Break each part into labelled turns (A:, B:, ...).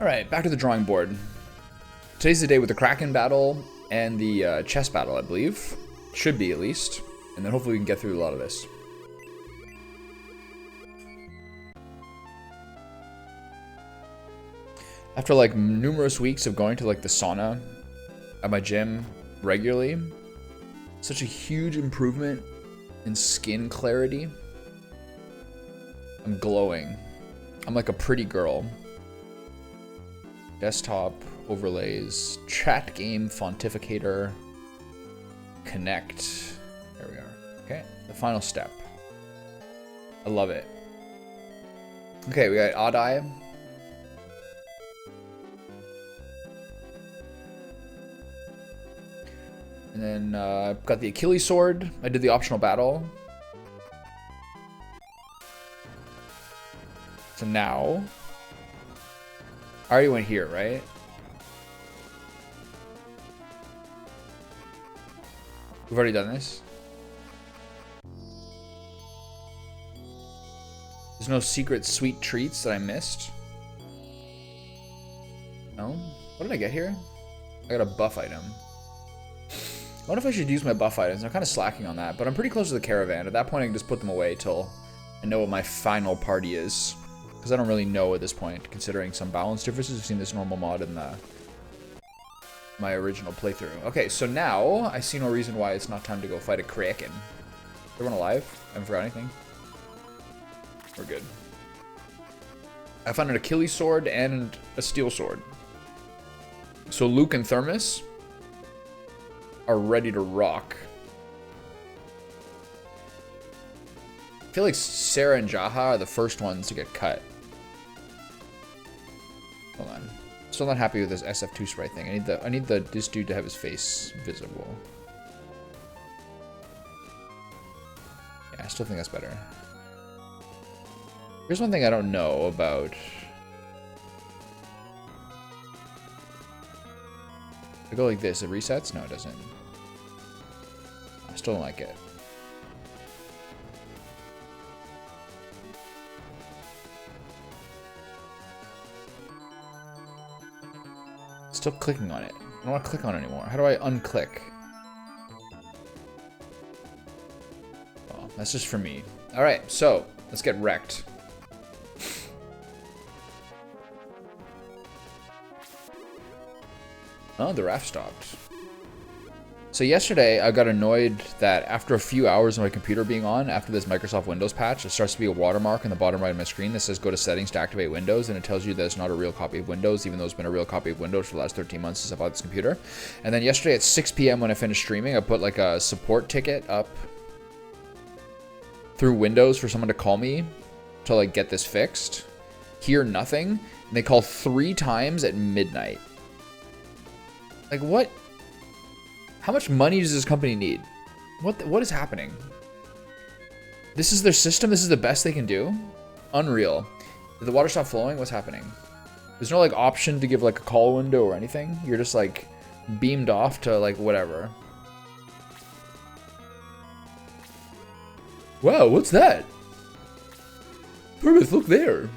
A: Alright, back to the drawing board. Today's the day with the Kraken battle and the chess battle, I believe. Should be, at least. And then hopefully we can get through a lot of this. After like numerous weeks of going to like the sauna at my gym regularly, such a huge improvement in skin clarity. I'm glowing. I'm like a pretty girl. Desktop overlays, chat game fontificator, connect. There we are. Okay, the final step. I love it. Okay, we got Odd Eye. And then I've got the Achilles sword. I did the optional battle. So now, I already went here, right? We've already done this. There's no secret sweet treats that I missed. No? What did I get here? I got a buff item. I wonder if I should use my buff items. I'm kind of slacking on that, but I'm pretty close to the caravan. At that point, I can just put them away till I know what my final party is. Because I don't really know at this point, considering some balance differences. We've seen this normal mod in my original playthrough. Okay, so now I see no reason why it's not time to go fight a Kraken. Everyone alive? I haven't forgot anything. We're good. I found an Achilles sword and a steel sword. So Luke and Thermus are ready to rock. I feel like Sarah and Jaha are the first ones to get cut. Hold on. Still not happy with this SF2 sprite thing. I need this dude to have his face visible. Yeah, I still think that's better. Here's one thing I don't know about. If I go like this, it resets? No, it doesn't. I still don't like it. Still clicking on it. I don't want to click on it anymore. How do I unclick? Oh, that's just for me. Alright, so let's get wrecked. Oh, the raft stopped. So yesterday, I got annoyed that after a few hours of my computer being on, after this Microsoft Windows patch, it starts to be a watermark in the bottom right of my screen that says go to settings to activate Windows, and it tells you that it's not a real copy of Windows, even though it's been a real copy of Windows for the last 13 months since I bought this computer. And then yesterday at 6 p.m. when I finished streaming, I put like a support ticket up through Windows for someone to call me to like get this fixed. Hear nothing, and they call 3 times at midnight. Like what? How much money does this company need? What is happening? This is their system? This is the best they can do? Unreal. Did the water stop flowing? What's happening? There's no like option to give like a call window or anything? You're just like beamed off to like whatever. Wow, what's that? Purvis, look there.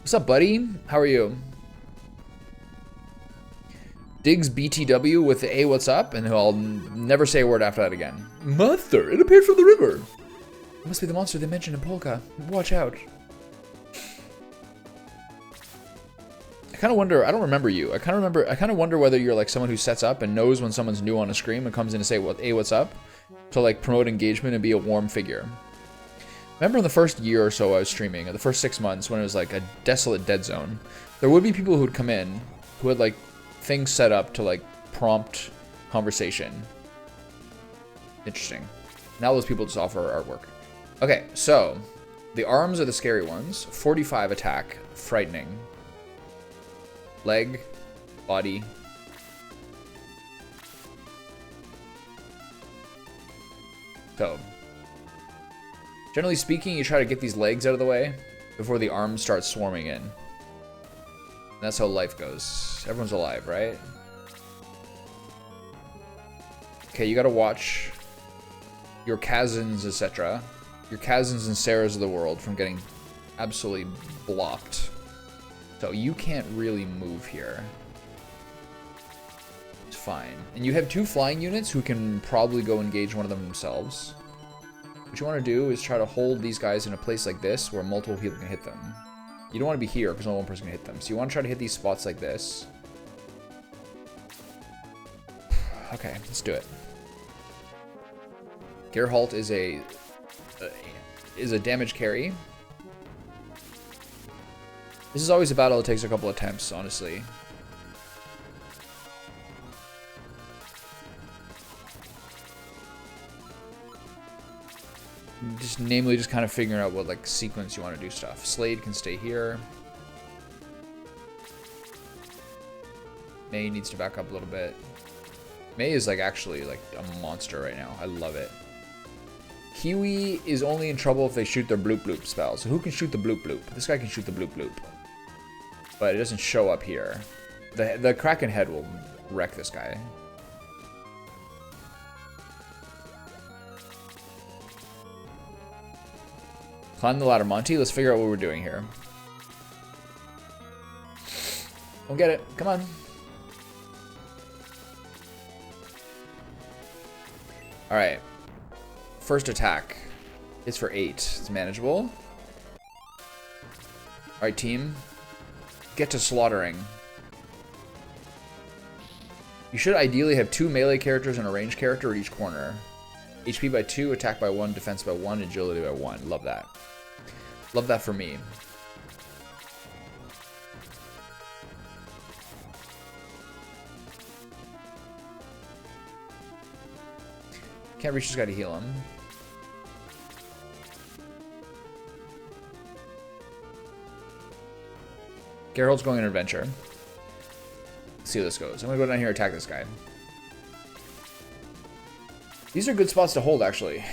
A: What's up, buddy? How are you? Diggs BTW with the A what's up, and I'll never say a word after that again. Monster, it appeared from the river. It must be the monster they mentioned in Polka. Watch out. I kind of wonder, I don't remember you. I kind of wonder whether you're like someone who sets up and knows when someone's new on a stream and comes in to say, "Hey, what's up?" to like promote engagement and be a warm figure. Remember in the first year or so I was streaming, or the first 6 months when it was like a desolate dead zone, there would be people who would come in who had like things set up to like prompt conversation. Interesting. Now those people just offer artwork. Okay, so the arms are the scary ones. 45 attack, frightening. Leg, body. So, generally speaking, you try to get these legs out of the way before the arms start swarming in. That's how life goes. Everyone's alive, right? Okay, you gotta watch your Kazans, etc. Your Kazans and Sarahs of the world from getting absolutely blocked. So you can't really move here. It's fine. And you have 2 flying units who can probably go engage one of them themselves. What you want to do is try to hold these guys in a place like this where multiple people can hit them. You don't want to be here because only one person can hit them. So you want to try to hit these spots like this. Okay, let's do it. Geralt is a damage carry. This is always a battle that takes a couple attempts, honestly. Namely just kind of figuring out what like sequence you want to do stuff. Slade can stay here. May needs to back up a little bit. May is like actually like a monster right now. I love it. Kiwi is only in trouble if they shoot their bloop bloop spell. So who can shoot the bloop bloop? This guy can shoot the bloop bloop. But it doesn't show up here. The Kraken head will wreck this guy. Climb the ladder, Monty. Let's figure out what we're doing here. Don't get it. Come on. Alright. First attack is for 8. It's manageable. Alright, team. Get to slaughtering. You should ideally have 2 melee characters and a ranged character at each corner. HP by 2, attack by 1, defense by 1, agility by 1. Love that. Love that for me. Can't reach this guy to heal him. Geralt's going on an adventure. Let's see how this goes. I'm gonna go down here and attack this guy. These are good spots to hold, actually.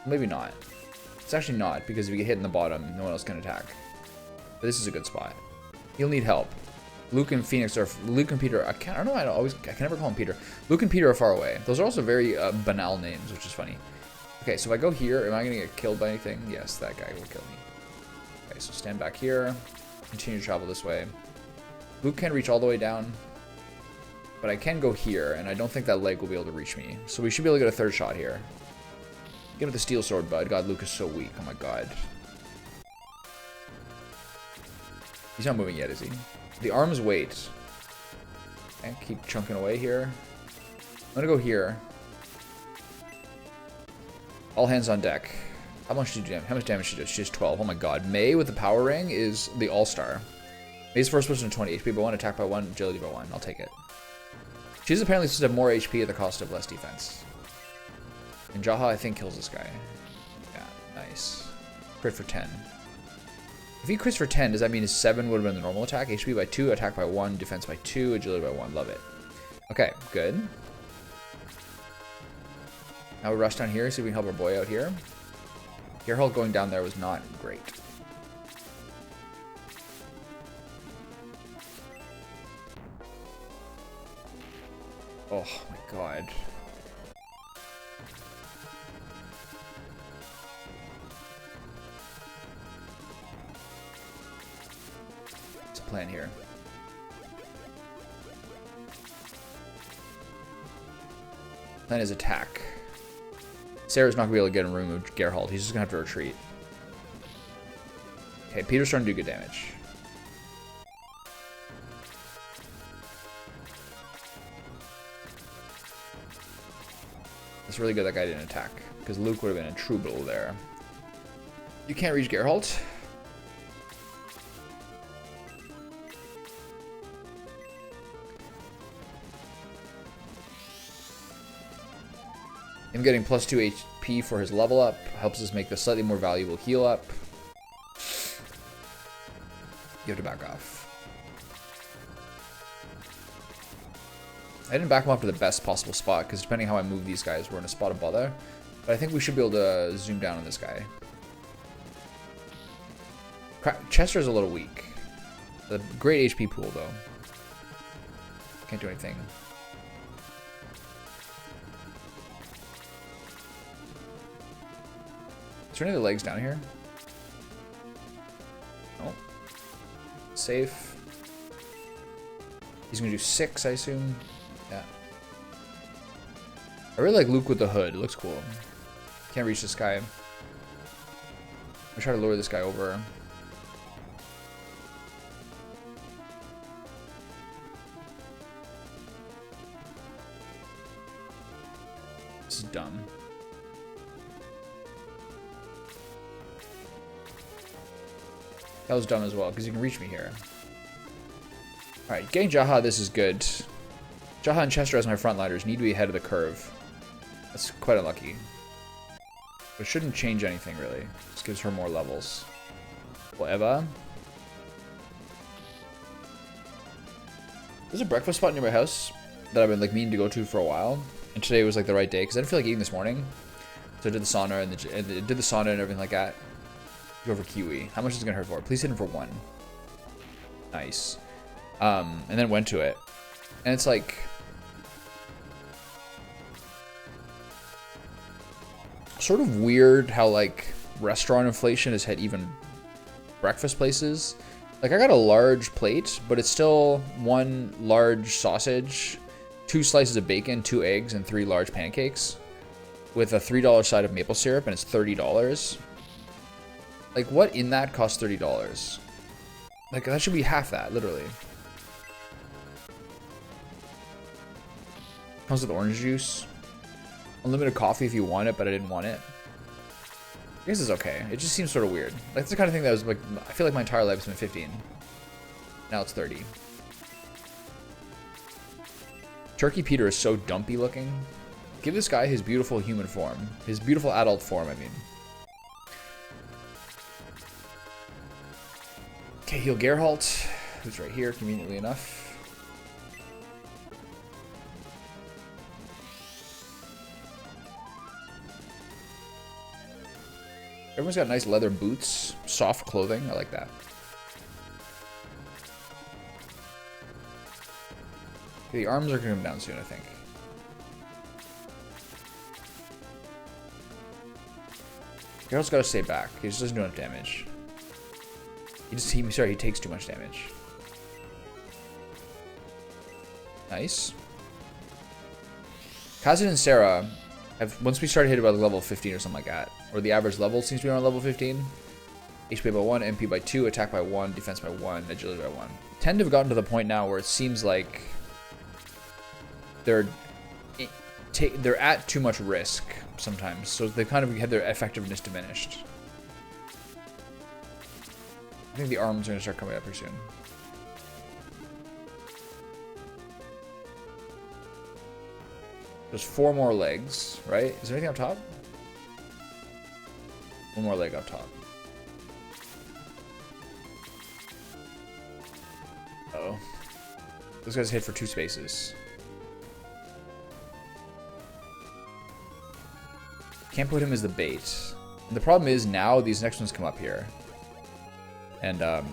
A: Maybe not. It's actually not, because if you get hit in the bottom, no one else can attack. But this is a good spot. He'll need help. Luke and Phoenix are... Luke and Peter... I don't know, I can never call him Peter. Luke and Peter are far away. Those are also very banal names, which is funny. Okay, so if I go here, am I going to get killed by anything? Yes, that guy will kill me. Okay, so stand back here. Continue to travel this way. Luke can't reach all the way down. But I can go here, and I don't think that leg will be able to reach me. So we should be able to get a third shot here. Get with the steel sword, bud. God, Luke is so weak. Oh my god. He's not moving yet, is he? The arms wait. Okay, keep chunking away here. I'm gonna go here. All hands on deck. How much damage she does? She does 12. Oh my god. May with the power ring is the all-star. May's first person to 20 HP by 1, attack by 1, agility by 1. I'll take it. She's apparently supposed to have more HP at the cost of less defense. And Jaha, I think, kills this guy. Yeah, nice. Crit for 10. If he crits for 10, does that mean his 7 would have been the normal attack? HP by 2, attack by 1, defense by 2, agility by 1. Love it. Okay, good. Now we rush down here, see if we can help our boy out here. Geralt going down there was not great. Oh my god. What's the plan here? Plan is attack. Sarah's not gonna be able to get in room with Geralt. He's just gonna have to retreat. Okay, Peter's starting to do good damage. It's really good that guy didn't attack, because Luke would have been a true blow there. You can't reach Geralt. Him getting plus 2 HP for his level up helps us make the slightly more valuable heal up. You have to back off. I didn't back him up to the best possible spot, because depending how I move these guys, we're in a spot of bother. But I think we should be able to zoom down on this guy. Chester's a little weak. The great HP pool, though. Can't do anything. Is there any other legs down here? Oh. safe. He's gonna do 6, I assume. Yeah. I really like Luke with the hood. It looks cool. Can't reach this guy. I'm gonna try to lure this guy over. This is dumb. That was dumb as well, because you can reach me here. Alright, getting Jaha, this is good. Jaha and Chester as my frontliners need to be ahead of the curve. That's quite unlucky. But it shouldn't change anything, really. Just gives her more levels. Whatever. There's a breakfast spot near my house that I've been like meaning to go to for a while. And today was like the right day, because I didn't feel like eating this morning. So I did the sauna and did the sauna and everything like that. Go for Kiwi. How much is it gonna hurt for? Please hit him for 1. Nice. And then went to it. And it's like sort of weird how like restaurant inflation has hit even breakfast places. Like I got a large plate, but it's still 1 large sausage, 2 slices of bacon, 2 eggs, and 3 large pancakes with a $3 side of maple syrup, and it's $30. Like, what in that costs $30? Like, that should be half that, literally. Comes with orange juice. Unlimited coffee if you want it, but I didn't want it. I guess it's okay. It just seems sort of weird. Like, it's the kind of thing that was, like, I feel like my entire life has been 15. Now it's 30. Turkey Peter is so dumpy looking. Give this guy his beautiful human form. His beautiful adult form, I mean. Okay, heal Geralt, who's right here, conveniently enough. Everyone's got nice leather boots, soft clothing. I like that. Okay, the arms are going to come down soon, I think. Geralt's got to stay back. He just doesn't do enough damage. He takes too much damage. Nice. Kazan and Sarah have, once we started hitting about level 15 or something like that, or the average level seems to be around level 15. HP by 1, MP by 2, attack by 1, defense by 1, agility by 1. Tend to have gotten to the point now where it seems like they're at too much risk sometimes, so they kind of had their effectiveness diminished. I think the arms are going to start coming up here soon. There's 4 more legs, right? Is there anything up top? 1 more leg up top. Uh-oh. Those guys hit for 2 spaces. Can't put him as the bait. And the problem is now these next ones come up here. And, not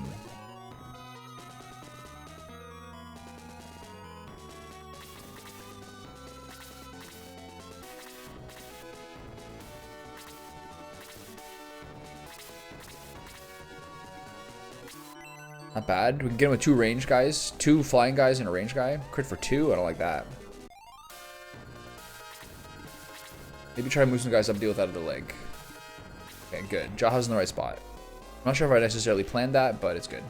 A: bad. We can get him with 2 range guys. 2 flying guys and a range guy. Crit for 2. I don't like that. Maybe try to move some guys up and deal with that other leg. Okay, good. Jaha's in the right spot. I'm not sure if I necessarily planned that, but it's good.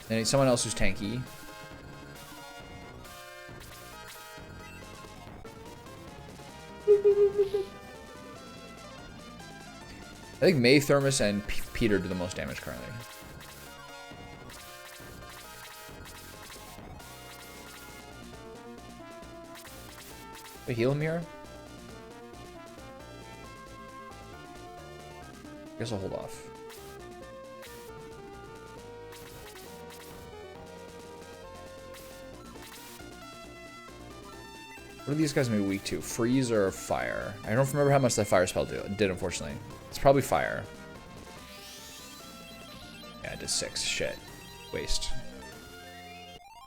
A: I need someone else who's tanky. I think May, Thermos, and Peter do the most damage currently. We heal him here? I guess I'll hold off. What are these guys maybe weak to? Freeze or fire? I don't remember how much that fire spell did, unfortunately. It's probably fire. Yeah, it did 6. Shit. Waste.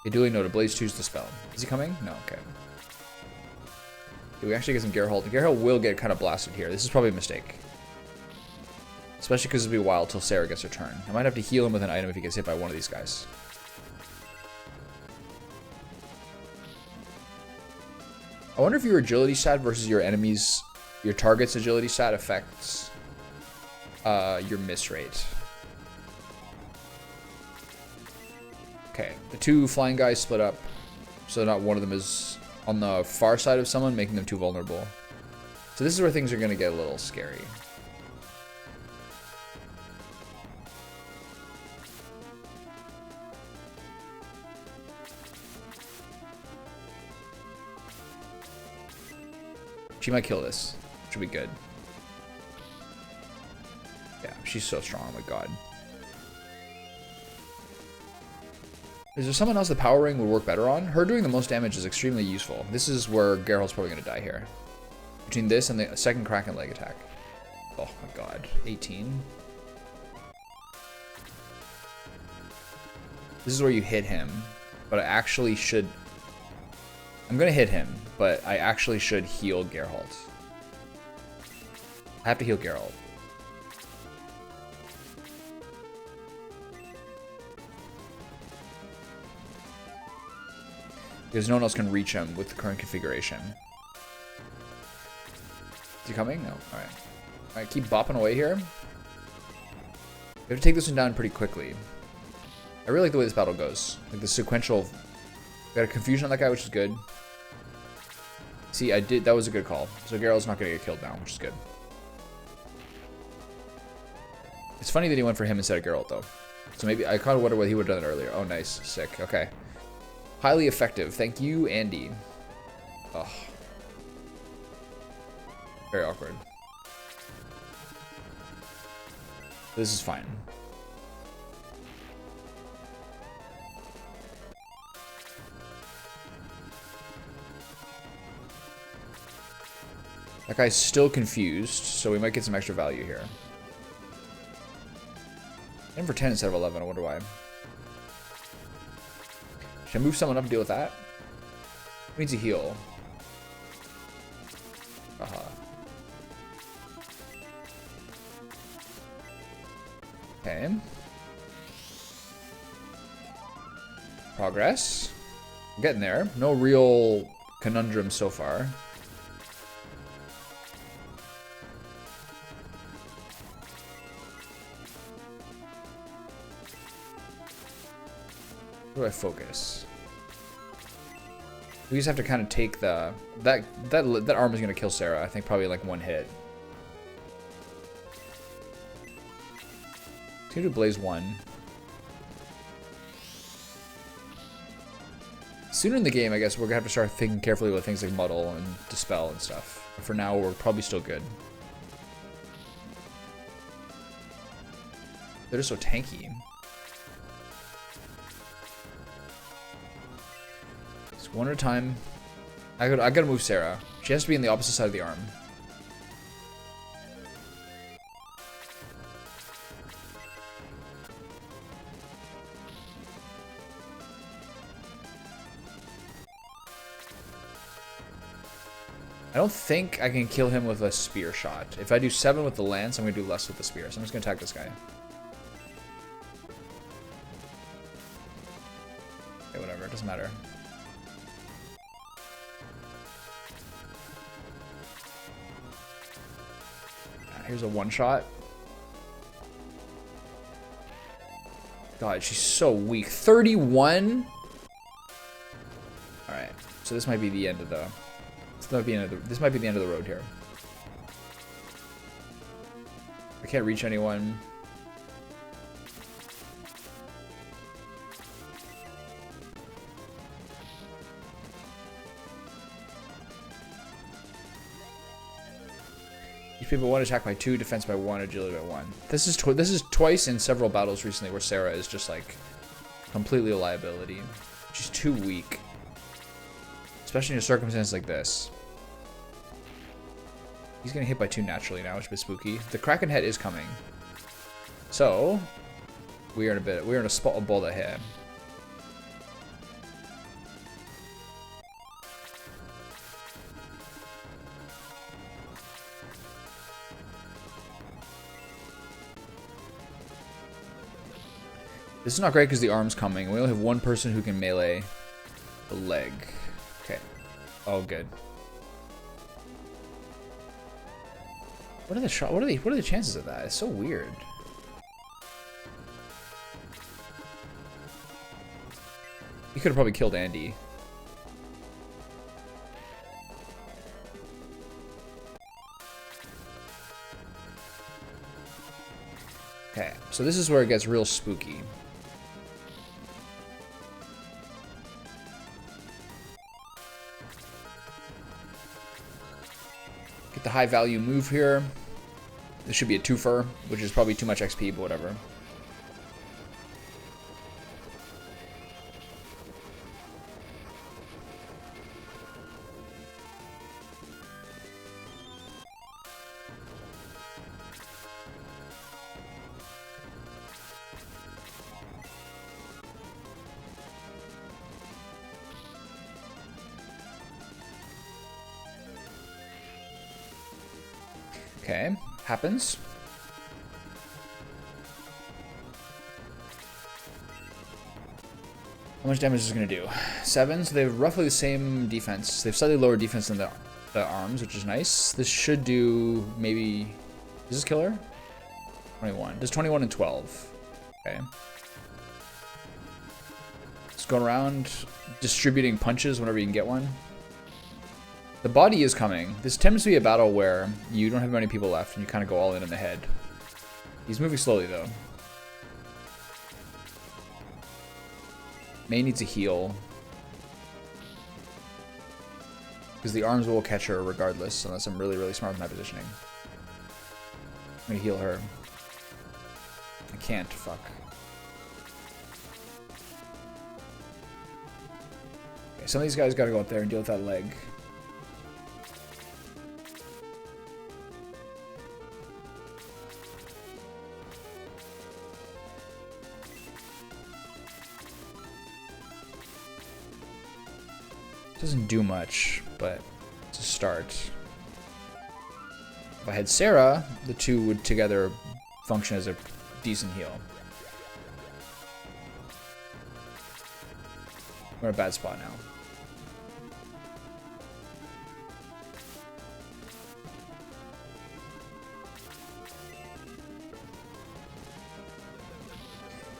A: Okay, duly noted. Blaze 2's the spell. Is he coming? No, okay. Okay, we actually get some Geralt. Geralt will get kind of blasted here. This is probably a mistake. Especially because it'll be a while till Sarah gets her turn. I might have to heal him with an item if he gets hit by one of these guys. I wonder if your agility stat versus your enemy's, your target's agility stat affects your miss rate. Okay, the two flying guys split up, so not one of them is on the far side of someone, making them too vulnerable. So this is where things are going to get a little scary. She might kill this. Should be good. Yeah, she's so strong. Oh my god. Is there someone else the power ring would work better on? Her doing the most damage is extremely useful. This is where Geralt's probably going to die here. Between this and the second Kraken leg attack. Oh my god. 18. This is where you hit him. But I actually should... I'm going to hit him, but I actually should heal Geralt. I have to heal Geralt. Because no one else can reach him with the current configuration. Is he coming? No. Alright. Alright, keep bopping away here. We have to take this one down pretty quickly. I really like the way this battle goes. Like the sequential... Got a confusion on that guy, which is good. See, I did... That was a good call. So Geralt's not going to get killed now, which is good. It's funny that he went for him instead of Geralt, though. So maybe... I kind of wonder what he would have done earlier. Oh, nice. Sick. Okay. Highly effective. Thank you, Andy. Ugh. Very awkward. This is fine. That guy's still confused, so we might get some extra value here. And for 10 instead of 11, I wonder why. Should I move someone up and deal with that? Who needs a heal? Okay. Progress. I'm getting there. No real conundrum so far. Where do I focus? We just have to kind of take the... That arm is going to kill Sarah. I think probably like one hit. Let's do Blaze 1. Sooner in the game, I guess, we're going to have to start thinking carefully about things like Muddle and Dispel and stuff. But for now, we're probably still good. They're just so tanky. One at a time. I gotta move Sarah. She has to be on the opposite side of the arm. I don't think I can kill him with a spear shot. If I do 7 with the lance, I'm gonna do less with the spear. So I'm just gonna attack this guy. Okay, whatever. It doesn't matter. Here's a one-shot. God, she's so weak. 31? Alright, so this might be the end of the... This might be the end of the road here. I can't reach anyone. People one attack by 2, defense by 1, agility by 1. This is twice in several battles recently where Sarah is just like completely a liability. She's too weak, especially in a circumstance like this. He's getting hit by 2 naturally now, which is a bit spooky. The Kraken head is coming, so we're in a spot of bother here. This is not great because the arm's coming. We only have one person who can melee the leg. Okay. Oh, good. What are the shot? What are the chances of that? It's so weird. He could have probably killed Andy. Okay, so this is where it gets real spooky. Get the high value move here. This should be a twofer, which is probably too much XP, but whatever. Okay, happens. How much damage is it going to do? 7, so they have roughly the same defense. They have slightly lower defense than the arms, which is nice. This should do maybe... Does this kill her? 21. Does 21 and 12. Okay. Just going around distributing punches whenever you can get one. The body is coming. This tends to be a battle where you don't have many people left and you kind of go all in the head. He's moving slowly though. Mei needs a heal. Because the arms will catch her regardless, unless I'm really, really smart with my positioning. I'm gonna heal her. I can't, fuck. Okay, some of these guys gotta go up there and deal with that leg. Doesn't do much, but it's a start. If I had Sarah, the two would together function as a decent heal. We're in a bad spot now.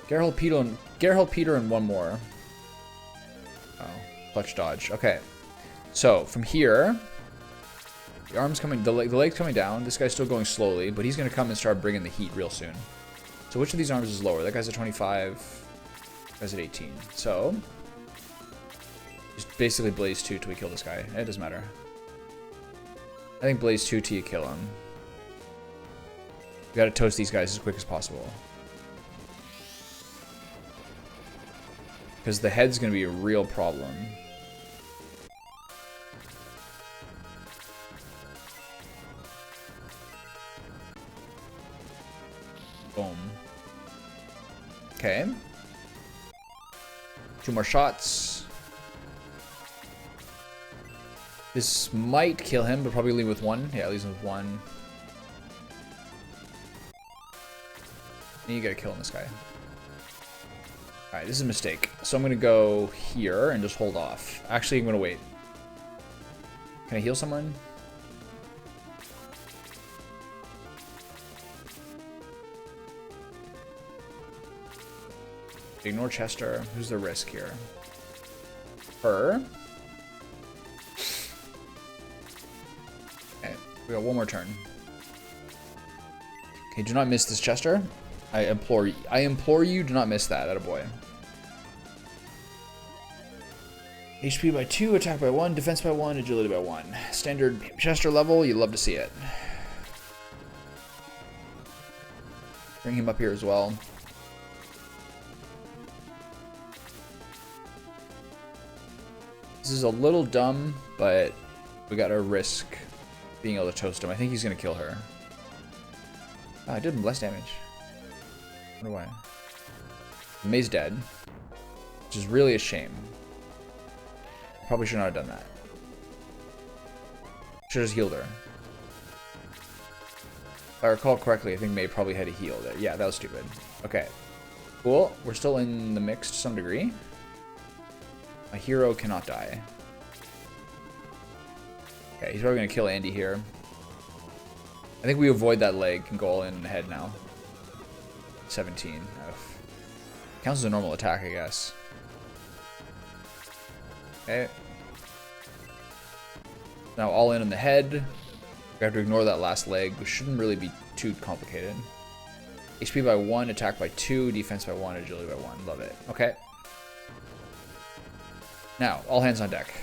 A: Geralt Peter and one more. Clutch dodge. Okay. So, from here, the arm's coming, the leg's coming down. This guy's still going slowly, but he's going to come and start bringing the heat real soon. So, which of these arms is lower? That guy's at 25. That guy's at 18. So, just basically Blaze 2 till we kill this guy. It doesn't matter. I think Blaze 2 till you kill him. We gotta toast these guys as quick as possible. Because the head's going to be a real problem. Boom. Okay. 2 more shots. This might kill him, but probably leave with 1. Yeah, leaves him with 1. And you gotta kill this guy. Alright, this is a mistake. So I'm going to go here and just hold off. Actually, I'm going to wait. Can I heal someone? Ignore Chester. Who's the risk here? Her. Okay, we got one more turn. Okay, do not miss this Chester. I implore you, do not miss that, attaboy. HP by 2, attack by 1, defense by 1, agility by 1. Standard Chester level, you'd love to see it. Bring him up here as well. This is a little dumb, but we gotta risk being able to toast him. I think he's gonna kill her. Oh, I did him less damage. I wonder why. Mei's dead, which is really a shame. Probably should not have done that. Should have just healed her. If I recall correctly, I think Mei probably had a heal there. Yeah, that was stupid. Okay. Cool. We're still in the mix to some degree. My hero cannot die. Okay, he's probably going to kill Andy here. I think we avoid that leg and go all in the head now. 17. Ugh. Counts as a normal attack, I guess. Okay. Now all in on the head. We have to ignore that last leg, which shouldn't really be too complicated. HP by 1, attack by 2, defense by 1, agility by 1. Love it. Okay. Now, all hands on deck.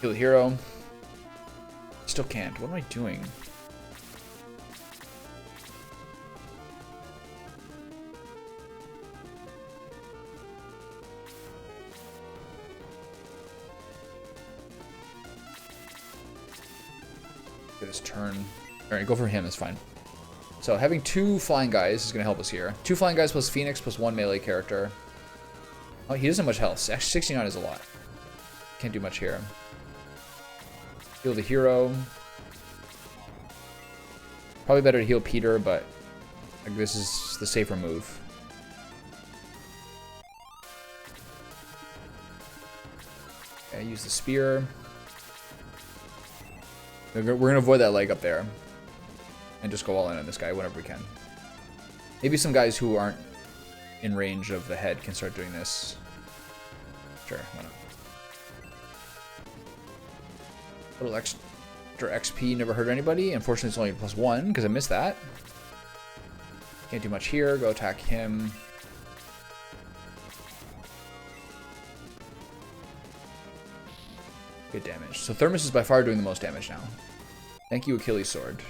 A: Heal the hero. Still can't. What am I doing? Get this turn. Alright, go for him, it's fine. So having 2 flying guys is going to help us here. 2 flying guys plus Phoenix plus 1 melee character. Oh, he doesn't have much health. Actually, 69 is a lot. Can't do much here. Heal the hero. Probably better to heal Peter, but like, this is the safer move. Okay, use the spear. We're going to avoid that leg up there. And just go all in on this guy whenever we can. Maybe some guys who aren't in range of the head can start doing this. Sure, why not? Little extra XP never hurt anybody. Unfortunately, it's only +1 because I missed that. Can't do much here. Go attack him. Good damage. So Thermus is by far doing the most damage now. Thank you, Achilles Sword.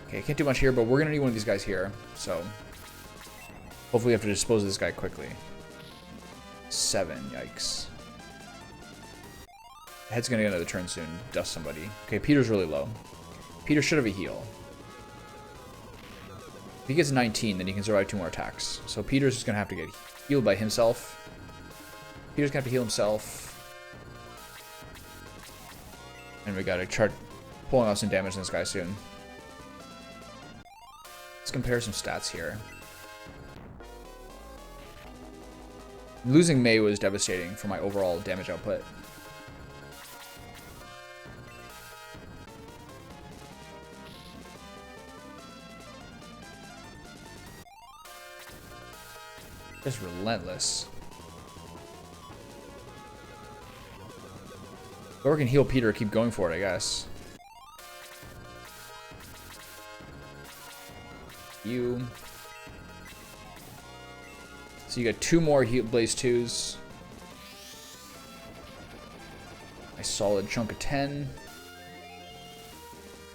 A: Okay, can't do much here, but we're going to need one of these guys here. So hopefully we have to dispose of this guy quickly. 7, yikes. The head's going to get another turn soon. Dust somebody. Okay, Peter's really low. Peter should have a heal. If he gets 19, then he can survive 2 more attacks. So Peter's just going to have to get healed by himself. Peter's going to have to heal himself. And we got to start pulling off some damage on this guy soon. Let's compare some stats here. Losing May was devastating for my overall damage output. Just relentless. Whoever can heal Peter, keep going for it, I guess. You. So you got 2 more Blaze 2s. A solid chunk of 10.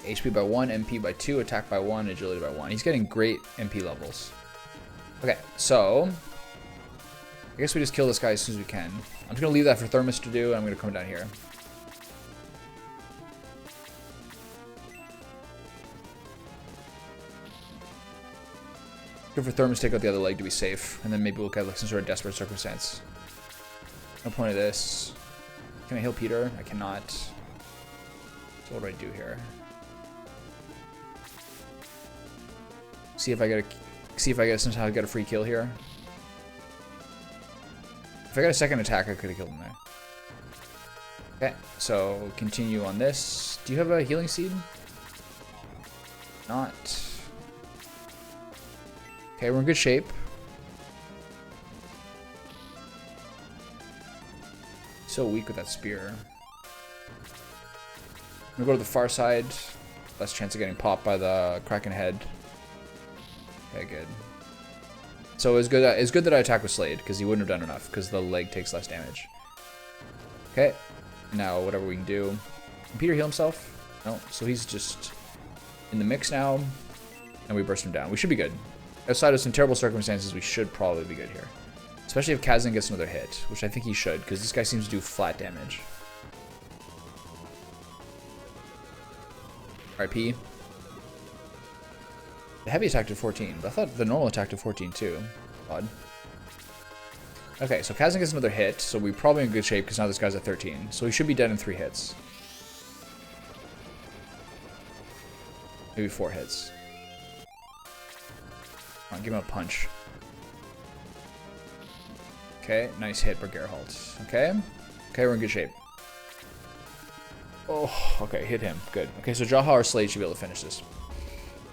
A: HP by 1, MP by 2, attack by 1, agility by 1. He's getting great MP levels. Okay, so I guess we just kill this guy as soon as we can. I'm just going to leave that for Thermus to do, and I'm going to come down here. Good for Thermus to take out the other leg to be safe, and then maybe we'll get like some sort of desperate circumstance. No point of this. Can I heal Peter? I cannot. So what do I do here? See if I get somehow get a free kill here. If I got a second attack, I could have killed him there. Okay, so continue on this. Do you have a healing seed? Not. Okay, we're in good shape. So weak with that spear. I'm gonna go to the far side. Less chance of getting popped by the Kraken head. Okay, good. So it's good that I attack with Slade, because he wouldn't have done enough, because the leg takes less damage. Okay, now whatever we can do. Can Peter heal himself? No, so he's just in the mix now, and we burst him down. We should be good. Outside of some terrible circumstances, we should probably be good here. Especially if Kazan gets another hit, which I think he should, because this guy seems to do flat damage. RIP. The heavy attack did 14, but I thought the normal attack did 14 too. Odd. Okay, so Kazan gets another hit, so we're probably in good shape because now this guy's at 13. So he should be dead in 3 hits. Maybe 4 hits. Come on, give him a punch. Okay, nice hit for Geralt. Okay. Okay, we're in good shape. Oh, okay, hit him. Good. Okay, so Jaha or Slade should be able to finish this.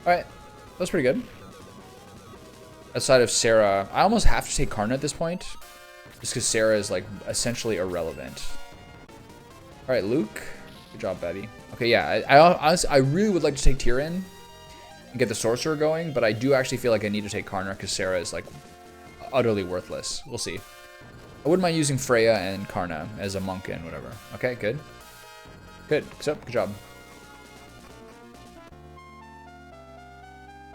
A: Alright, that's pretty good. Outside of Sarah, I almost have to take Karna at this point. Just because Sarah is, like, essentially irrelevant. Alright, Luke. Good job, Betty. Okay, yeah, I really would like to take Tyrion and get the Sorcerer going, but I do actually feel like I need to take Karna because Sarah is, like, utterly worthless. We'll see. I wouldn't mind using Freya and Karna as a monk and whatever. Okay, good. Good. So, good job.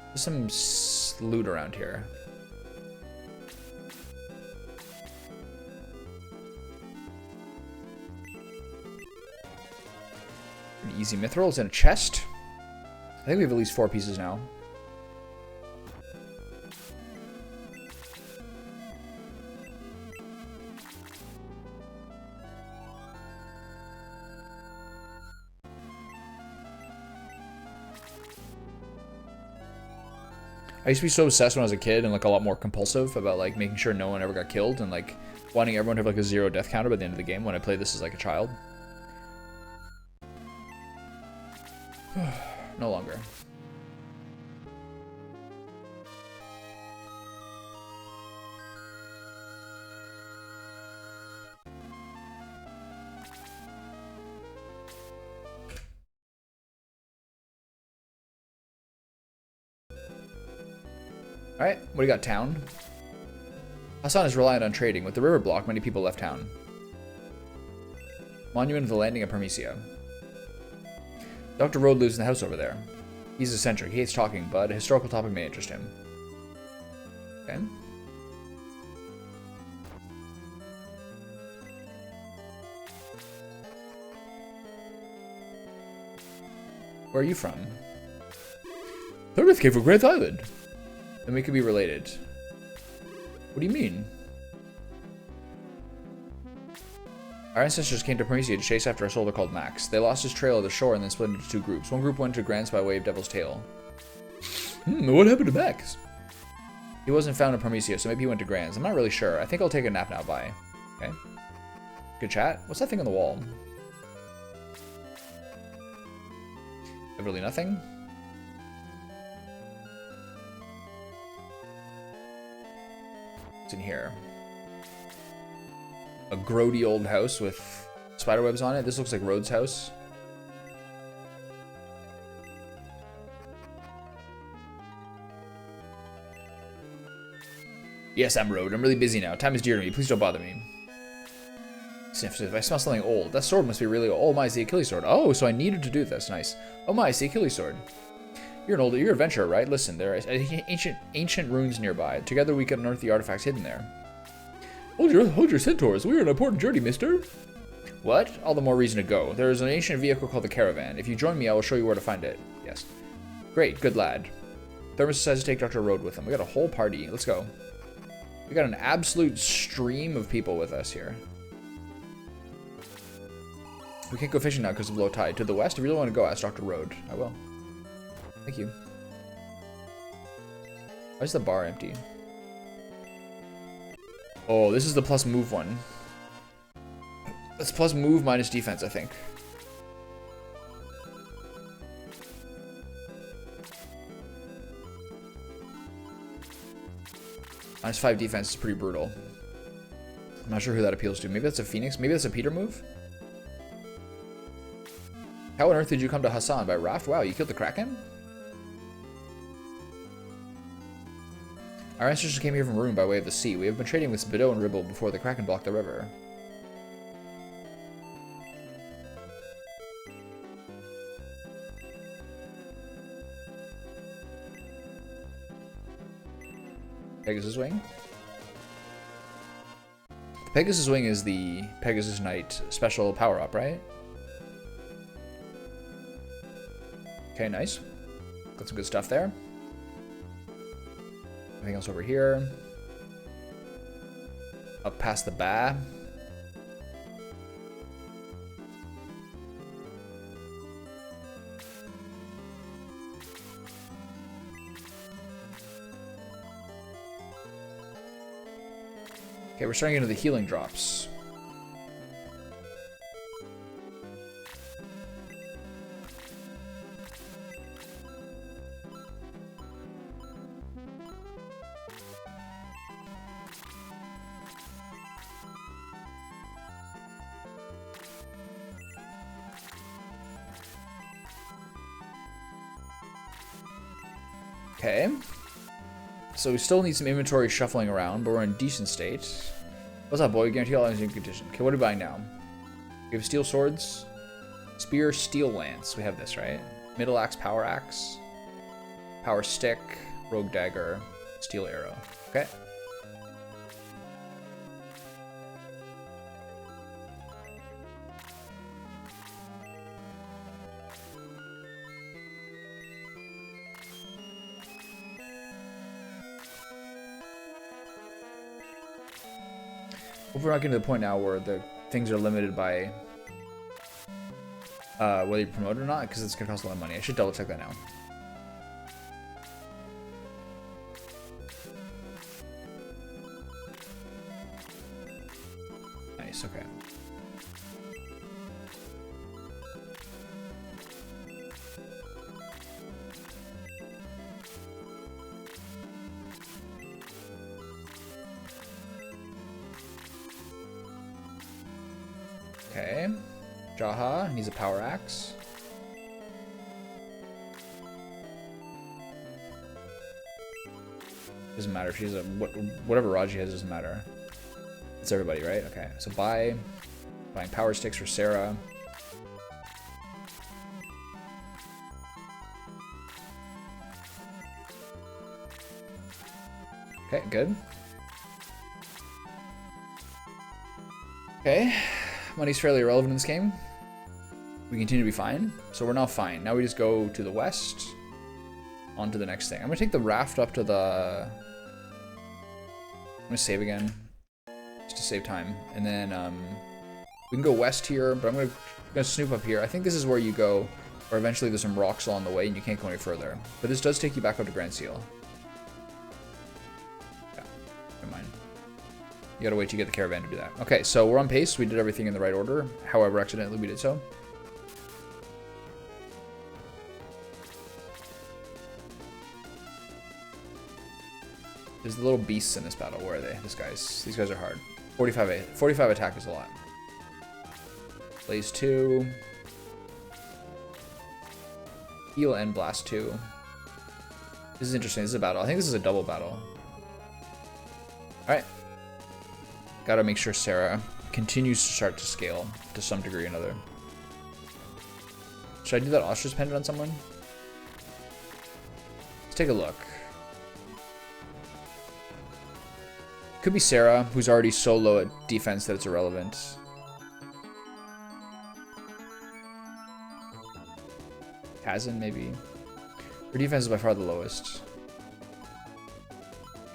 A: There's some loot around here. An easy mithril is in a chest. I think we have at least 4 pieces now. I used to be so obsessed when I was a kid and like a lot more compulsive about like making sure no one ever got killed and like wanting everyone to have like a 0 death counter by the end of the game when I played this as like a child. No longer. Alright, what do you got, town? Hassan is reliant on trading. With the river block, many people left town. Monument of the Landing of Parmesia. Dr. Rode lives in the house over there. He's eccentric. He hates talking, but a historical topic may interest him. Okay. Where are you from? Thurmouth came from Grand Island. Then we could be related. What do you mean? Our ancestors came to Parmesia to chase after a soldier called Max. They lost his trail at the shore and then split into 2 groups. One group went to Grants by way of Devil's Tail. What happened to Max? He wasn't found in Parmesia, so maybe he went to Grants. I'm not really sure. I think I'll take a nap now. Bye. Okay. Good chat. What's that thing on the wall? Literally nothing. What's in here? A grody old house with spiderwebs on it. This looks like Rhodes' house. Yes, I'm Rode. I'm really busy now. Time is dear to me. Please don't bother me. Sniff, sniff. I smell something old. That sword must be really old. Oh my, it's the Achilles sword. Oh, so I needed to do this. Nice. Oh my, it's the Achilles sword. You're an adventurer, right? Listen, there are ancient ruins nearby. Together we can unearth the artifacts hidden there. Hold your centaurs. We're on an important journey, mister. What? All the more reason to go. There is an ancient vehicle called the Caravan. If you join me, I will show you where to find it. Yes. Great, good lad. Thermus decides to take Dr. Rode with him. We got a whole party. Let's go. We got an absolute stream of people with us here. We can't go fishing now because of low tide. To the west, if you really want to go, ask Dr. Rode. I will. Thank you. Why is the bar empty? Oh, this is the plus move one. That's plus move minus defense, I think. Minus 5 defense is pretty brutal. I'm not sure who that appeals to. Maybe that's a Phoenix. Maybe that's a Peter move. How on earth did you come to Hassan? By raft? Wow, you killed the Kraken? Our ancestors came here from Rune by way of the sea. We have been trading with Spido and Ribble before the Kraken blocked the river. Pegasus Wing? The Pegasus Wing is the Pegasus Knight special power-up, right? Okay, nice. Got some good stuff there. Anything else over here? Up past the Ba. Okay, we're starting into the healing drops. Okay. So we still need some inventory shuffling around, but we're in decent state. What's up, boy? Guarantee all items in condition. Okay, what are we buying now? We have steel swords. Spear, steel lance. We have this, right? Middle axe, power axe. Power stick, rogue dagger, steel arrow. Okay. We're not getting to the point now where the things are limited by whether you promote it or not, because it's going to cost a lot of money. I should double check that now. Nice, okay. Okay. Jaha needs a power axe. Doesn't matter if she's a whatever Raji has, doesn't matter. It's everybody, right? Okay. So buying power sticks for Sarah. Okay, good. Okay. Money's fairly irrelevant in this game. We continue to be fine. So we're now fine. Now we just go to the west. On to the next thing. I'm going to take the raft up to the... I'm going to save again. Just to save time. And then we can go west here. But I'm going to snoop up here. I think this is where you go. Or eventually there's some rocks along the way and you can't go any further. But this does take you back up to Grand Seal. Yeah. Never mind. You gotta wait to get the caravan to do that. Okay, so we're on pace. We did everything in the right order. However, accidentally we did so. There's the little beasts in this battle. Where are they? These guys are hard. 45 attack is a lot. Blaze 2. Heal and blast 2. This is interesting. This is a battle. I think this is a double battle. Alright. Gotta make sure Sarah continues to start to scale to some degree or another. Should I do that ostrich pendant on someone? Let's take a look. Could be Sarah, who's already so low at defense that it's irrelevant. Kazan, maybe. Her defense is by far the lowest.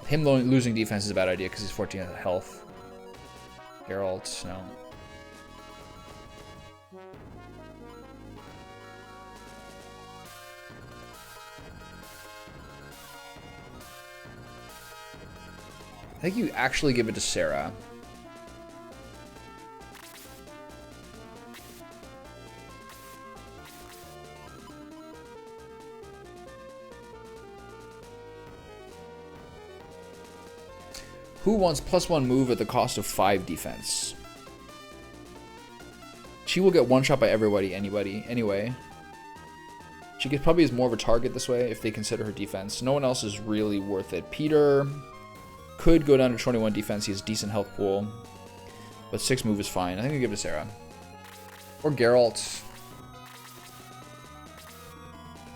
A: Him losing defense is a bad idea because he's 14 health. Geralt, no. I think you actually give it to Sarah. Who wants +1 move at the cost of 5 defense? She will get one shot by everybody, anyway. She probably is more of a target this way if they consider her defense. No one else is really worth it. Peter could go down to 21 defense. He has decent health pool. But 6 move is fine. I think we give it to Sarah. Or Geralt.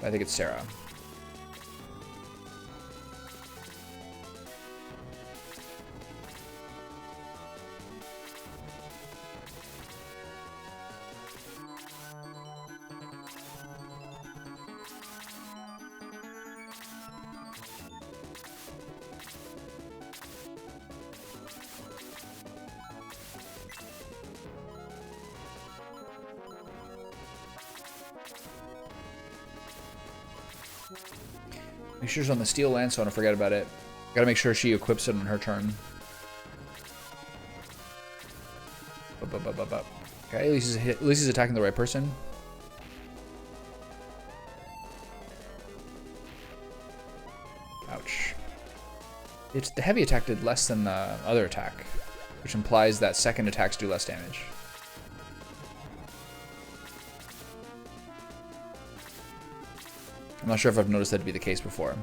A: I think it's Sarah. Make sure she's on the steel lance, so I don't forget about it. Gotta make sure she equips it on her turn. Okay, at least he's attacking the right person. Ouch. The heavy attack did less than the other attack, which implies that second attacks do less damage. I'm not sure if I've noticed that to be the case before.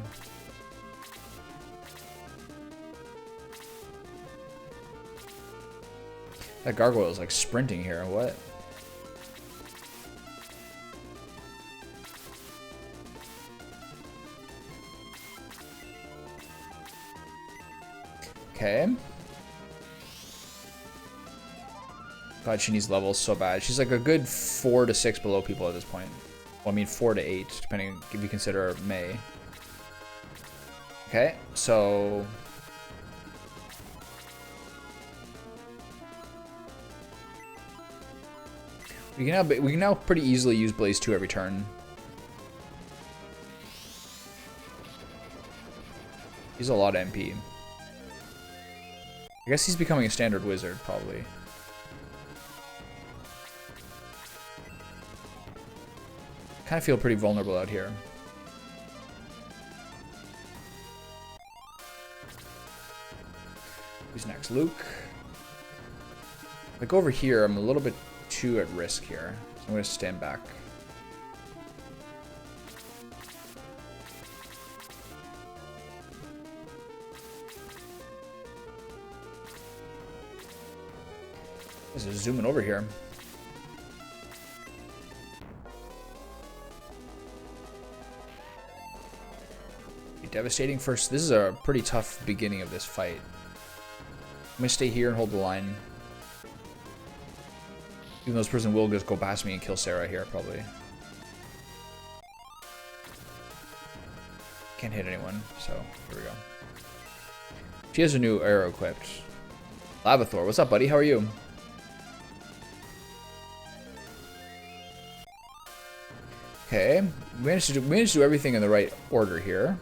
A: That gargoyle is like sprinting here. What? Okay. God, she needs levels so bad. She's like a good 4 to 6 below people at this point. Well, I mean 4 to 8, depending if you consider May. Okay, so we can now pretty easily use Blaze 2 every turn. He's a lot of MP. I guess he's becoming a standard wizard, probably. Kind of feel pretty vulnerable out here. Who's next? Luke. If I go over here, I'm a little bit too at risk here. So I'm going to stand back. This is zooming over here. Be devastating first. This is a pretty tough beginning of this fight. I'm gonna stay here and hold the line. Even though this person will just go past me and kill Sarah here, probably. Can't hit anyone, so here we go. She has a new arrow equipped. Lavathor, what's up, buddy? How are you? Okay, we managed to do everything in the right order here.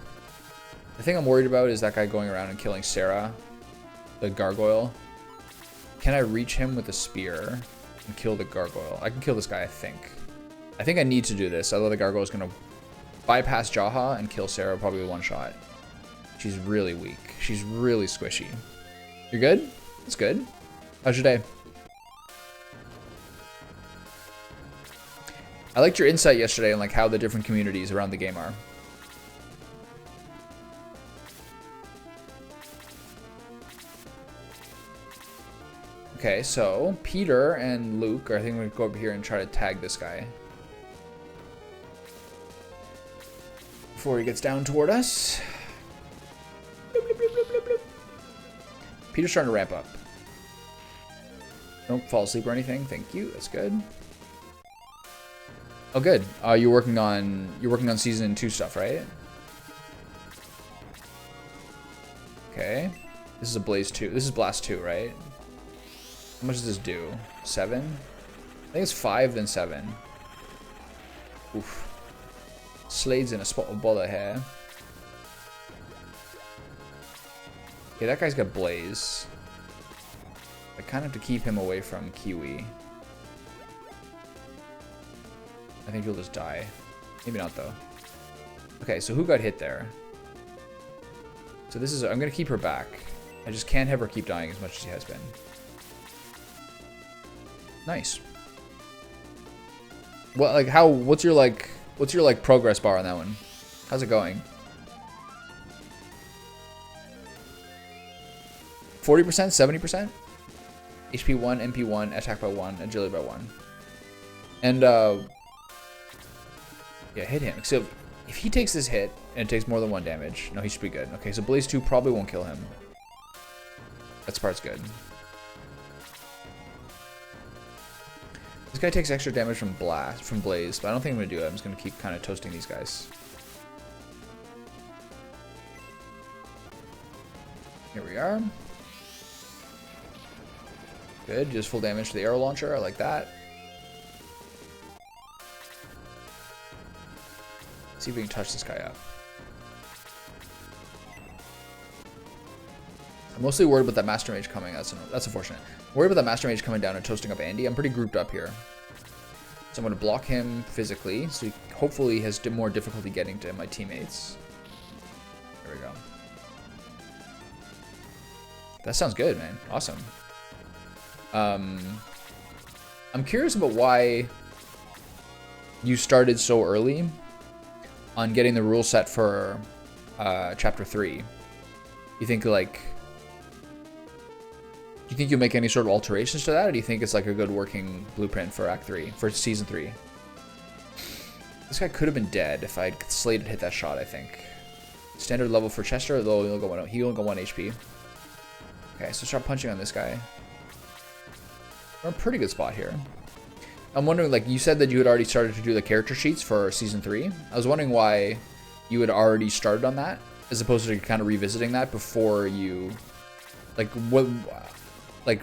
A: The thing I'm worried about is that guy going around and killing Sarah, the gargoyle. Can I reach him with a spear and kill the gargoyle? I can kill this guy, I think. I think I need to do this, although the gargoyle is going to bypass Jaha and kill Sarah probably with one shot. She's really weak. She's really squishy. You're good? That's good. How's your day? I liked your insight yesterday on like how the different communities around the game are. Okay, so Peter and Luke are, I think, going to go up here and try to tag this guy before he gets down toward us. Bloop, bloop, bloop, bloop, bloop, bloop. Peter's starting to ramp up. Don't fall asleep or anything. Thank you. That's good. Oh, good. You're working on season 2 stuff, right? Okay. This is a Blaze 2. This is Blast 2, right? How much does this do? 7? I think it's 5, then 7. Oof. Slade's in a spot of bother here. Okay, that guy's got Blaze. I kind of have to keep him away from Kiwi. I think he'll just die. Maybe not, though. Okay, so who got hit there? So this is... I'm going to keep her back. I just can't have her keep dying as much as she has been. Nice. What, like, how... What's your progress bar on that one? How's it going? 40%? 70%? HP 1, MP 1, attack by 1, agility by 1. And, yeah, hit him. So if he takes this hit and it takes more than 1 damage, no, he should be good. Okay, so Blaze 2 probably won't kill him. That part's good. This guy takes extra damage from Blaze, but I don't think I'm gonna do it. I'm just gonna keep kind of toasting these guys. Here we are. Good, just full damage to the arrow launcher. I like that. See if we can touch this guy up. I'm mostly worried about that Master Mage coming. That's unfortunate. I'm worried about that Master Mage coming down and toasting up Andy. I'm pretty grouped up here. So I'm going to block him physically, so he hopefully has more difficulty getting to my teammates. There we go. That sounds good, man. Awesome. I'm curious about why you started so early on getting the rule set for Chapter 3. You think, like... Do you think you'll make any sort of alterations to that, or do you think it's like a good working blueprint for Act 3, for Season 3? This guy could have been dead if I'd slated hit that shot, I think. Standard level for Chester, though he only got 1 HP. Okay, so start punching on this guy. We're in a pretty good spot here. I'm wondering, like, you said that you had already started to do the character sheets for Season 3. I was wondering why you had already started on that, as opposed to kind of revisiting that before you... Like, what... Like,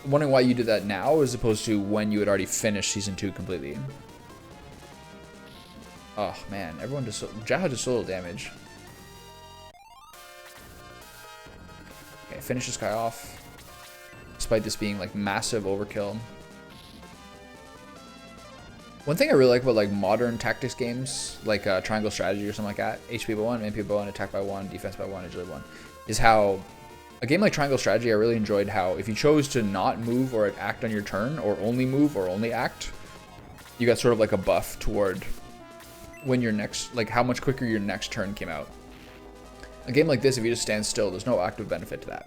A: wondering why you did that now as opposed to when you had already finished Season 2 completely. Oh, man. Everyone just... Jaha does so little damage. Okay, finish this guy off. Despite this being, like, massive overkill. One thing I really like about, like, modern tactics games, like Triangle Strategy or something like that, HP by 1, MP by 1, attack by 1, defense by 1, agility by 1, is how... A game like Triangle Strategy, I really enjoyed how if you chose to not move or act on your turn, or only move or only act, you got sort of like a buff toward when your next, like how much quicker your next turn came out. A game like this, if you just stand still, there's no active benefit to that.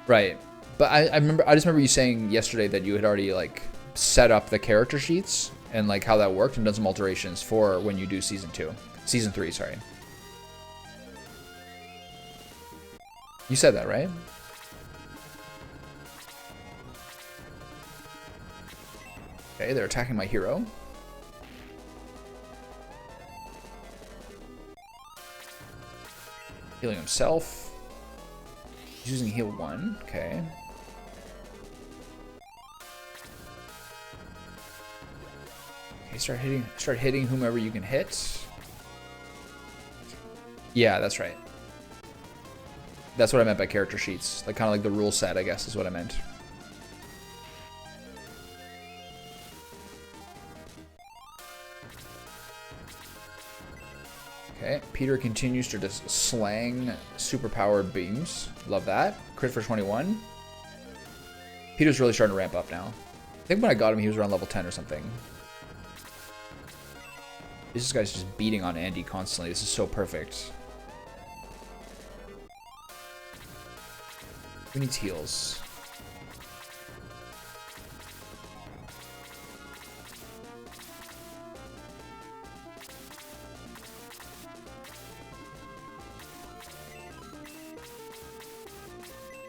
A: Right. But I just remember you saying yesterday that you had already like set up the character sheets and like how that worked and done some alterations for when you do Season 3, sorry. You said that, right? Okay, they're attacking my hero. Healing himself. He's using heal 1, okay. Okay, start hitting whomever you can hit. Yeah, that's right. That's what I meant by character sheets. Like kind of like the rule set, I guess, is what I meant. Okay, Peter continues to just slang superpowered beams. Love that. Crit for 21. Peter's really starting to ramp up now. I think when I got him, he was around level 10 or something. This guy's just beating on Andy constantly. This is so perfect. Who needs heals?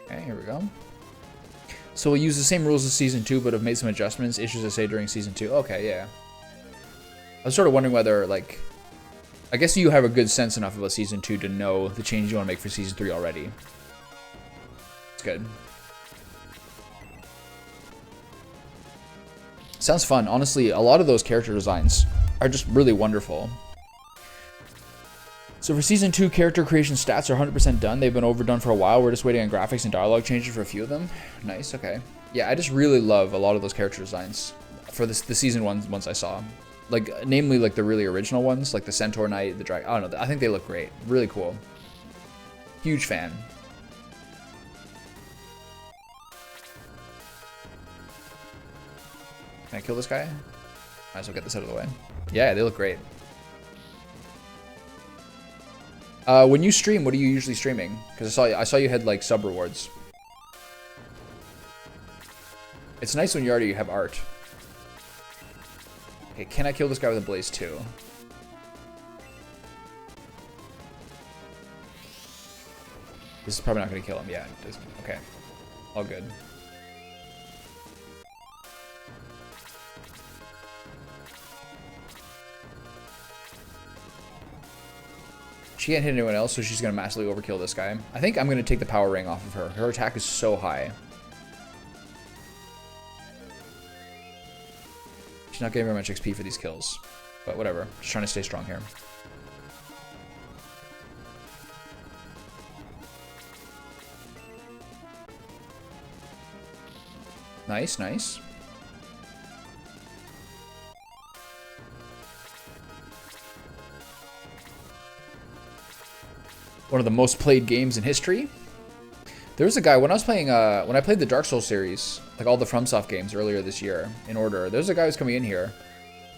A: Okay, here we go. So we'll use the same rules as Season 2, but have made some adjustments. Issues I say during Season 2. Okay, yeah. I was sort of wondering whether, like... I guess you have a good sense enough about Season 2 to know the changes you want to make for Season 3 already. It's good. Sounds fun. Honestly, a lot of those character designs are just really wonderful. So for Season 2, character creation stats are 100% done. They've been overdone for a while. We're just waiting on graphics and dialogue changes for a few of them. Nice, okay. Yeah, I just really love a lot of those character designs for the Season 1 ones I saw. Like, namely, like, the really original ones, like the Centaur Knight, the Dragon. I don't know. I think they look great. Really cool. Huge fan. Can I kill this guy? Might as well get this out of the way. Yeah, they look great. When you stream, what are you usually streaming? Because I saw you had like sub rewards. It's nice when you already have art. Okay, can I kill this guy with a Blaze 2? This is probably not going to kill him. Yeah, it doesn't. Okay. All good. She can't hit anyone else, so she's going to massively overkill this guy. I think I'm going to take the power ring off of her. Her attack is so high. She's not getting very much XP for these kills. But whatever. Just trying to stay strong here. Nice, nice. One of the most played games in history. There was a guy, when I was playing, when I played the Dark Souls series, like all the FromSoft games earlier this year, in order, there's a guy who's coming in here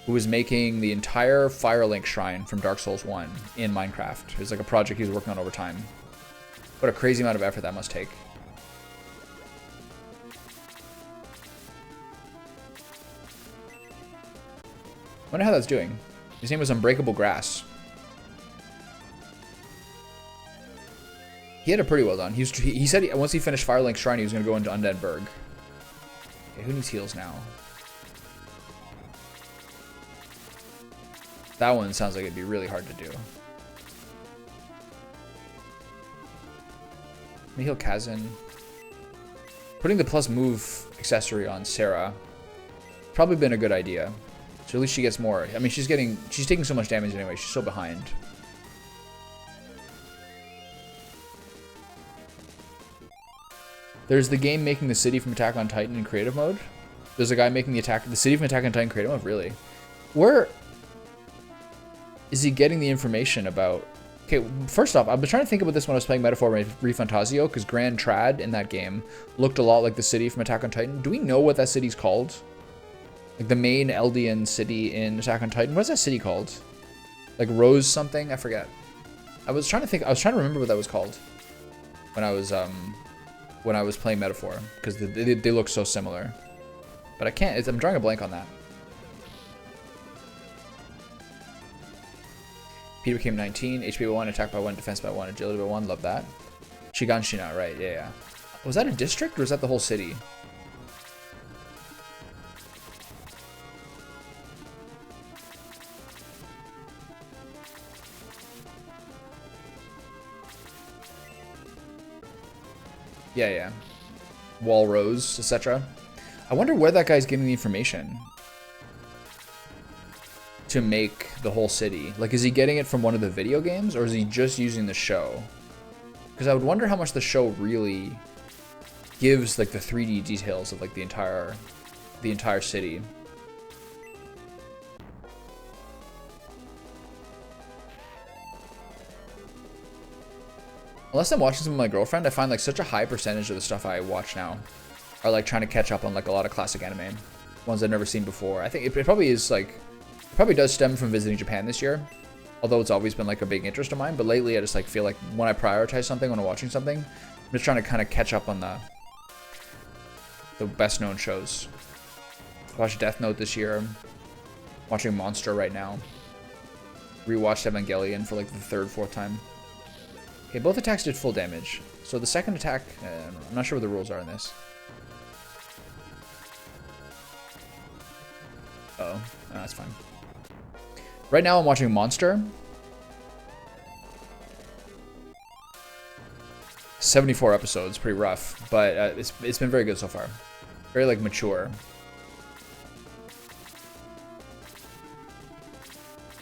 A: who was making the entire Firelink Shrine from Dark Souls 1 in Minecraft. It was like a project he was working on over time. What a crazy amount of effort that must take. Wonder how that's doing. His name was Unbreakable Grass. He had it pretty well done. He said once he finished Firelink Shrine, he was going to go into Undead Burg. Okay, who needs heals now? That one sounds like it'd be really hard to do. Let me heal Kazan. Putting the plus move accessory on Sarah probably been a good idea. So at least she gets more. I mean, she's taking so much damage anyway. She's so behind. There's the game making the city from Attack on Titan in creative mode. There's a guy making the city from Attack on Titan creative mode. Really? Where is he getting the information about? Okay, first off, I've been trying to think about this when I was playing Metaphor ReFantazio, because Grand Trad in that game looked a lot like the city from Attack on Titan. Do we know what that city's called? Like the main Eldian city in Attack on Titan. What's that city called? Like Rose something? I forget. I was trying to remember what that was called when I was playing Metaphor, because they look so similar. But I can't. I'm drawing a blank on that. Peter became 19, HP by 1, attack by 1, defense by 1, agility by 1. Love that. Shiganshina, right? Yeah. Was that a district or was that the whole city? Yeah. Walrose, etc. I wonder where that guy's getting the information to make the whole city. Like, is he getting it from one of the video games, or is he just using the show? Because I would wonder how much the show really gives, like, the 3D details of, like, the entire city. Unless I'm watching some with my girlfriend, I find, like, such a high percentage of the stuff I watch now are, like, trying to catch up on, like, a lot of classic anime. Ones I've never seen before. I think it probably is, like, it probably does stem from visiting Japan this year, although it's always been like a big interest of mine. But lately, I just like feel like when I prioritize something, when I'm watching something, I'm just trying to kind of catch up on the best known shows. I watched Death Note this year. Watching Monster right now. Rewatched Evangelion for like the third, fourth time. Okay, both attacks did full damage. So the second attack, I'm not sure what the rules are in this. Uh-oh, that's fine. Right now I'm watching Monster. 74 episodes, pretty rough, but it's been very good so far. Very like mature.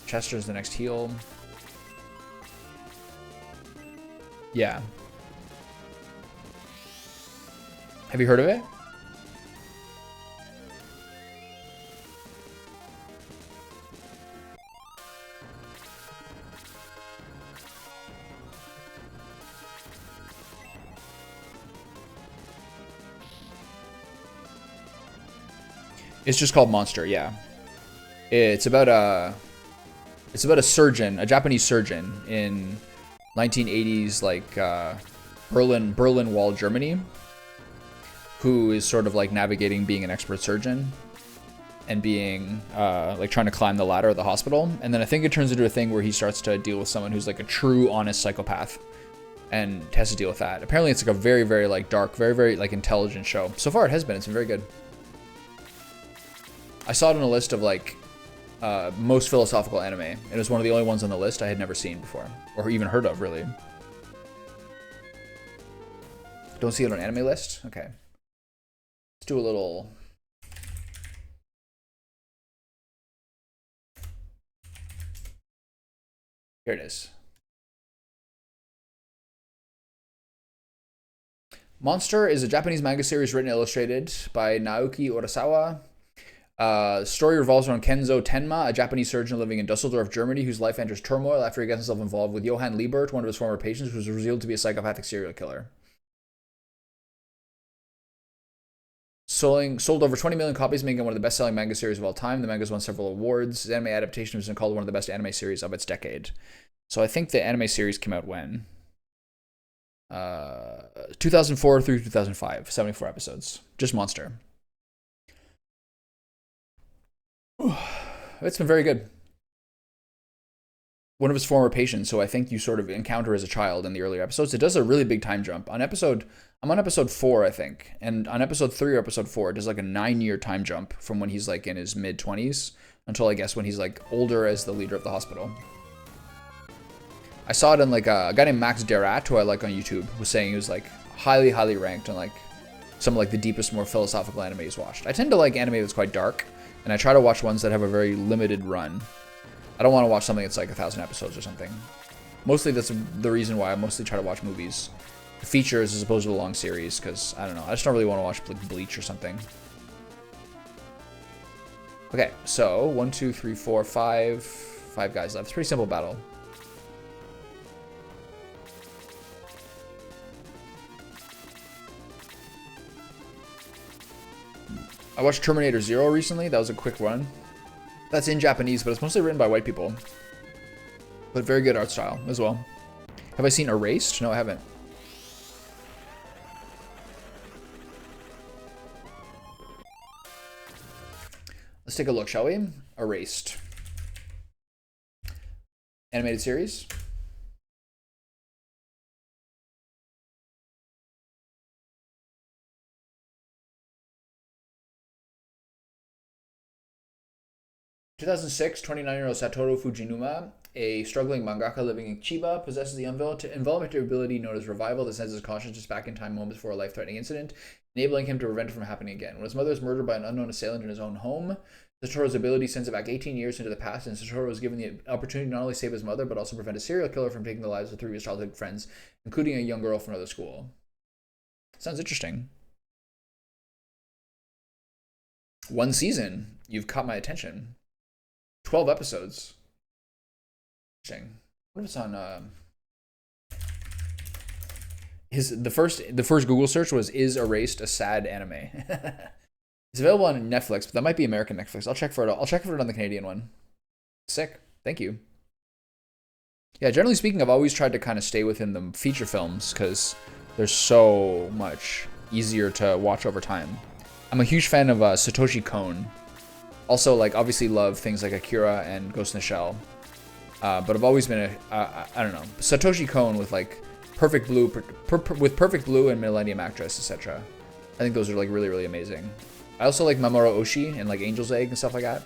A: Chester's the next heal. Yeah. Have you heard of it? It's just called Monster, yeah. It's about a surgeon, a Japanese surgeon in 1980s, like Berlin Wall, Germany, who is sort of like navigating being an expert surgeon and being like trying to climb the ladder at the hospital. And then I think it turns into a thing where he starts to deal with someone who's like a true, honest psychopath and has to deal with that. Apparently it's like a very, very like dark, very, very like intelligent show. So far it has been. It's been very good. I saw it on a list of like most philosophical anime. It was one of the only ones on the list I had never seen before, or even heard of, really. Don't see it on anime list? Okay. Let's do a little Here it is. Monster is a Japanese manga series written and illustrated by Naoki Urasawa. Story revolves around Kenzo Tenma, a Japanese surgeon living in Dusseldorf, Germany, whose life enters turmoil after he gets himself involved with Johann Liebert, one of his former patients, who was revealed to be a psychopathic serial killer. Sold over 20 million copies, making it one of the best-selling manga series of all time. The manga's won several awards. The anime adaptation has been called one of the best anime series of its decade. So I think the anime series came out when? 2004 through 2005, 74 episodes. Just Monster. It's been very good. One of his former patients, so I think you sort of encounter as a child in the earlier episodes. It does a really big time jump. I'm on episode 4, I think. And on episode 3 or episode 4, it does like a 9-year time jump from when he's like in his mid-20s until I guess when he's like older as the leader of the hospital. I saw it in like a guy named Max Derat, who I like on YouTube, was saying he was like highly, highly ranked on like some of like the deepest, more philosophical anime he's watched. I tend to like anime that's quite dark, and I try to watch ones that have a very limited run. I don't want to watch something that's like 1,000 episodes or something. Mostly that's the reason why I mostly try to watch movies, features as opposed to a long series, because I don't know, I just don't really want to watch like Bleach or something. Okay, so 1, 2, 3, 4, 5 guys left. It's a pretty simple battle. I watched Terminator Zero recently. That was a quick run. That's in Japanese, but it's mostly written by white people. But very good art style as well. Have I seen Erased? No, I haven't. Let's take a look, shall we? Erased. Animated series. In 2006, 29-year-old Satoru Fujinuma, a struggling mangaka living in Chiba, possesses the involuntary ability known as Revival that sends his consciousness back in time moments before a life-threatening incident, enabling him to prevent it from happening again. When his mother is murdered by an unknown assailant in his own home, Satoru's ability sends it back 18 years into the past, and Satoru is given the opportunity to not only save his mother, but also prevent a serial killer from taking the lives of 3 of his childhood friends, including a young girl from another school. Sounds interesting. 1 season. You've caught my attention. 12 episodes. Interesting. What if it's on the first Google search was "Is Erased a sad anime?" It's available on Netflix, but that might be American Netflix. I'll check for it. I'll check for it on the Canadian one. Sick. Thank you. Yeah, generally speaking, I've always tried to kind of stay within the feature films because they're so much easier to watch over time. I'm a huge fan of Satoshi Kon. Also, like, obviously love things like Akira and Ghost in the Shell. But I've always been I don't know, Satoshi Kon with like Perfect Blue, with Perfect Blue and Millennium Actress, etc. I think those are like really, really amazing. I also like Mamoru Oshii and like Angel's Egg and stuff like that.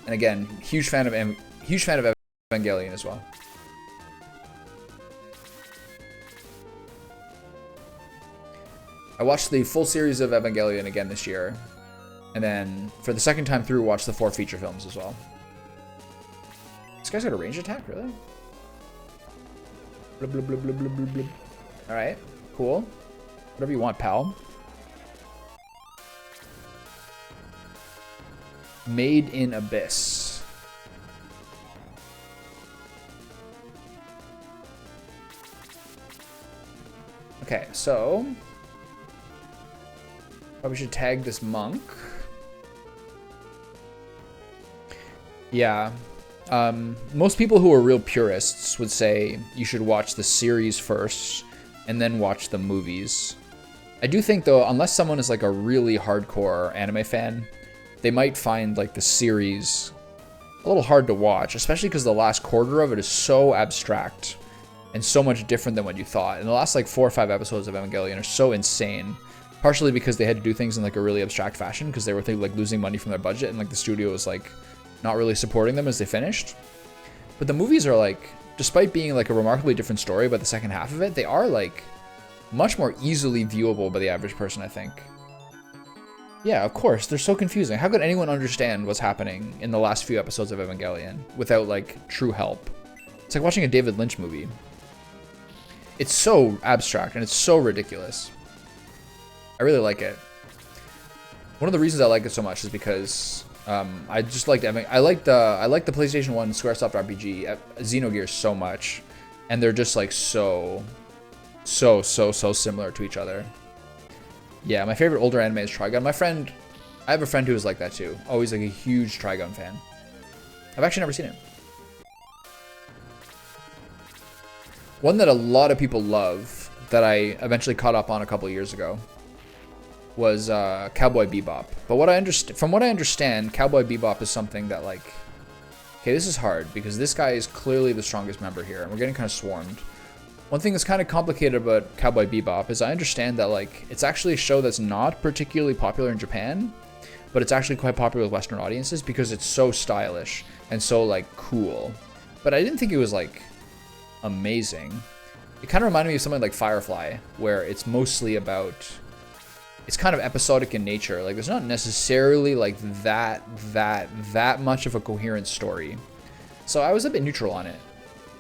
A: And again, huge fan of Evangelion as well. I watched the full series of Evangelion again this year. And then, for the second time through, watch the 4 feature films as well. This guy's got a range attack, really? Blub, blub, blub, blub, blub, blub, blub. Alright, cool. Whatever you want, pal. Made in Abyss. Okay, so... probably should tag this monk. Yeah. Most people who are real purists would say you should watch the series first and then watch the movies. I do think, though, unless someone is like a really hardcore anime fan, they might find like the series a little hard to watch, especially because the last quarter of it is so abstract and so much different than what you thought. And the last like 4 or 5 episodes of Evangelion are so insane. Partially because they had to do things in like a really abstract fashion because they were like losing money from their budget and like the studio was like not really supporting them as they finished. But the movies are like, despite being like a remarkably different story about the second half of it, they are like much more easily viewable by the average person, I think. Yeah, of course. They're so confusing. How could anyone understand what's happening in the last few episodes of Evangelion without, like, true help? It's like watching a David Lynch movie. It's so abstract and it's so ridiculous. I really like it. One of the reasons I like it so much is because I just liked I like the PlayStation 1 Squaresoft RPG Xenogears so much, and they're just like so similar to each other. Yeah, my favorite older anime is Trigun. I have a friend who is like that too. Always like a huge Trigun fan. I've actually never seen it. One that a lot of people love that I eventually caught up on a couple years ago was Cowboy Bebop. But from what I understand, Cowboy Bebop is something that, like, okay, this is hard because this guy is clearly the strongest member here, and we're getting kind of swarmed. One thing that's kind of complicated about Cowboy Bebop is I understand that, like, it's actually a show that's not particularly popular in Japan, but it's actually quite popular with Western audiences because it's so stylish and so, like, cool. But I didn't think it was, like, amazing. It kind of reminded me of something like Firefly, where it's mostly about, it's kind of episodic in nature. Like, there's not necessarily like that much of a coherent story. So I was a bit neutral on it.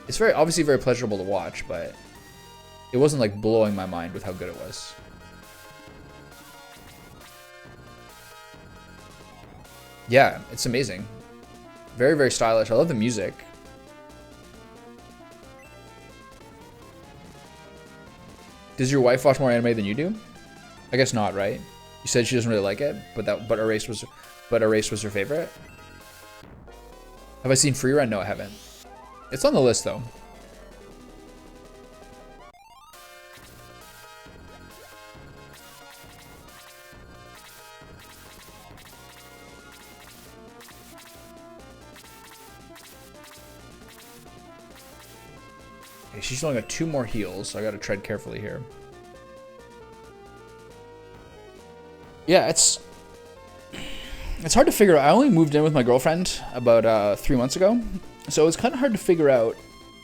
A: It's obviously very pleasurable to watch, but it wasn't like blowing my mind with how good it was. Yeah, it's amazing. Very, very stylish. I love the music. Does your wife watch more anime than you do? I guess not, right? You said she doesn't really like it, but Erased was her favorite. Have I seen Free Run? No, I haven't. It's on the list though. Okay, she's only got 2 more heals, so I gotta tread carefully here. Yeah, it's hard to figure out. I only moved in with my girlfriend about 3 months ago, so it's kind of hard to figure out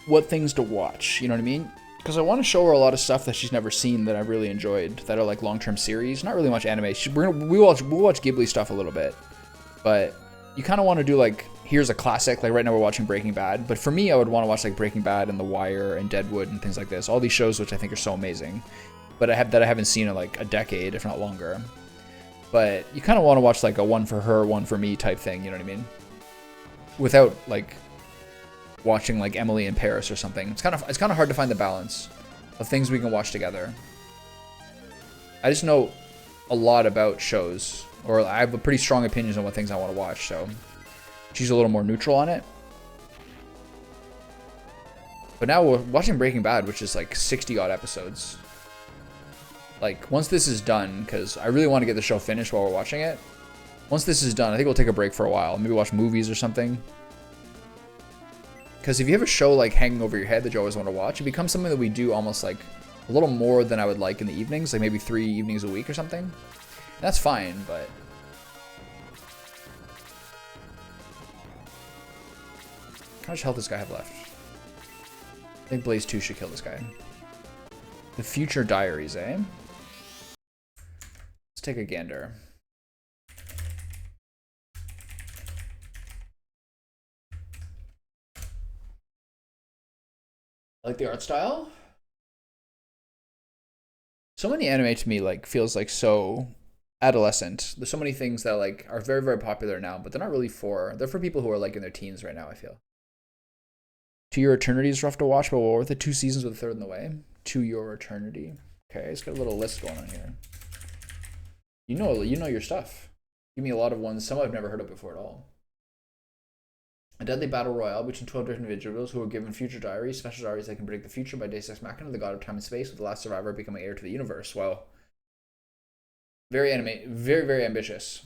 A: what things to watch, you know what I mean? Because I want to show her a lot of stuff that she's never seen that I really enjoyed, that are like long-term series. Not really much anime. We'll watch Ghibli stuff a little bit, but you kind of want to do like, here's a classic. Like right now we're watching Breaking Bad, but for me, I would want to watch like Breaking Bad and The Wire and Deadwood and things like this. All these shows which I think are so amazing, but I haven't seen in like a decade, if not longer. But you kind of want to watch like a one for her, one for me type thing, you know what I mean? Without like watching like Emily in Paris or something. It's kind of hard to find the balance of things we can watch together. I just know a lot about shows, or I have a pretty strong opinions on what things I want to watch, so she's a little more neutral on it. But now we're watching Breaking Bad, which is like 60 odd episodes. Like, once this is done, because I really want to get the show finished while we're watching it. Once this is done, I think we'll take a break for a while. Maybe watch movies or something. Because if you have a show, like, hanging over your head that you always want to watch, it becomes something that we do almost, like, a little more than I would like in the evenings. Like, maybe 3 evenings a week or something. And that's fine, but... how much health does this guy have left? I think Blaze 2 should kill this guy. The Future Diaries, eh? Take a gander. I like the art style. So many anime to me like feels like so adolescent. There's so many things that like are very, very popular now, but they're not really they're for people who are like in their teens right now, I feel. To Your Eternity is rough to watch, but we're worth it. 2 seasons with a third in the way. To Your Eternity. Okay, let's get a little list going on here. You know your stuff. Give me a lot of ones, some I've never heard of before at all. A deadly battle royale between 12 different individuals who are given future diaries, special diaries that can predict the future by Deus Ex Machina, the god of time and space, with the last survivor becoming heir to the universe. Well, very very, very ambitious.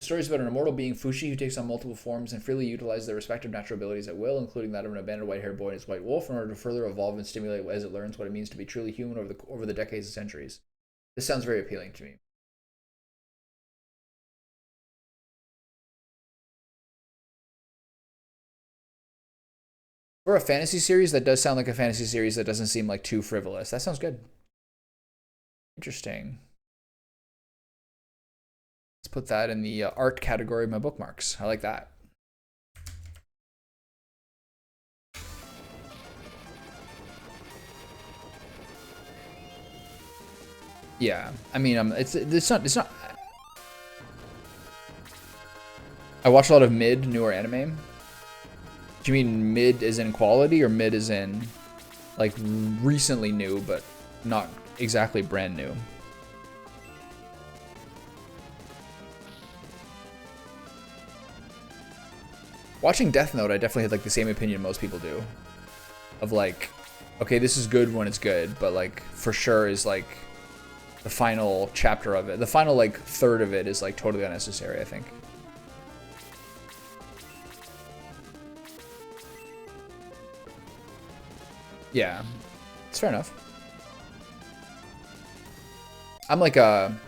A: The story is about an immortal being, Fushi, who takes on multiple forms and freely utilizes their respective natural abilities at will, including that of an abandoned white-haired boy and his white wolf, in order to further evolve and stimulate as it learns what it means to be truly human over the decades and centuries. This sounds very appealing to me. For a fantasy series, that does sound like a fantasy series that doesn't seem like too frivolous. That sounds good. Interesting. Let's put that in the art category of my bookmarks. I like that. Yeah, I mean, it's not. I watch a lot of mid newer anime. Do you mean mid as in quality or mid as in like recently new but not exactly brand new? Watching Death Note, I definitely had like the same opinion most people do. Of like, okay, this is good when it's good, but like for sure is like the final chapter of it. The final like third of it is like totally unnecessary, I think. Yeah, it's fair enough. I'm like I'm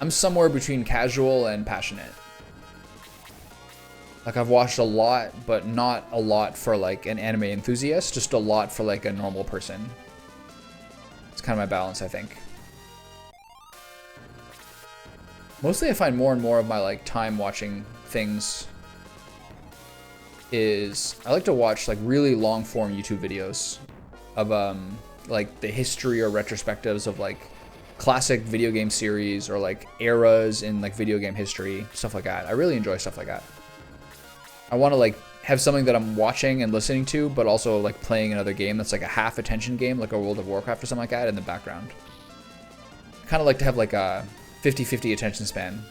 A: somewhere between casual and passionate. Like I've watched a lot, but not a lot for like an anime enthusiast, just a lot for like a normal person. It's kind of my balance, I think. Mostly I find more and more of my like time watching things is I like to watch like really long form YouTube videos of like the history or retrospectives of like classic video game series or like eras in like video game history, stuff like that. I really enjoy stuff like that. I want to like have something that I'm watching and listening to, but also like playing another game that's like a half attention game, like a World of Warcraft or something like that in the background. I kind of like to have like a 50-50 attention span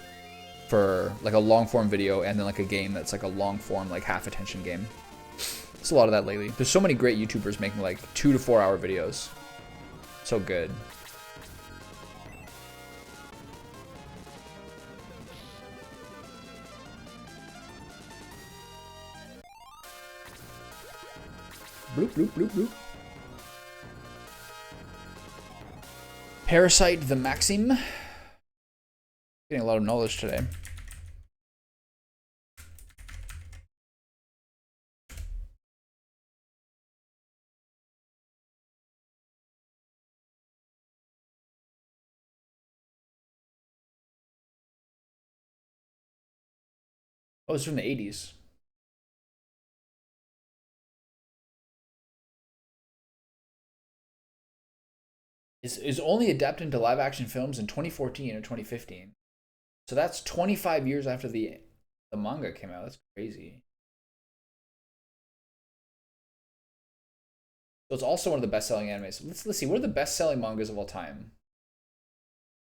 A: for like a long form video and then like a game that's like a long form like half attention game. It's a lot of that lately. There's so many great YouTubers making like 2 to 4 hour videos. So good. Bloop, bloop, bloop, bloop. Parasite the Maxim. Getting a lot of knowledge today. Oh, it's from the 80s. Is only adapted into live action films in 2014 or 2015. So that's 25 years after the manga came out. That's crazy. So it's also one of the best-selling animes. Let's see. What are the best-selling mangas of all time?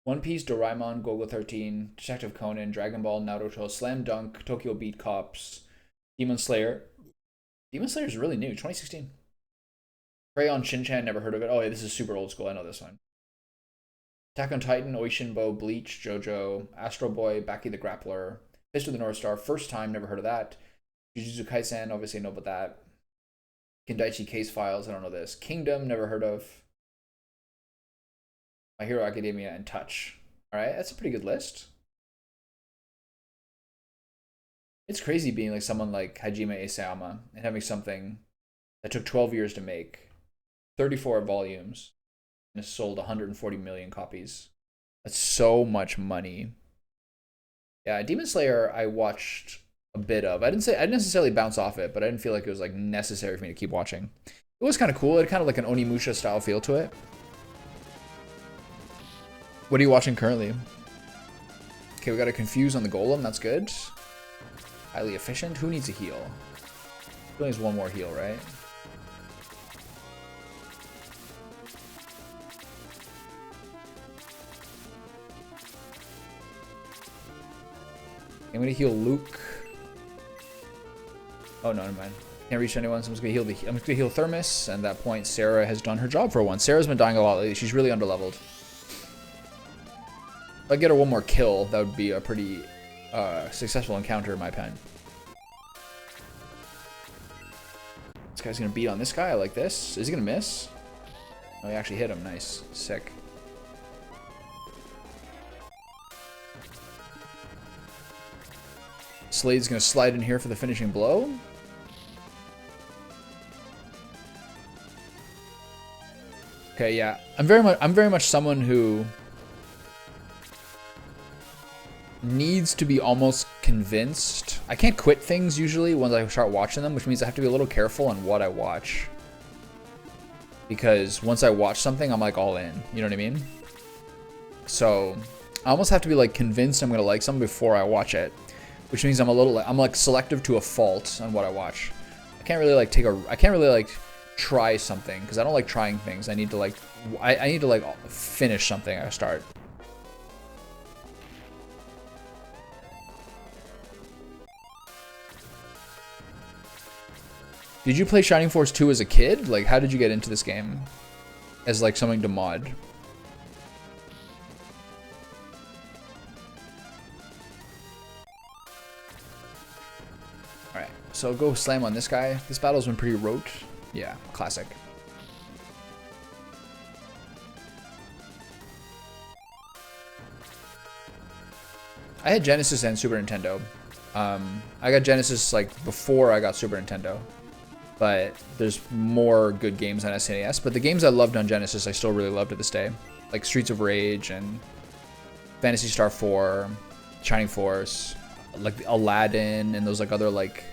A: One Piece, Doraemon, Golgo 13, Detective Conan, Dragon Ball, Naruto, Slam Dunk, Tokyo Beat Cops, Demon Slayer. Demon Slayer is really new, 2016. Crayon Shinchan, never heard of it. Oh, yeah, this is super old school. I know this one. Attack on Titan, Oishinbo, Bleach, JoJo, Astro Boy, Baki the Grappler, Fist of the North Star, first time, never heard of that. Jujutsu Kaisen, obviously know about that. Kendaichi Case Files, I don't know this. Kingdom, never heard of. My Hero Academia, and Touch. Alright, that's a pretty good list. It's crazy being like someone like Hajime Isayama and having something that took 12 years to make, 34 volumes, and has sold 140 million copies. That's so much money. Yeah, Demon Slayer I watched a bit of. I didn't necessarily bounce off it, but I didn't feel like it was like necessary for me to keep watching. It was kind of cool. It had kind of like an Onimusha style feel to it. What are you watching currently? Okay, we got a Confuse on the Golem. That's good. Highly efficient. Who needs a heal? He only has one more heal, right? I'm gonna heal Luke. Oh no, never mind. Can't reach anyone, so I'm just gonna heal Thermos, and at that point Sarah has done her job for once. Sarah's been dying a lot lately. She's really underleveled. If I get her one more kill, that would be a pretty successful encounter in my opinion. This guy's gonna beat on this guy like this. Is he gonna miss? Oh, he actually hit him. Nice. Sick. Slade's gonna slide in here for the finishing blow. Okay, yeah. I'm very much someone who needs to be almost convinced. I can't quit things usually once I start watching them, which means I have to be a little careful on what I watch. Because once I watch something, I'm like all in. You know what I mean? So I almost have to be like convinced I'm gonna like something before I watch it, which means I'm like selective to a fault on what I watch. I can't really like try something because I don't like trying things. I need to like I need to like finish something I start. Did you play Shining Force 2 as a kid? Like, how did you get into this game? As, like, something to mod? Alright, so go slam on this guy. This battle's been pretty rote. Yeah, classic. I had Genesis and Super Nintendo. I got Genesis, like, before I got Super Nintendo. But there's more good games on SNES. But the games I loved on Genesis, I still really love to this day. Like Streets of Rage and Phantasy Star 4, Shining Force, like Aladdin, and those like other like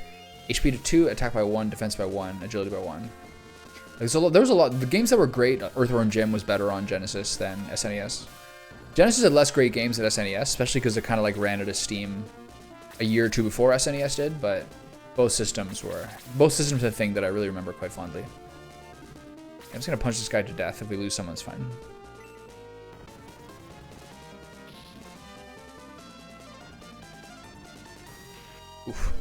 A: HP to 2, attack by 1, defense by 1, agility by 1. Like, so there was a lot. The games that were great, Earthworm Jim was better on Genesis than SNES. Genesis had less great games than SNES, especially because it kind of like ran out of steam a year or two before SNES did, but both systems had a thing that I really remember quite fondly. I'm just gonna punch this guy to death. If we lose someone's fine. Oof.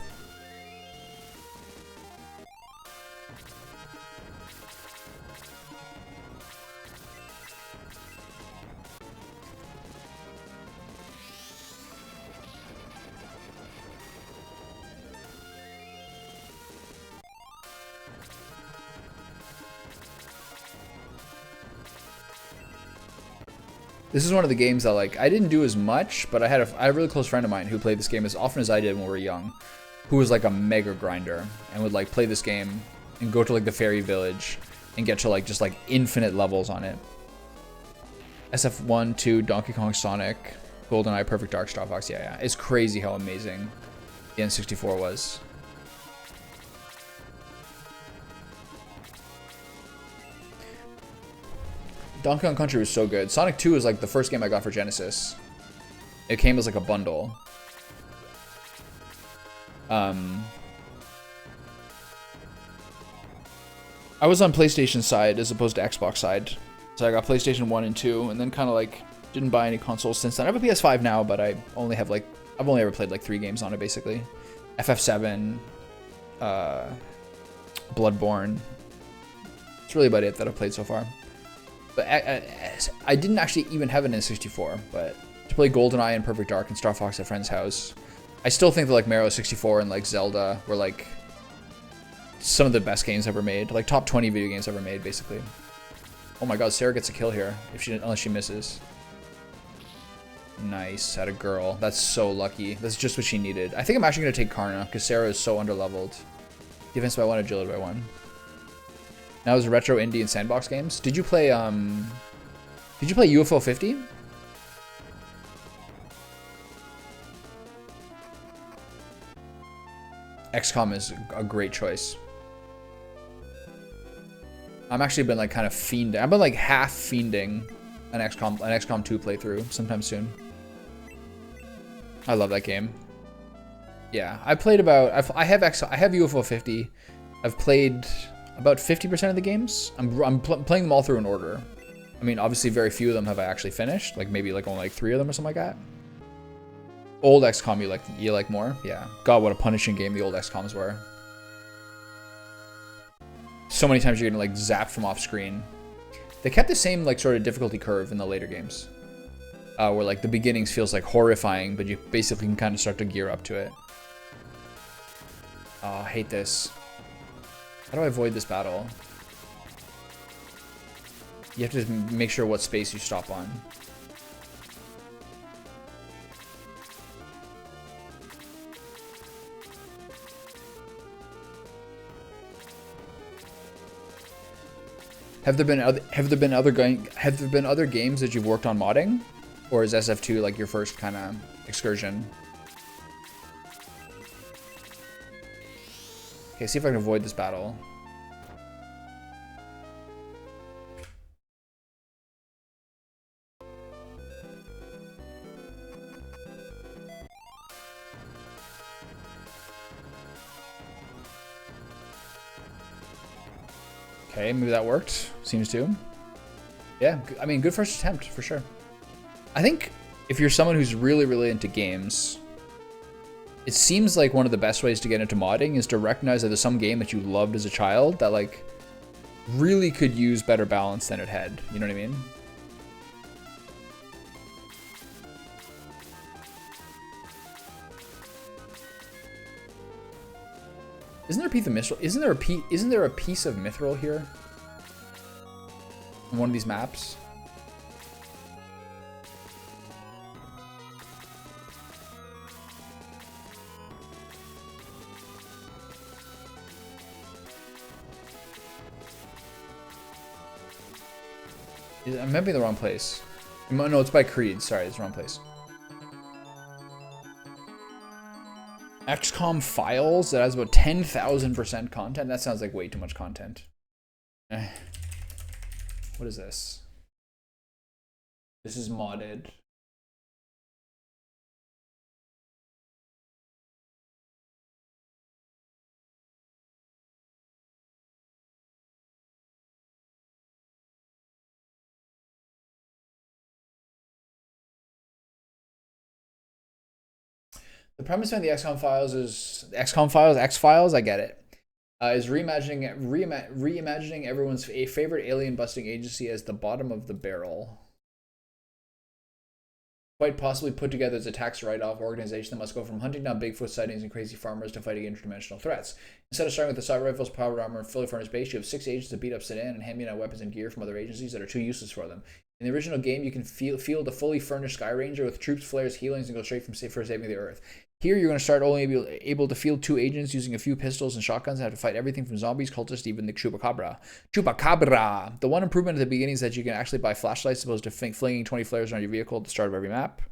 A: This is one of the games that like I didn't do as much, but I had a really close friend of mine who played this game as often as I did when we were young, who was like a mega grinder and would like play this game and go to like the fairy village and get to like just like infinite levels on it. SF1, 2, Donkey Kong, Sonic, GoldenEye, Perfect Dark, Star Fox. Yeah, yeah. It's crazy how amazing the N64 was. Donkey Kong Country was so good. Sonic 2 is like the first game I got for Genesis. It came as like a bundle. I was on PlayStation side as opposed to Xbox side. So I got PlayStation 1 and 2 and then kind of like didn't buy any consoles since then. I have a PS5 now, but I've only ever played like 3 games on it basically. FF7, Bloodborne. It's really about it that I've played so far. But I didn't actually even have an N64, but to play GoldenEye and Perfect Dark and Star Fox at a friend's house, I still think that like Mario 64 and like Zelda were like some of the best games ever made, like top 20 video games ever made, basically. Oh my God, Sarah gets a kill here unless she misses. Nice, at a girl. That's so lucky. That's just what she needed. I think I'm actually gonna take Karna because Sarah is so underleveled. Defense by 1, agility by 1. Now is retro indie and sandbox games. Did you play UFO 50? XCOM is a great choice. I'm actually been like kind of fiending. I've been like half fiending an XCOM 2 playthrough sometime soon. I love that game. Yeah, I played about. I have UFO 50. I've played about 50% of the games. I'm playing them all through in order. I mean, obviously, very few of them have I actually finished. Like maybe like only like 3 of them or something like that. Old XCOM you like more? Yeah. God, what a punishing game the old XCOMs were. So many times you're getting like zapped from off screen. They kept the same like sort of difficulty curve in the later games. Where like the beginnings feels like horrifying, but you basically can kind of start to gear up to it. Oh, I hate this. How do I avoid this battle? You have to make sure what space you stop on. have there been other games that you've worked on modding, or is SF2 like your first kind of excursion? Okay, see if I can avoid this battle. Okay, maybe that worked. Seems to. Yeah, I mean, good first attempt, for sure. I think if you're someone who's really, really into games, it seems like one of the best ways to get into modding is to recognize that there's some game that you loved as a child that, like, really could use better balance than it had. You know what I mean? Isn't there a piece of mithril? Isn't there a piece of mithril here? On one of these maps? I might be in the wrong place. No, it's by Creed. Sorry, it's the wrong place. XCOM Files that has about 10,000% content. That sounds like way too much content. What is this? This is modded. The premise behind the XCOM Files is X-Files. I get it. Is reimagining everyone's favorite alien busting agency as the bottom of the barrel. Quite possibly put together as a tax write-off organization that must go from hunting down Bigfoot sightings and crazy farmers to fighting interdimensional threats. Instead of starting with assault rifles, powered armor, and fully furnished base, you have 6 agents that beat up Sedan and hand me down weapons and gear from other agencies that are too useless for them. In the original game, you can field a fully furnished Sky Ranger with troops, flares, healings, and go straight for saving the Earth. Here, you're going to start only able to field 2 agents using a few pistols and shotguns and have to fight everything from zombies, cultists, even the Chupacabra. Chupacabra! The one improvement at the beginning is that you can actually buy flashlights as opposed to flinging 20 flares around your vehicle at the start of every map.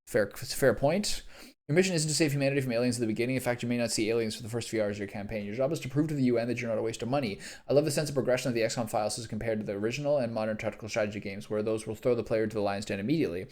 A: Fair point. Your mission isn't to save humanity from aliens at the beginning. In fact, you may not see aliens for the first few hours of your campaign. Your job is to prove to the UN that you're not a waste of money. I love the sense of progression of the XCOM Files as compared to the original and modern tactical strategy games, where those will throw the player to the lion's den immediately.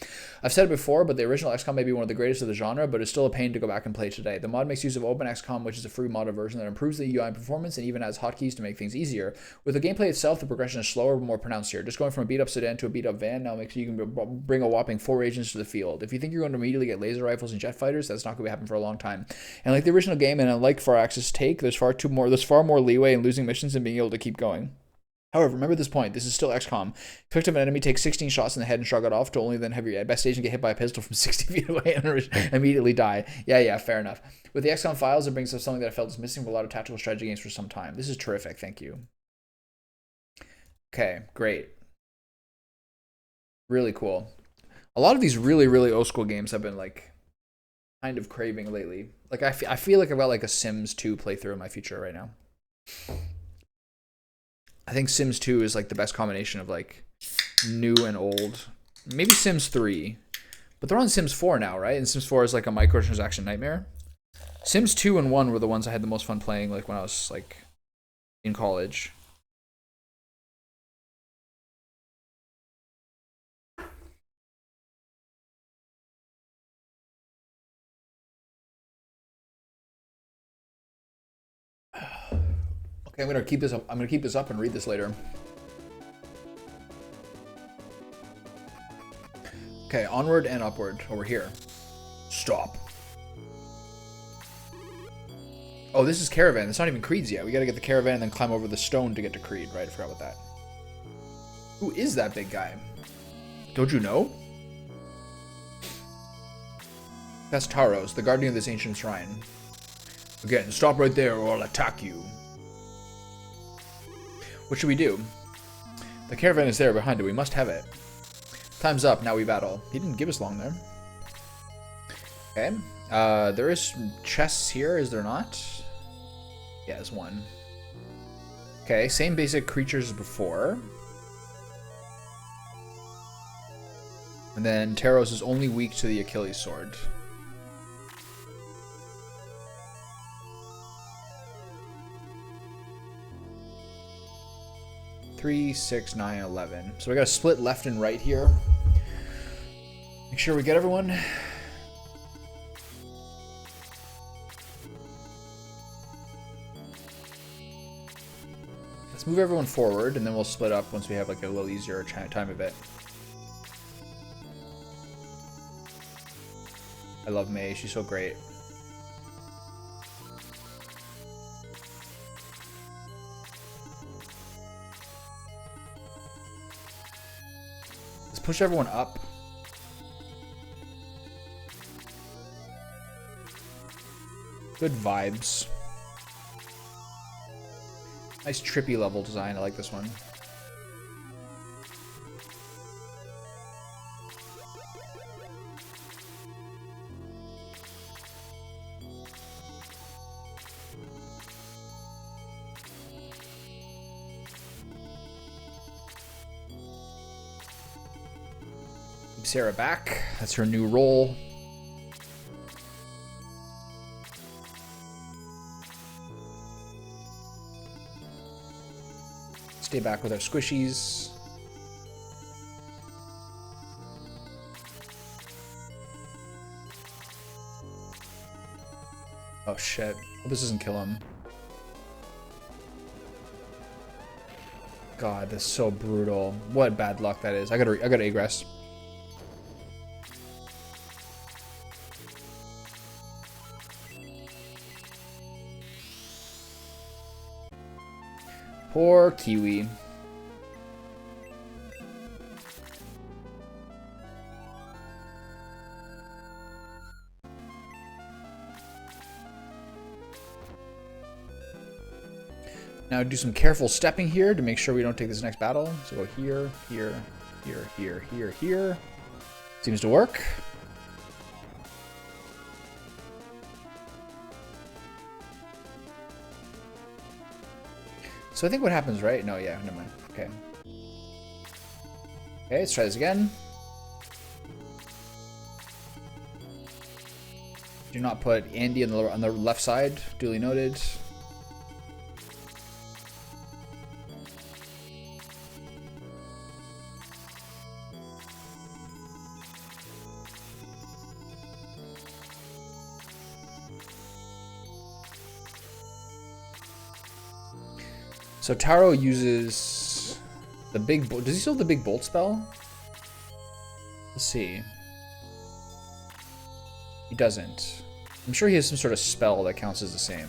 A: I've said it before, but the original XCOM may be one of the greatest of the genre, but it's still a pain to go back and play today. The mod makes use of OpenXCOM, which is a free modded version that improves the UI performance and even adds hotkeys to make things easier. With the gameplay itself, the progression is slower but more pronounced here. Just going from a beat-up sedan to a beat-up van now makes you can bring a whopping 4 agents to the field. If you think you're going to immediately get laser rifles and jet fighters, that's not going to happen for a long time. And like the original game, and unlike Firaxis Take, there's far more leeway in losing missions and being able to keep going. However, remember this point, this is still XCOM. Picked up an enemy, take 16 shots in the head and shrug it off to only then have your best agent get hit by a pistol from 60 feet away and immediately die. Yeah, fair enough. With the XCOM Files, it brings up something that I felt was missing from a lot of tactical strategy games for some time. This is terrific, thank you. Okay, great. Really cool. A lot of these really, really old school games have been like kind of craving lately. Like I feel like I've got like a Sims 2 playthrough in my future right now. I think Sims 2 is like the best combination of like new and old. Maybe Sims 3, but they're on Sims 4 now, right? And Sims 4 is like a microtransaction nightmare. Sims 2 and 1 were the ones I had the most fun playing, like when I was like in college. Okay, I'm gonna keep this up. I'm gonna keep this up and read this later. Okay, onward and upward over here. Stop. Oh, this is Caravan. It's not even Creed's yet. We gotta get the Caravan and then climb over the stone to get to Creed, right? I forgot about that. Who is that big guy? Don't you know? That's Taros, the guardian of this ancient shrine. Again, stop right there or I'll attack you. What should we do? The caravan is there behind it. We must have it. Time's up. Now we battle. He didn't give us long there. Okay. There is chests here, is there not? Yeah, there's one. Okay, same basic creatures as before. And then Taros is only weak to the Achilles sword. Three, 6, 9, 11. So we got to split left and right here. Make sure we get everyone. Let's move everyone forward, and then we'll split up once we have like a little easier time of it. I love Mei. She's so great. Let's push everyone up. Good vibes. Nice trippy level design. I like this one. Keep Sarah back. That's her new role. Stay back with our squishies. Oh shit. Hope this doesn't kill him. God, that's so brutal. What bad luck that is. I gotta egress. Poor Kiwi. Now do some careful stepping here to make sure we don't take this next battle. So go here, here, here, here, here, here. Seems to work. So I think what happens, right? No, yeah, never mind. Okay. Okay, let's try this again. Do not put Andy on the left side. Duly noted. So Taro uses the big bolt. Does he still have the big bolt spell? Let's see. He doesn't. I'm sure he has some sort of spell that counts as the same.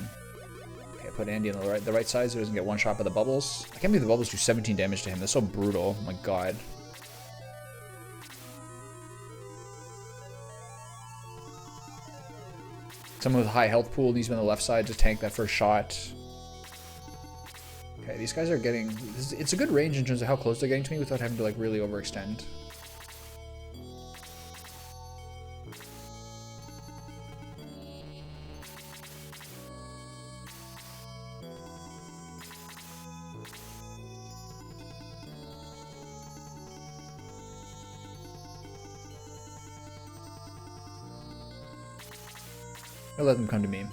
A: Okay, put Andy on the right side so he doesn't get one shot by the bubbles. I can't believe the bubbles do 17 damage to him. That's so brutal. Oh my god. Someone with a high health pool needs to be on the left side to tank that first shot. Okay, these guys are getting... It's a good range in terms of how close they're getting to me without having to, like, really overextend. I'll let them come to me.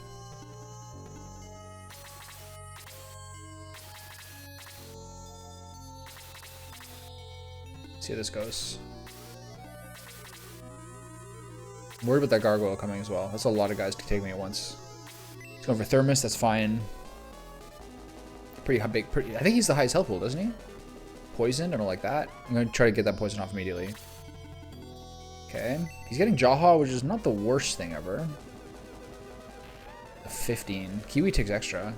A: See how this goes. I'm worried about that gargoyle coming as well. That's a lot of guys to take me at once. He's going for Thermos, that's fine. Pretty big, I think he's the highest health pool, doesn't he? Poisoned, I don't like that. I'm going to try to get that poison off immediately. Okay. He's getting Jaha, which is not the worst thing ever. 15. Kiwi takes extra.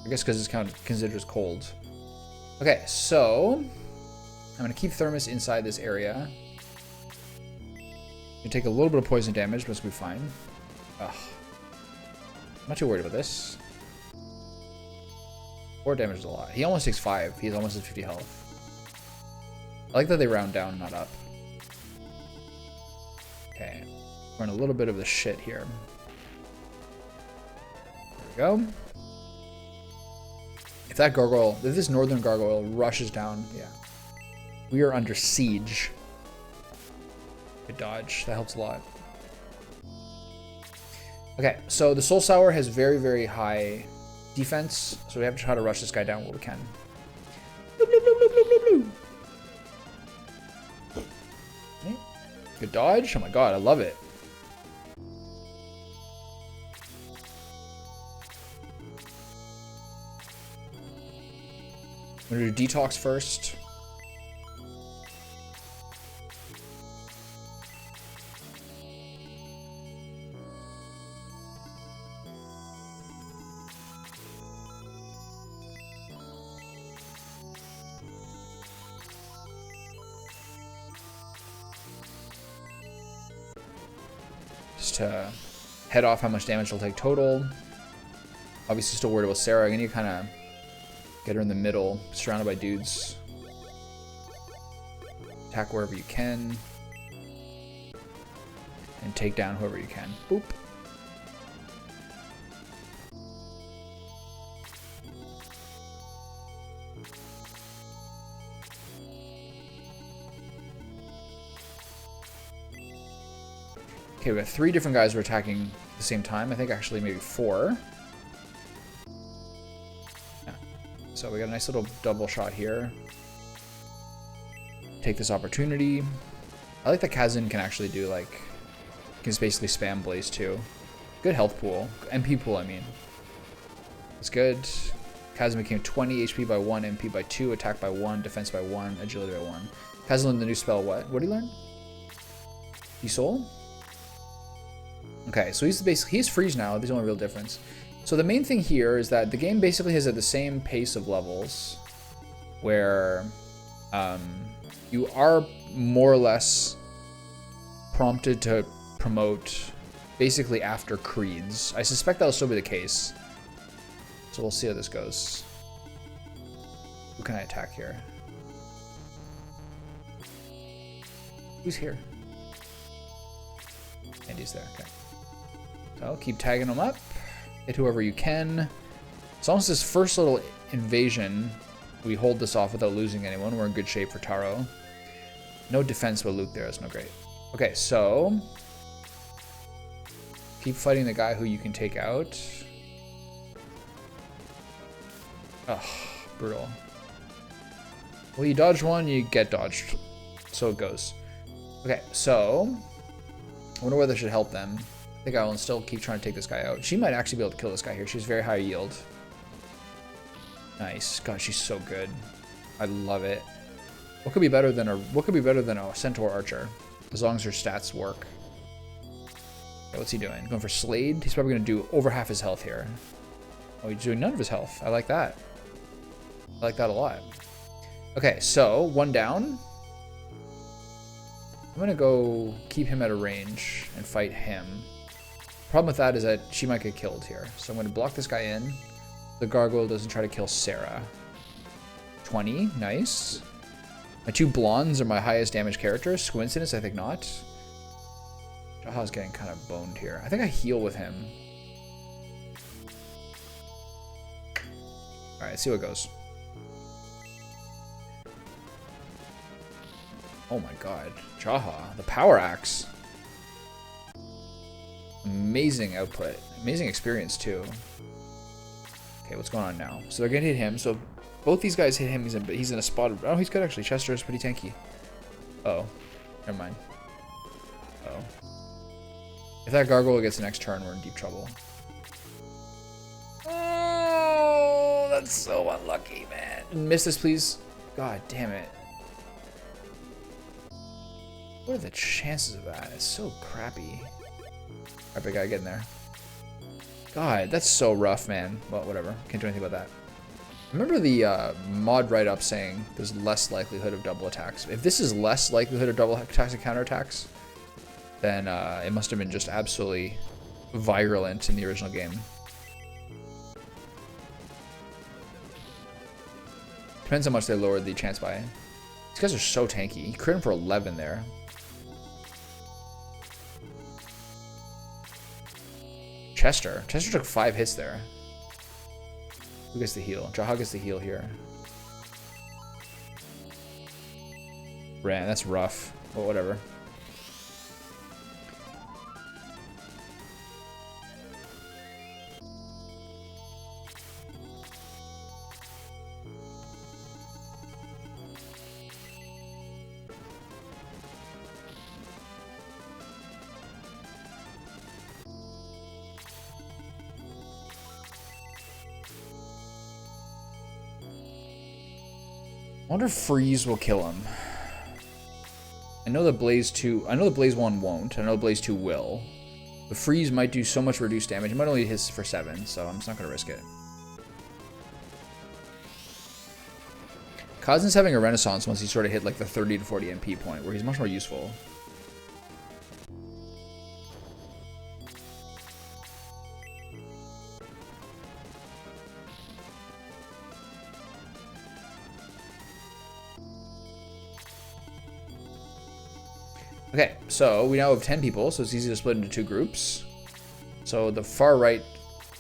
A: I guess because it's kind of considered as cold. Okay, so I'm going to keep Thermos inside this area. You take a little bit of poison damage, but it's going to be fine. Ugh. I'm not too worried about this. 4 damage is a lot. He almost takes 5. He's almost at 50 health. I like that they round down, not up. Okay. We're in a little bit of the shit here. There we go. If that gargoyle, if this northern gargoyle rushes down, yeah. We are under siege. Good dodge. That helps a lot. Okay, so the Soul Sour has very, very high defense, so we have to try to rush this guy down where we can. Bloop, bloop, bloop, bloop, bloop, bloop. Okay. Good dodge. Oh my god, I love it. I'm gonna do Detox first. Just to head off how much damage it'll take total. Obviously still worried about Sarah. I need to kind of get her in the middle, surrounded by dudes. Attack wherever you can. And take down whoever you can. Boop. Okay, we got 3 different guys we're attacking at the same time. I think actually maybe 4. Yeah. So we got a nice little double shot here. Take this opportunity. I like that Kazin can actually do like, can just basically spam Blaze too. Good health pool. MP pool, I mean. It's good. Kazin became 20 HP by 1, MP by 2, attack by 1, defense by 1, agility by 1. Kazin learned the new spell what? What did he learn? Soul? Okay, so he's freeze now. There's the only real difference. So the main thing here is that the game basically has at the same pace of levels, where you are more or less prompted to promote basically after creeds. I suspect that'll still be the case. So we'll see how this goes. Who can I attack here? Who's here? Andy's there, okay. So keep tagging them up. Hit whoever you can. It's almost this first little invasion. We hold this off without losing anyone. We're in good shape for Taro. No defense with Luke there. That's no great. Okay, so keep fighting the guy who you can take out. Ugh, brutal. Well, you dodge one, you get dodged. So it goes. Okay, so I wonder whether I should help them. I think I will still keep trying to take this guy out. She might actually be able to kill this guy here. She's very high yield. Nice. God, she's so good. I love it. What could be better than a Centaur Archer? As long as her stats work. Okay, what's he doing? Going for Slade? He's probably going to do over half his health here. Oh, he's doing none of his health. I like that. I like that a lot. Okay, so 1 down. I'm going to go keep him at a range and fight him. Problem with that is that she might get killed here. So I'm going to block this guy in. The gargoyle doesn't try to kill Sarah. 20, nice. My 2 blondes are my highest damage characters. Coincidence? I think not. Jaha's getting kind of boned here. I think I heal with him. Alright, let's see what goes. Oh my god. Jaha, the power axe. Amazing output. Amazing experience too. Okay, what's going on now? So they're gonna hit him. So both these guys hit him. He's in a spot. Oh, he's good actually. Chester is pretty tanky. Uh oh. Never mind. Uh oh. If that gargoyle gets the next turn, we're in deep trouble. Oh, that's so unlucky, man. Miss this, please. God damn it. What are the chances of that? It's so crappy. Alright, big guy, get in there. God, that's so rough, man. Well, whatever. Can't do anything about that. Remember the mod write-up saying there's less likelihood of double attacks. If this is less likelihood of double attacks and counterattacks, then it must have been just absolutely virulent in the original game. Depends how much they lowered the chance by. These guys are so tanky. He crit him for 11 there. Chester took 5 hits there. Who gets the heal? Jaha gets the heal here. Ran, that's rough. Well, whatever. wonder if Freeze will kill him. I know the Blaze 2... I know the Blaze 1 won't. I know the Blaze 2 will. But Freeze might do so much reduced damage. It might only hit for 7, so I'm just not going to risk it. Kazin's having a renaissance once he sort of hit like the 30 to 40 MP point, where he's much more useful. Okay, so we now have 10 people, so it's easy to split into 2 groups. So the far right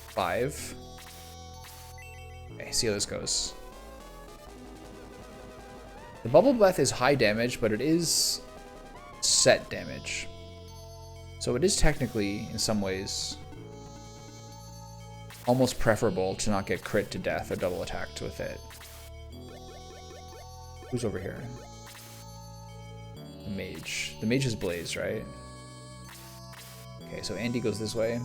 A: 5. Okay, see how this goes. The Bubble Breath is high damage, but it is set damage. So it is technically, in some ways, almost preferable to not get crit to death or double attacked with it. Who's over here? The Mage. The Mage is Blaze, right? Okay, so Andy goes this way.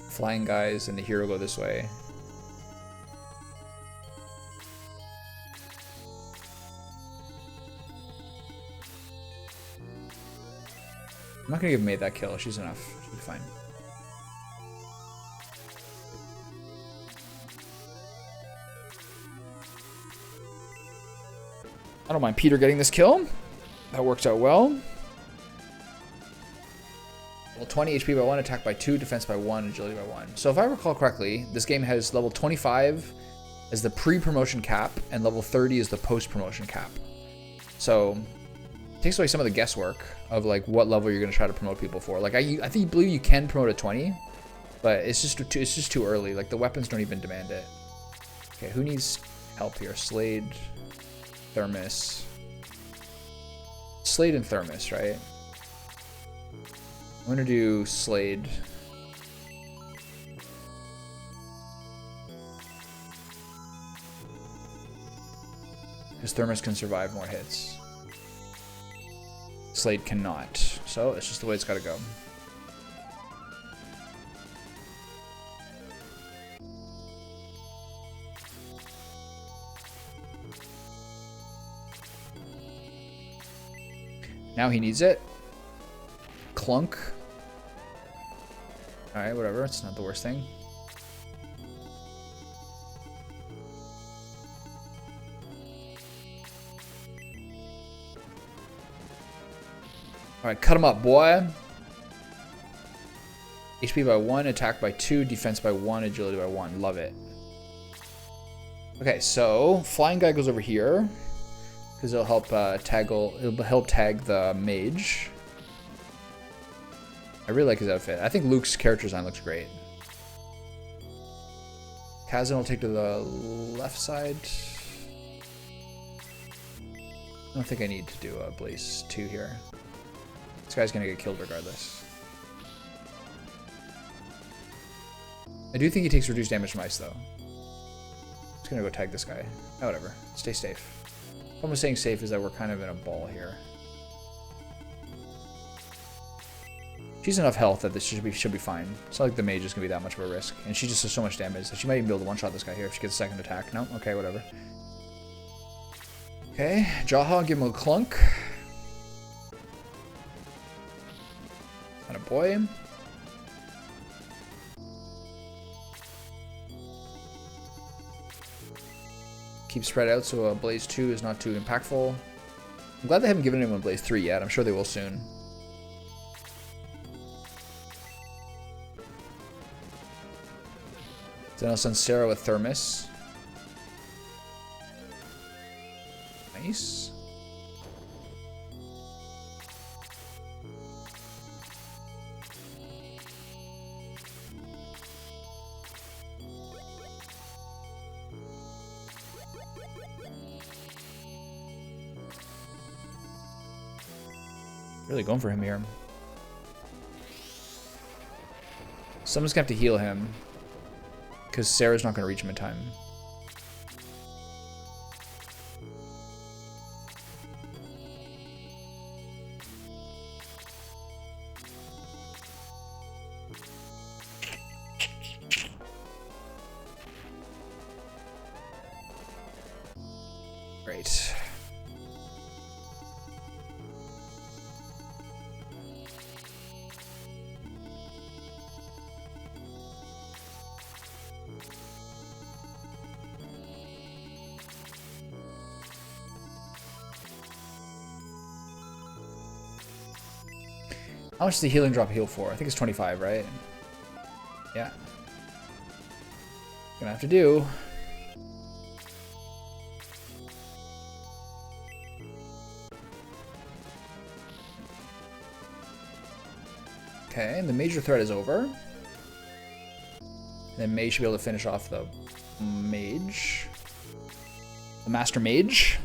A: Flying guys and the hero go this way. I'm not gonna give Maid that kill. She's enough. She'll be fine. I don't mind Peter getting this kill. That works out well. Level 20 HP by 1, attack by 2, defense by 1, agility by 1. So if I recall correctly, this game has level 25 as the pre-promotion cap and level 30 is the post-promotion cap. So it takes away some of the guesswork of like what level you're going to try to promote people for. Like I believe you can promote at 20, but it's just too early. Like the weapons don't even demand it. Okay, who needs help here? Slade, Thermos. Slade and Thermos, right? I'm gonna do Slade. Because Thermos can survive more hits. Slade cannot. So it's just the way it's gotta go. Now he needs it. Clunk. Alright, whatever. It's not the worst thing. Alright, cut him up, boy. HP by 1, attack by 2, defense by 1, agility by 1. Love it. Okay, so flying guy goes over here because it'll help it'll help tag the mage. I really like his outfit. I think Luke's character design looks great. Kazan will take to the left side. I don't think I need to do a Blaze 2 here. This guy's gonna get killed regardless. I do think he takes reduced damage from ice though. I'm just gonna go tag this guy. Oh, whatever. Stay safe. The problem with staying safe is that we're kind of in a ball here. She's enough health that this should be fine. It's not like the mage is gonna be that much of a risk, and she just does so much damage that she might even be able to one-shot this guy here if she gets a second attack. No, okay, whatever. Okay, Jaha, give him a clunk. And a boy. Keep spread out so Blaze 2 is not too impactful. I'm glad they haven't given anyone Blaze 3 yet. I'm sure they will soon. Then I'll send Sarah with Thermos. Nice. Really going for him here. Someone's gonna have to heal him, because Sarah's not gonna reach him in time. How much does the healing drop heal for? I think it's 25, right? Yeah. Gonna have to do. Okay, and the major threat is over. And then Mei should be able to finish off the mage. The master mage.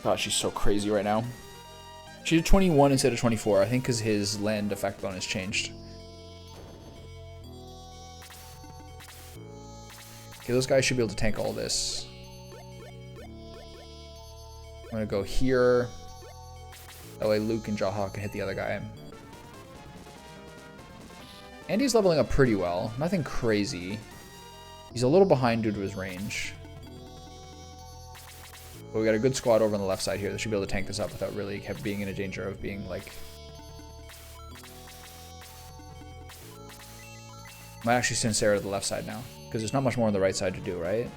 A: God, she's so crazy right now. She did 21 instead of 24, I think because his land effect bonus changed. Okay, those guys should be able to tank all this. I'm gonna go here. That way Luke and Jaha can hit the other guy. Andy's leveling up pretty well. Nothing crazy. He's a little behind due to his range. But we got a good squad over on the left side here that should be able to tank this up without really being in a danger of being like... Might actually send Sarah to the left side now, because there's not much more on the right side to do, right?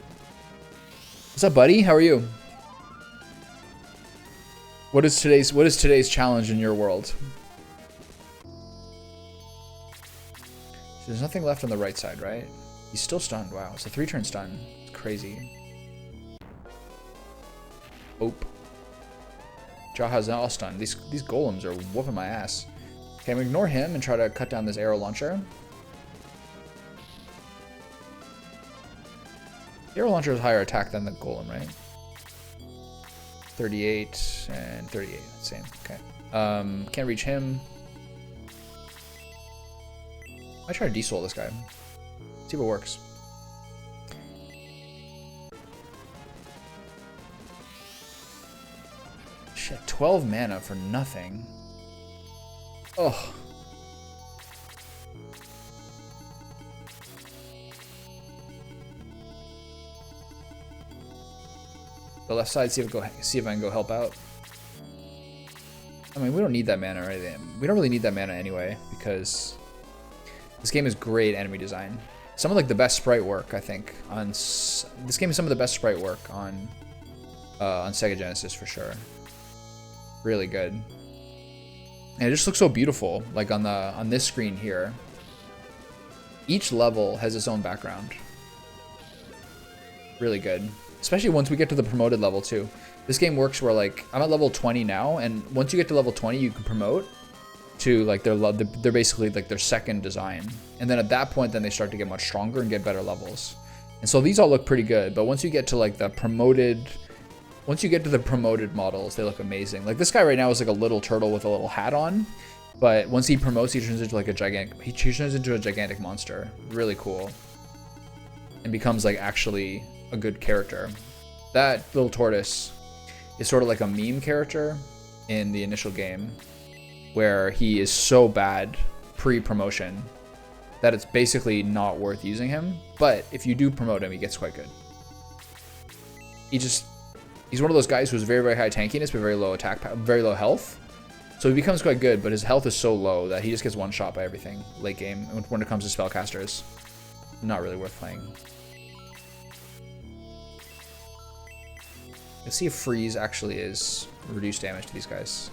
A: What's up, buddy? How are you? What is today's challenge in your world? So there's nothing left on the right side, right? He's still stunned. Wow, it's a 3-turn stun. It's crazy. Oop. Jaha's all stunned. These golems are whooping my ass. Okay, I'm gonna ignore him and try to cut down this arrow launcher. The arrow launcher is higher attack than the golem, right? 38 and 38, same. Okay. Can't reach him. I try to de-soul this guy. See if it works. Shit, 12 mana for nothing. Oh. The left side, see if I can go help out. I mean, we don't need that mana or anything. We don't really need that mana anyway, because this game is great enemy design. Some of like the best sprite work, I think, on this game is some of the best sprite work on Sega Genesis for sure. Really good. And it just looks so beautiful, like on this screen here. Each level has its own background. Really good. Especially once we get to the promoted level too. This game works where like I'm at level 20 now, and once you get to level 20 you can promote to like they're basically like their second design. And then at that point then they start to get much stronger and get better levels. And so these all look pretty good, but once you get to like the promoted models, they look amazing. Like this guy right now is like a little turtle with a little hat on, but once he promotes he turns into like a gigantic monster. Really cool. And becomes like actually a good character. That little tortoise is sort of like a meme character in the initial game, where he is so bad pre-promotion that it's basically not worth using him. But if you do promote him, he gets quite good. He's one of those guys who's very, very high tankiness but very low attack, very low health. So he becomes quite good, but his health is so low that he just gets one shot by everything late game when it comes to spellcasters. Not really worth playing. Let's see if freeze actually is reduced damage to these guys.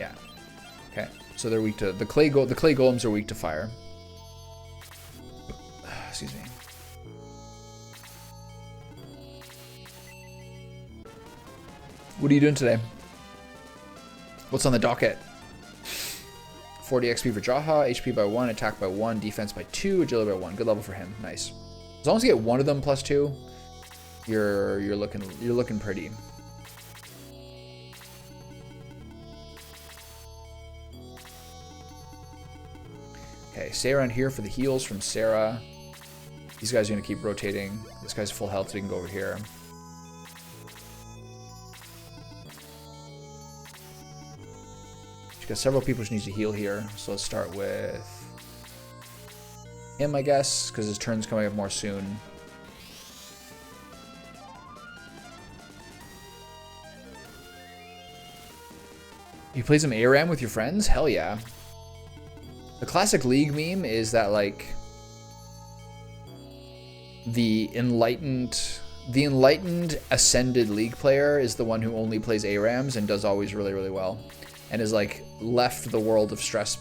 A: Yeah. Okay. So they're weak to the clay golems are weak to fire. Excuse me. What are you doing today? What's on the docket? 40 XP for Jaha, HP by 1, attack by 1, defense by 2, agility by 1. Good level for him. Nice. As long as you get one of them plus 2, you're looking pretty. Okay, stay around here for the heals from Sarah. These guys are gonna keep rotating. This guy's full health, so we can go over here. She's got several people she needs to heal here, so let's start with him, I guess, because his turn's coming up more soon. You play some ARAM with your friends? Hell yeah. The classic League meme is that like the enlightened The enlightened ascended league player is the one who only plays ARAMs and does always really, really well. And is like left the world of stress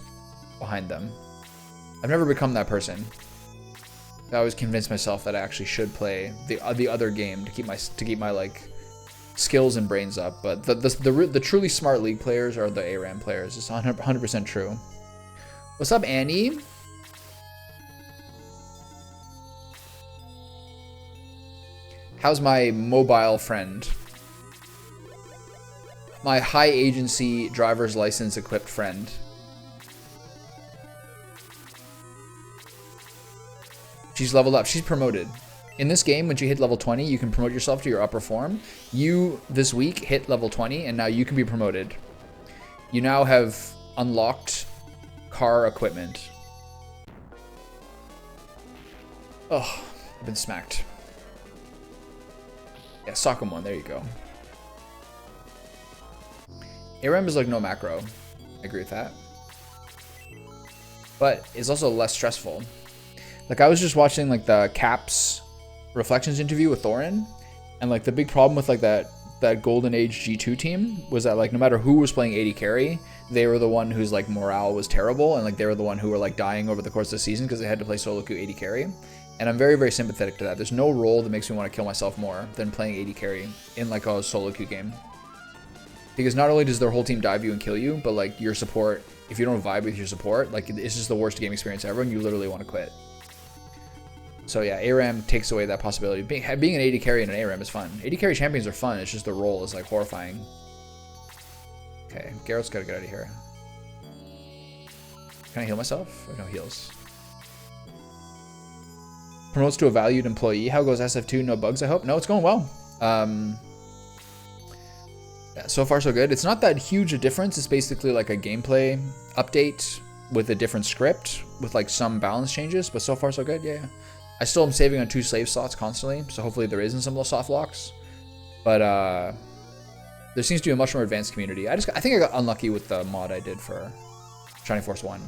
A: behind them. I've never become that person. I always convinced myself that I actually should play the other game to keep my like skills and brains up. But the truly smart league players are the ARAM players. It's 100% true. What's up, Annie? How's my mobile friend? My high agency driver's license equipped friend. She's leveled up. She's promoted. In this game, when you hit level 20, you can promote yourself to your upper form. You, this week, hit level 20, and now you can be promoted. You now have unlocked car equipment. Oh, I've been smacked. Yeah, Sakamon, there you go. ARAM is like no macro. I agree with that. But it's also less stressful. Like, I was just watching like the Caps Reflections interview with Thorin, and like the big problem with like that Golden Age G2 team was that like no matter who was playing AD carry, they were the one whose like morale was terrible, and like they were the one who were like dying over the course of the season because they had to play solo queue AD carry. And I'm very, very sympathetic to that. There's no role that makes me want to kill myself more than playing AD carry in like a solo queue game. Because not only does their whole team dive you and kill you, but like your support, if you don't vibe with your support, like it's just the worst game experience ever and you literally want to quit. So yeah, ARAM takes away that possibility. Being an AD carry in an ARAM is fun. AD carry champions are fun, it's just the role is like horrifying. Okay, Geralt's gotta get out of here. Can I heal myself? Oh, no heals. Promotes to a valued employee. How goes SF2? No bugs, I hope? No, it's going well. Yeah, so far so good. It's not that huge a difference. It's basically like a gameplay update with a different script with like some balance changes, but so far so good, yeah. I still am saving on 2 slave slots constantly, so hopefully there isn't some little soft locks. But there seems to be a much more advanced community. I think I got unlucky with the mod I did for Shining Force 1.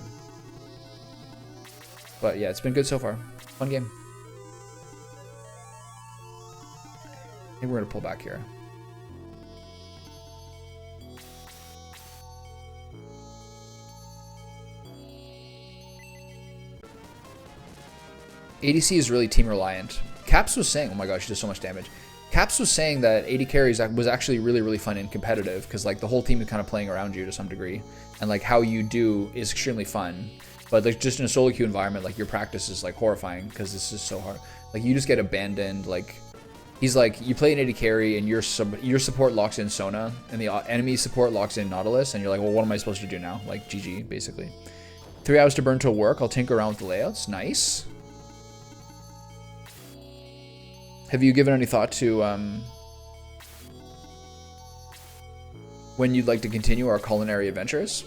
A: But yeah, it's been good so far. Fun game. Maybe we're gonna pull back here. ADC is really team reliant. Caps was saying, oh my gosh, she does so much damage. Caps was saying that AD carries was actually really, really fun and competitive because like the whole team is kind of playing around you to some degree, and like how you do is extremely fun. But like just in a solo queue environment, like your practice is like horrifying because this is so hard. Like you just get abandoned. Like he's like, you play an AD carry and your support locks in Sona and the enemy support locks in Nautilus, and you're like, well, what am I supposed to do now? Like GG basically. 3 hours to burn till work. I'll tinker around with the layouts. Nice. Have you given any thought to when you'd like to continue our culinary adventures?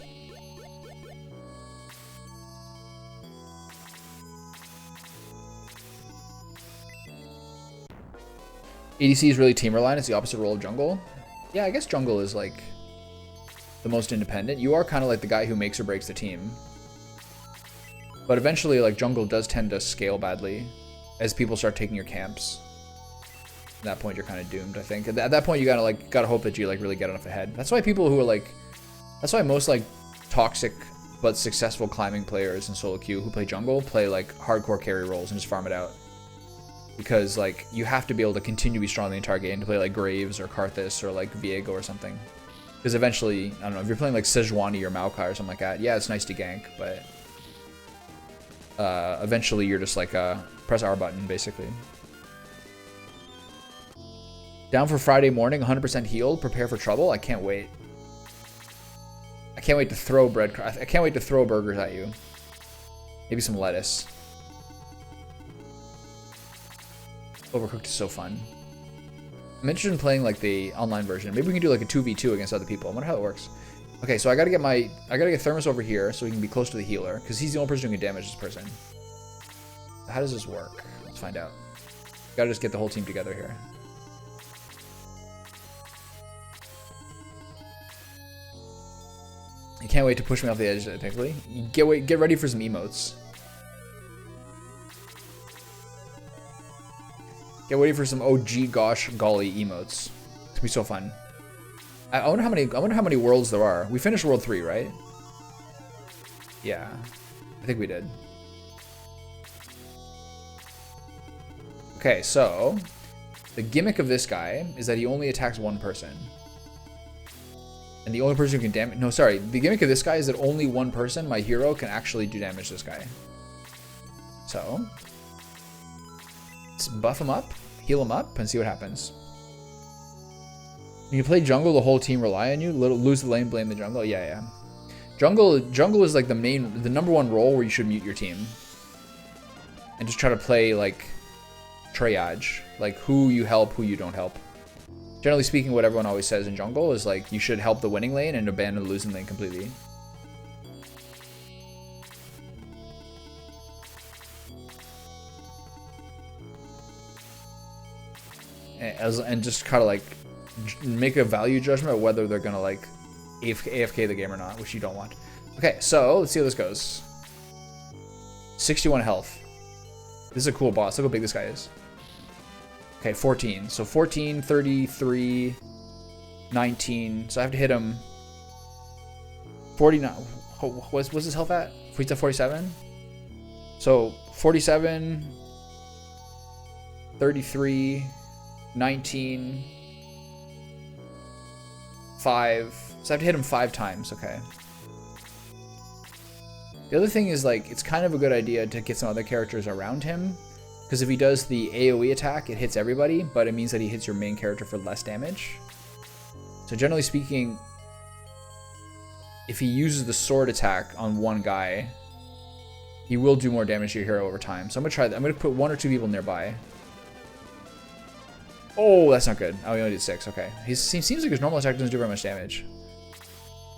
A: ADC is really team reliant. It's the opposite role of jungle. Yeah, I guess jungle is like the most independent. You are kind of like the guy who makes or breaks the team. But eventually, like jungle does tend to scale badly as people start taking your camps. At that point, you're kind of doomed, I think. At that point, you gotta hope that you like really get enough ahead. That's why people who are like, that's why most like toxic but successful climbing players in solo queue who play jungle play like hardcore carry roles and just farm it out. Because like you have to be able to continue to be strong the entire game to play like Graves or Karthus or like Viego or something. Because eventually, I don't know, if you're playing like Sejuani or Maokai or something like that, yeah, it's nice to gank, but eventually you're just like press R button basically. Down for Friday morning, 100% healed. Prepare for trouble. I can't wait. I can't wait to throw bread. I can't wait to throw burgers at you. Maybe some lettuce. Overcooked is so fun. I'm interested in playing like the online version. Maybe we can do like a 2v2 against other people. I wonder how it works. Okay, so I gotta get Thermos over here so he can be close to the healer because he's the only person who can damage this person. How does this work? Let's find out. Gotta just get the whole team together here. You can't wait to push me off the edge, technically. Get ready for some emotes. Get ready for some OG gosh golly emotes. It's gonna be so fun. I wonder how many worlds there are. We finished world 3, right? Yeah. I think we did. Okay, so the gimmick of this guy is that he only attacks one person. And the only person who can damage... No, sorry. The gimmick of this guy is that only one person, my hero, can actually do damage to this guy. So, let's buff him up, heal him up, and see what happens. When you play jungle, the whole team rely on you. Lose the lane, blame the jungle. Yeah, yeah. Jungle is like the number one role where you should mute your team. And just try to play, like, triage. Like, who you help, who you don't help. Generally speaking, what everyone always says in jungle is, like, you should help the winning lane and abandon the losing lane completely. And just kind of, like, make a value judgment of whether they're going to, like, AFK the game or not, which you don't want. Okay, so let's see how this goes. 61 health. This is a cool boss. Look how big this guy is. Okay, 14. So 14, 33, 19. So I have to hit him 49. What's his health at? He's at 47? So 47, 33, 19, 5. So I have to hit him 5 times. Okay. The other thing is, like, it's kind of a good idea to get some other characters around him. Because if he does the AoE attack, it hits everybody, but it means that he hits your main character for less damage. So generally speaking, if he uses the sword attack on one guy, he will do more damage to your hero over time. So I'm going to try that. I'm going to put 1 or 2 people nearby. Oh, that's not good. Oh, he only did 6. Okay. He seems like his normal attack doesn't do very much damage.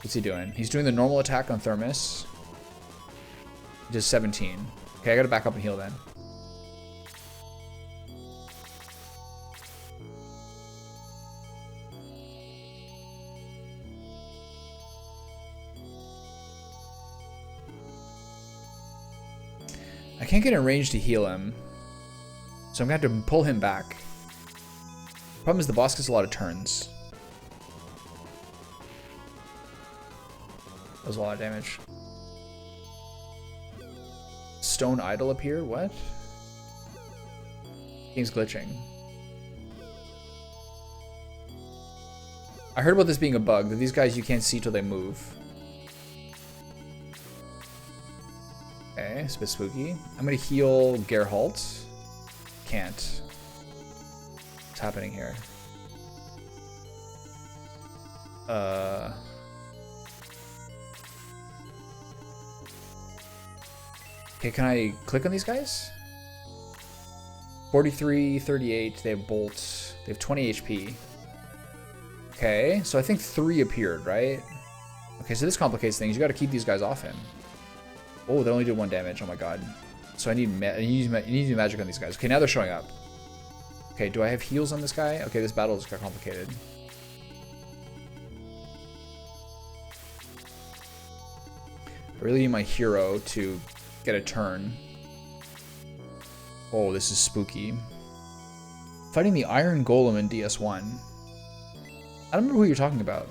A: What's he doing? He's doing the normal attack on Thermos. He does 17. Okay, I got to back up and heal then. I can't get in range to heal him, so I'm going to have to pull him back. Problem is the boss gets a lot of turns. That was a lot of damage. Stone idol up here? What? Game's glitching. I heard about this being a bug, that these guys you can't see till they move. Okay, it's a bit spooky. I'm gonna heal Geralt. Can't. What's happening here? Okay, can I click on these guys? 43, 38, they have bolts. They have 20 HP. Okay, so I think 3 appeared, right? Okay, so this complicates things. You gotta keep these guys off him. Oh, they only did 1 damage. Oh my god. So I need magic on these guys. Okay, now they're showing up. Okay, do I have heals on this guy? Okay, this battle just got complicated. I really need my hero to get a turn. Oh, this is spooky. Fighting the Iron Golem in DS1. I don't remember who you're talking about.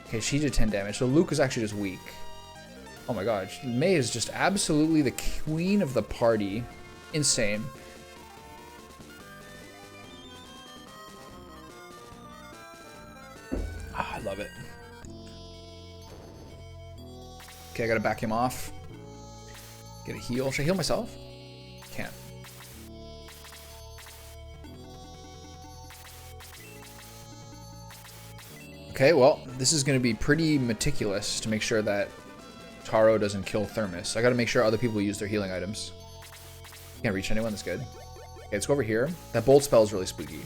A: Okay, she did 10 damage, so Luke is actually just weak. Oh my god, Mei is just absolutely the queen of the party. Insane. Ah, I love it. Okay, I gotta back him off. Get a heal. Should I heal myself? Can't. Okay, well, this is going to be pretty meticulous to make sure that Taro doesn't kill Thermos. I got to make sure other people use their healing items. Can't reach anyone, that's good. Okay, let's go over here. That bolt spell is really spooky.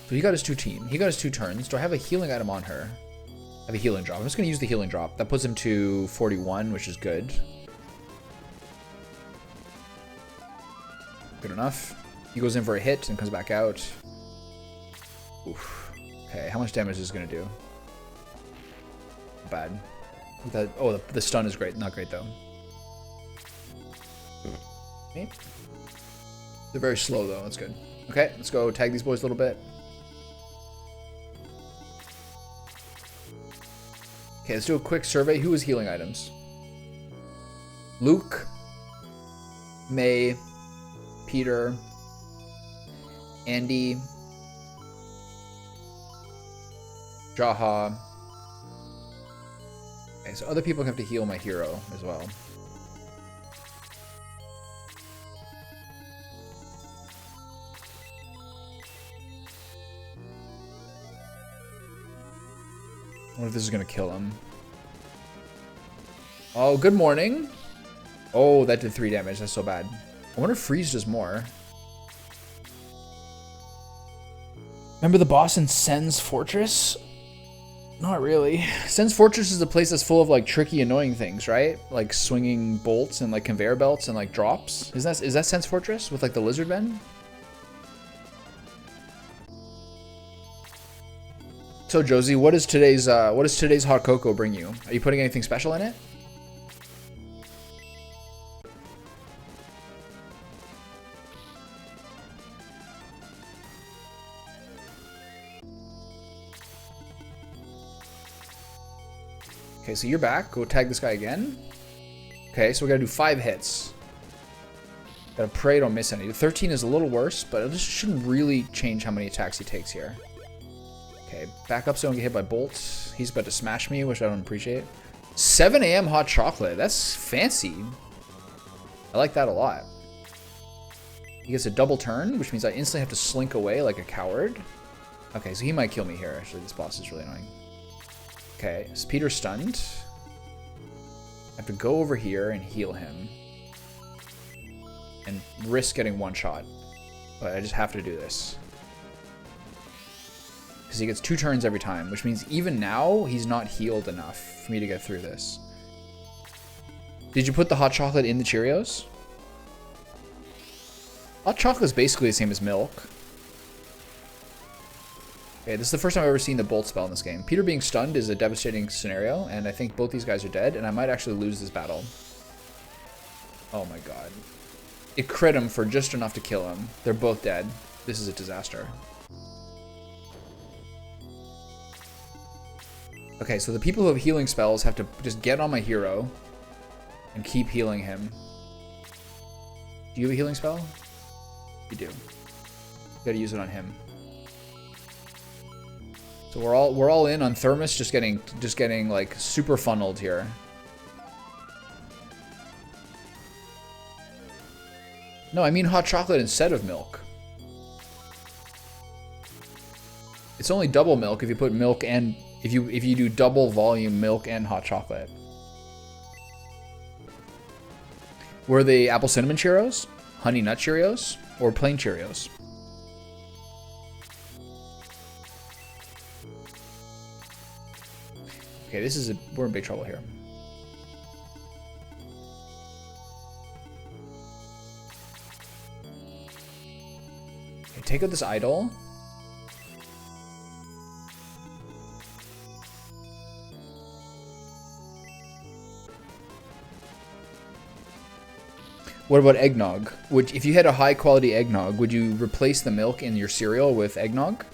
A: So he got his 2 turns. Do I have a healing item on her? I have a healing drop. I'm just going to use the healing drop. That puts him to 41, which is good. Good enough. He goes in for a hit and comes back out. Oof. Okay, how much damage is this going to do? Not bad. That, oh, the stun is great. Not great, though. Okay. They're very slow though, that's good. Okay, let's go tag these boys a little bit. Okay, let's do a quick survey. Who is healing items? Luke, May, Peter, Andy, Jaha. Okay, so other people have to heal my hero as well. I wonder if this is gonna kill him. Oh, good morning. Oh, that did 3 damage. That's so bad. I wonder if freeze does more. Remember the boss in Sen's Fortress? Not really. Sen's Fortress is a place that's full of like tricky, annoying things, right? Like swinging bolts and like conveyor belts and like drops. Is that Sen's Fortress with like the lizard men? So Josie, what is today's hot cocoa bring you? Are you putting anything special in it? Okay, so you're back. Go tag this guy again. Okay, so we gotta do 5 hits. Gotta pray don't miss any. 13 is a little worse, but it just shouldn't really change how many attacks he takes here. Okay, back up so I don't get hit by bolts. He's about to smash me, which I don't appreciate. 7 AM hot chocolate. That's fancy. I like that a lot. He gets a double turn, which means I instantly have to slink away like a coward. Okay, so he might kill me here. Actually, this boss is really annoying. Okay, is Peter stunned? I have to go over here and heal him. And risk getting 1 shot. But I just have to do this. Because he gets 2 turns every time, which means even now, he's not healed enough for me to get through this. Did you put the hot chocolate in the Cheerios? Hot chocolate is basically the same as milk. Okay, this is the first time I've ever seen the bolt spell in this game. Peter being stunned is a devastating scenario, and I think both these guys are dead, and I might actually lose this battle. Oh my god. It crit him for just enough to kill him. They're both dead. This is a disaster. Okay, so the people who have healing spells have to just get on my hero and keep healing him. Do you have a healing spell? You do. You gotta use it on him. So we're all in on Thermos, just getting like super funneled here. No, I mean hot chocolate instead of milk. It's only double milk if you put milk and if you do double volume milk and hot chocolate. Were they apple cinnamon Cheerios, honey nut Cheerios, or plain Cheerios? Okay, we're in big trouble here. Okay, take out this idol. What about eggnog? If you had a high quality eggnog, would you replace the milk in your cereal with eggnog?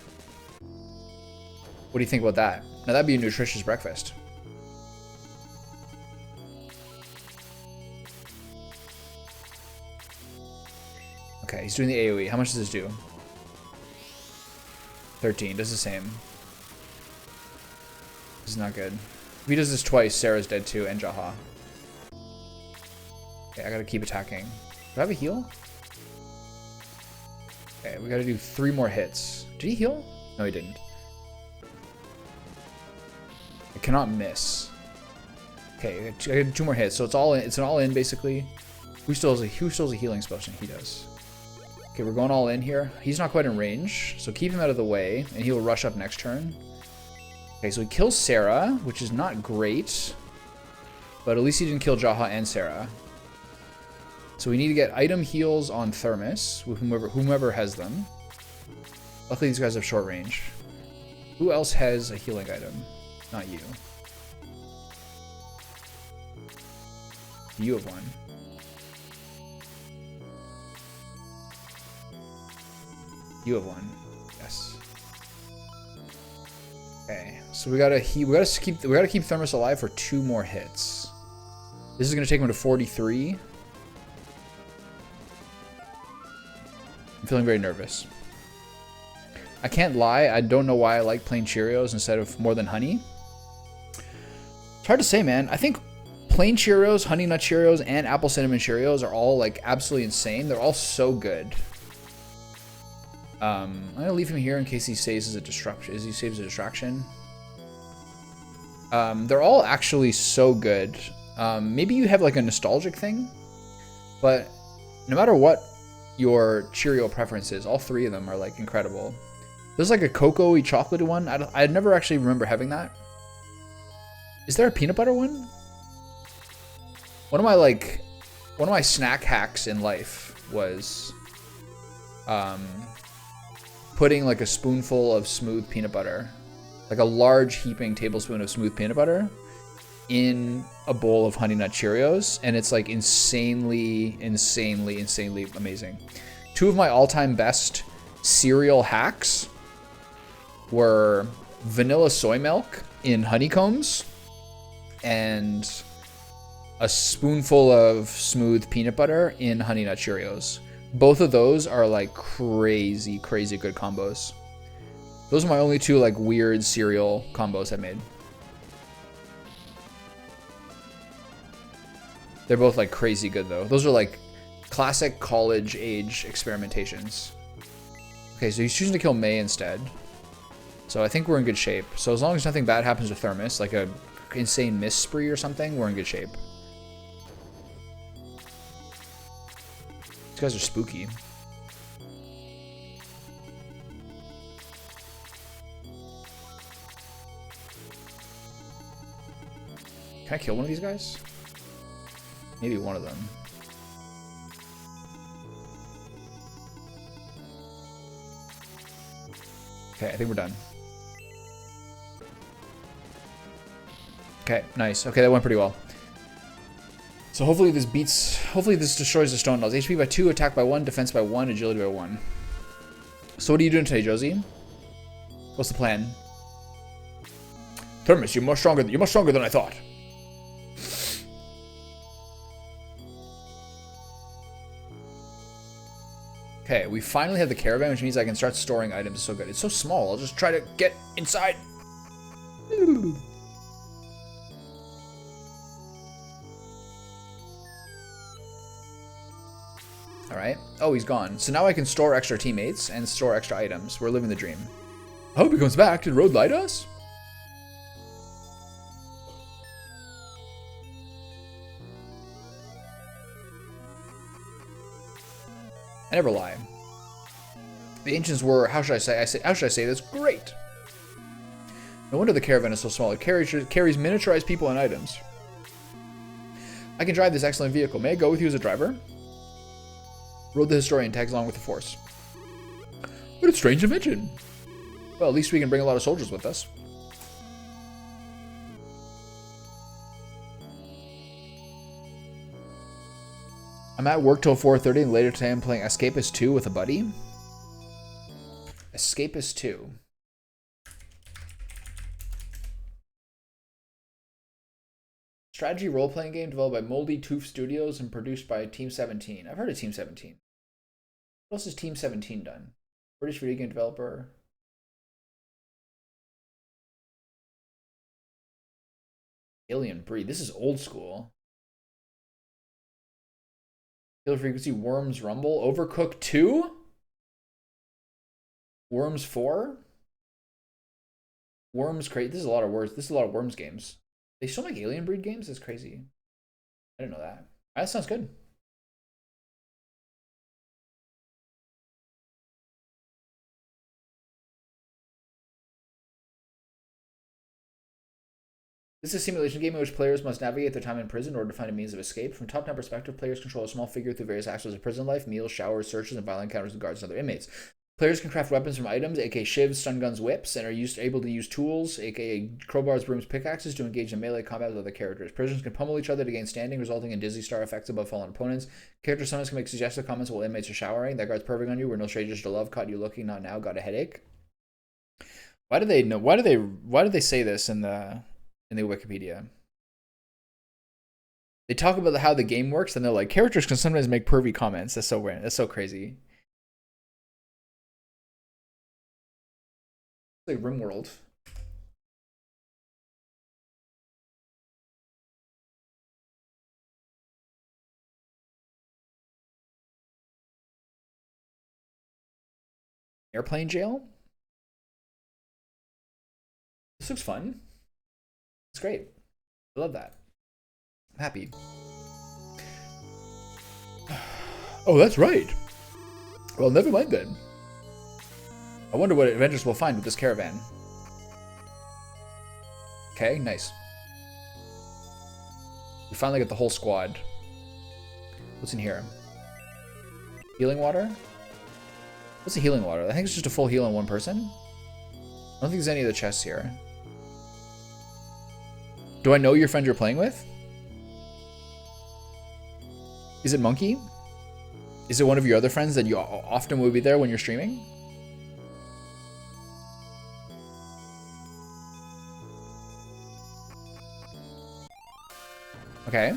A: What do you think about that? Now that'd be a nutritious breakfast. Okay, he's doing the AoE. How much does this do? 13, does the same. This is not good. If he does this twice, Sarah's dead too, and Jaha. Okay, I gotta keep attacking. Do I have a heal? Okay, we gotta do 3 more hits. Did he heal? No, he didn't. I cannot miss. Okay, I got 2 more hits, so it's all in. It's an all in basically. Who still has a healing potion? He does. Okay, we're going all in here. He's not quite in range, so keep him out of the way, and he'll rush up next turn. Okay, so he kills Sarah, which is not great, but at least he didn't kill Jaha and Sarah. So we need to get item heals on Thermos with whomever has them. Luckily, these guys have short range. Who else has a healing item? Not you. You have one. You have one. Yes. Okay. So we gotta keep Thermos alive for 2 more hits. This is gonna take him to 43. I'm feeling very nervous. I can't lie, I don't know why I like plain Cheerios instead of more than honey. It's hard to say, man. I think plain Cheerios, Honey Nut Cheerios, and Apple Cinnamon Cheerios are all like absolutely insane. They're all so good. I'm gonna leave him here in case he saves as a distraction. They're all actually so good. Maybe you have like a nostalgic thing, but no matter what your Cheerio preference is, all 3 of them are like incredible. There's like a cocoa-y chocolatey one. I never actually remember having that. Is there a peanut butter one? One of my snack hacks in life was putting like a spoonful of smooth peanut butter, like a large heaping tablespoon of smooth peanut butter, in a bowl of Honey Nut Cheerios, and it's like insanely amazing. 2 of my all-time best cereal hacks were vanilla soy milk in honeycombs and a spoonful of smooth peanut butter in Honey Nut Cheerios. Both of those are like crazy good combos. Those are my only 2 like weird cereal combos I made. They're both like crazy good though. Those are like classic college age experimentations. Okay, so he's choosing to kill May instead. So I think we're in good shape. So as long as nothing bad happens to Thermos, like a insane miss spree or something, we're in good shape. These guys are spooky. Can I kill one of these guys? Maybe one of them. Okay, I think we're done. Okay, nice. Okay, that went pretty well. So hopefully this destroys the stone dolls. HP by 2, attack by 1, defense by 1, agility by 1. So what are you doing today, Josie? What's the plan? Thermos, you're much stronger than I thought. Okay, we finally have the caravan, which means I can start storing items. It's so good. It's so small. I'll just try to get inside. Alright. Oh, he's gone. So now I can store extra teammates and store extra items. We're living the dream. I hope he comes back. Did Road lie to us? I never lie. The ancients were, how should I say this? Great. No wonder the caravan is so small. It carries miniaturized people and items. I can drive this excellent vehicle. May I go with you as a driver? Road the Historian tags along with the force. What a strange invention. Well, at least we can bring a lot of soldiers with us. I'm at work till 4:30 and later today I'm playing Escapist 2 with a buddy. Escapist 2. Strategy role-playing game developed by Moldy Tooth Studios and produced by Team 17. I've heard of Team 17. What else has Team 17 done? British video game developer. Alien Breed. This is old school. Kill frequency, Worms Rumble, Overcooked 2? Worms 4? Worms Crate. This is a lot of words. This is a lot of Worms games. They still make Alien Breed games? That's crazy. I didn't know that. That sounds good. This is a simulation game in which players must navigate their time in prison in order to find a means of escape. From top-down perspective, players control a small figure through various aspects of prison life, meals, showers, searches, and violent encounters with guards and other inmates. Players can craft weapons from items, aka shivs, stun guns, whips, and are able to use tools, aka crowbars, brooms, pickaxes, to engage in melee combat with other characters. Prisoners can pummel each other to gain standing, resulting in dizzy star effects above fallen opponents. Character summons can make suggestive comments while inmates are showering. That guard's perfect on you. We're no strangers to love. Caught you looking, not now. Got a headache. Why do they know? Why do they say this in the Wikipedia? They talk about how the game works, and they're like, characters can sometimes make pervy comments. That's so weird. That's so crazy. Like RimWorld. Airplane jail? This looks fun. It's great. I love that. I'm happy. Oh, that's right. Well, never mind then. I wonder what adventures we'll find with this caravan. Okay, nice. We finally get the whole squad. What's in here? Healing water? What's the healing water? I think it's just a full heal on one person. I don't think there's any of the chests here. Do I know your friend you're playing with? Is it Monkey? Is it one of your other friends that you often will be there when you're streaming? Okay.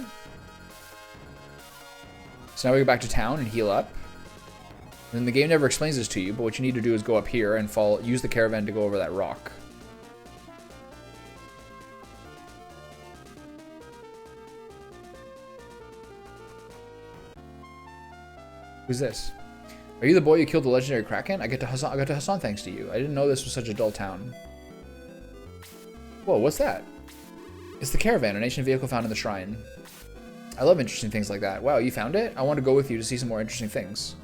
A: So now we go back to town and heal up. And then the game never explains this to you, but what you need to do is go up here and use the caravan to go over that rock. Who's this? Are you the boy who killed the legendary Kraken? I got to Hassan thanks to you. I didn't know this was such a dull town. Whoa, what's that? It's the caravan, an ancient vehicle found in the shrine. I love interesting things like that. Wow, you found it? I want to go with you to see some more interesting things.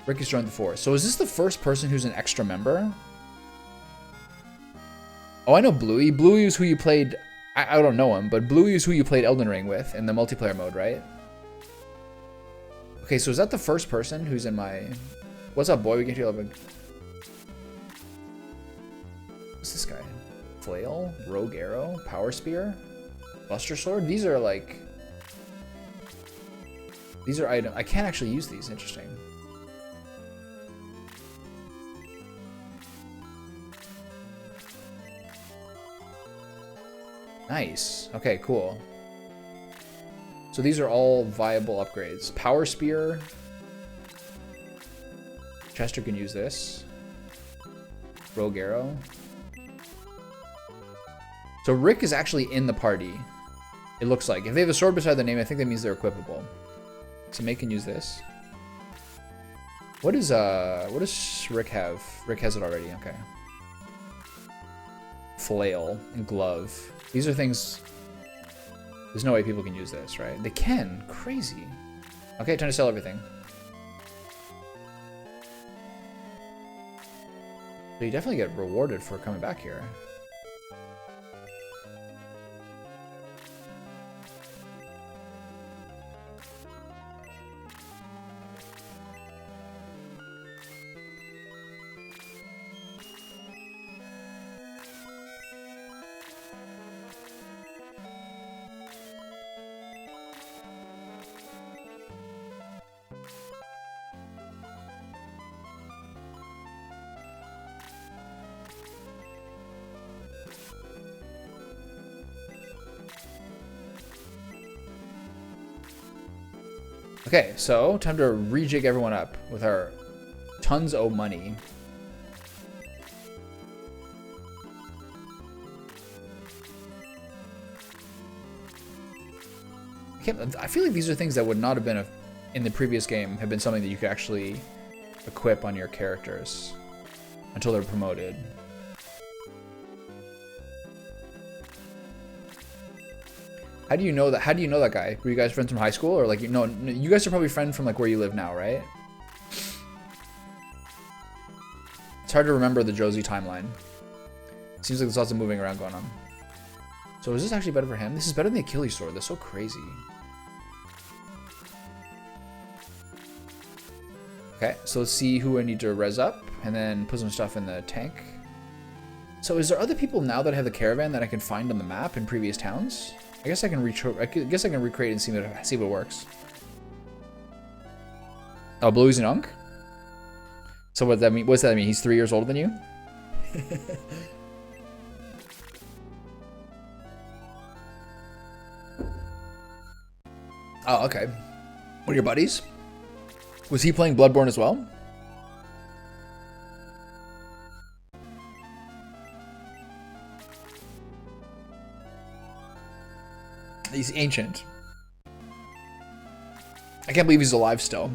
A: Rick has joined the force. So is this the first person who's an extra member? Oh, I know Bluey. Bluey is who you played... I don't know him, but Bluey is who you played Elden Ring with in the multiplayer mode, right? Okay, so is that the first person who's in my... What's up, boy? We get to a... What's this guy? Flail? Rogue Arrow? Power Spear? Buster Sword? These are like... These are items. I can't actually use these. Interesting. Nice. Okay, cool. So these are all viable upgrades. Power Spear. Chester can use this. Rogue Arrow. So Rick is actually in the party. It looks like. If they have a sword beside the name, I think that means they're equipable. So May can use this. What does Rick have? Rick has it already, okay. Flail and glove. These are things... There's no way people can use this, right? They can. Crazy. Okay, time to sell everything. So you definitely get rewarded for coming back here. Okay, so time to rejig everyone up with our tons of money. I feel like these are things that would not have been in the previous game, have been something that you could actually equip on your characters until they're promoted. How do you know that? How do you know that guy? Were you guys friends from high school, or like you know? You guys are probably friends from like where you live now, right? It's hard to remember the Josie timeline. It seems like there's lots of moving around going on. So is this actually better for him? This is better than the Achilles sword. That's so crazy. Okay, so let's see who I need to res up. and then put some stuff in the tank. So is there other people now that have the caravan that I can find on the map in previous towns? I guess I can recreate and see what works. Oh, Bluey's an Unk? So what does that mean? What's that mean? He's 3 years older than you? Oh, okay. What are your buddies? Was he playing Bloodborne as well? He's ancient. I can't believe he's alive still.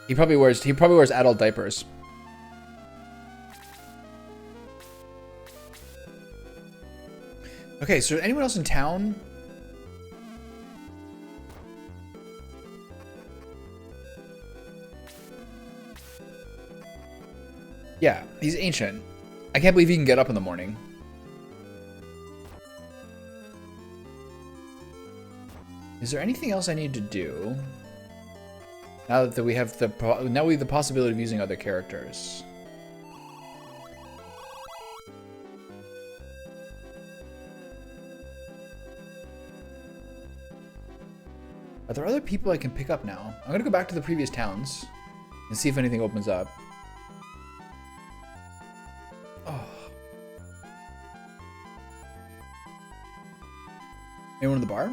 A: He probably wears adult diapers. Okay, so anyone else in town? Yeah, he's ancient. I can't believe he can get up in the morning. Is there anything else I need to do? Now that we have the possibility of using other characters. Are there other people I can pick up now? I'm gonna go back to the previous towns and see if anything opens up. Oh. Anyone in the bar?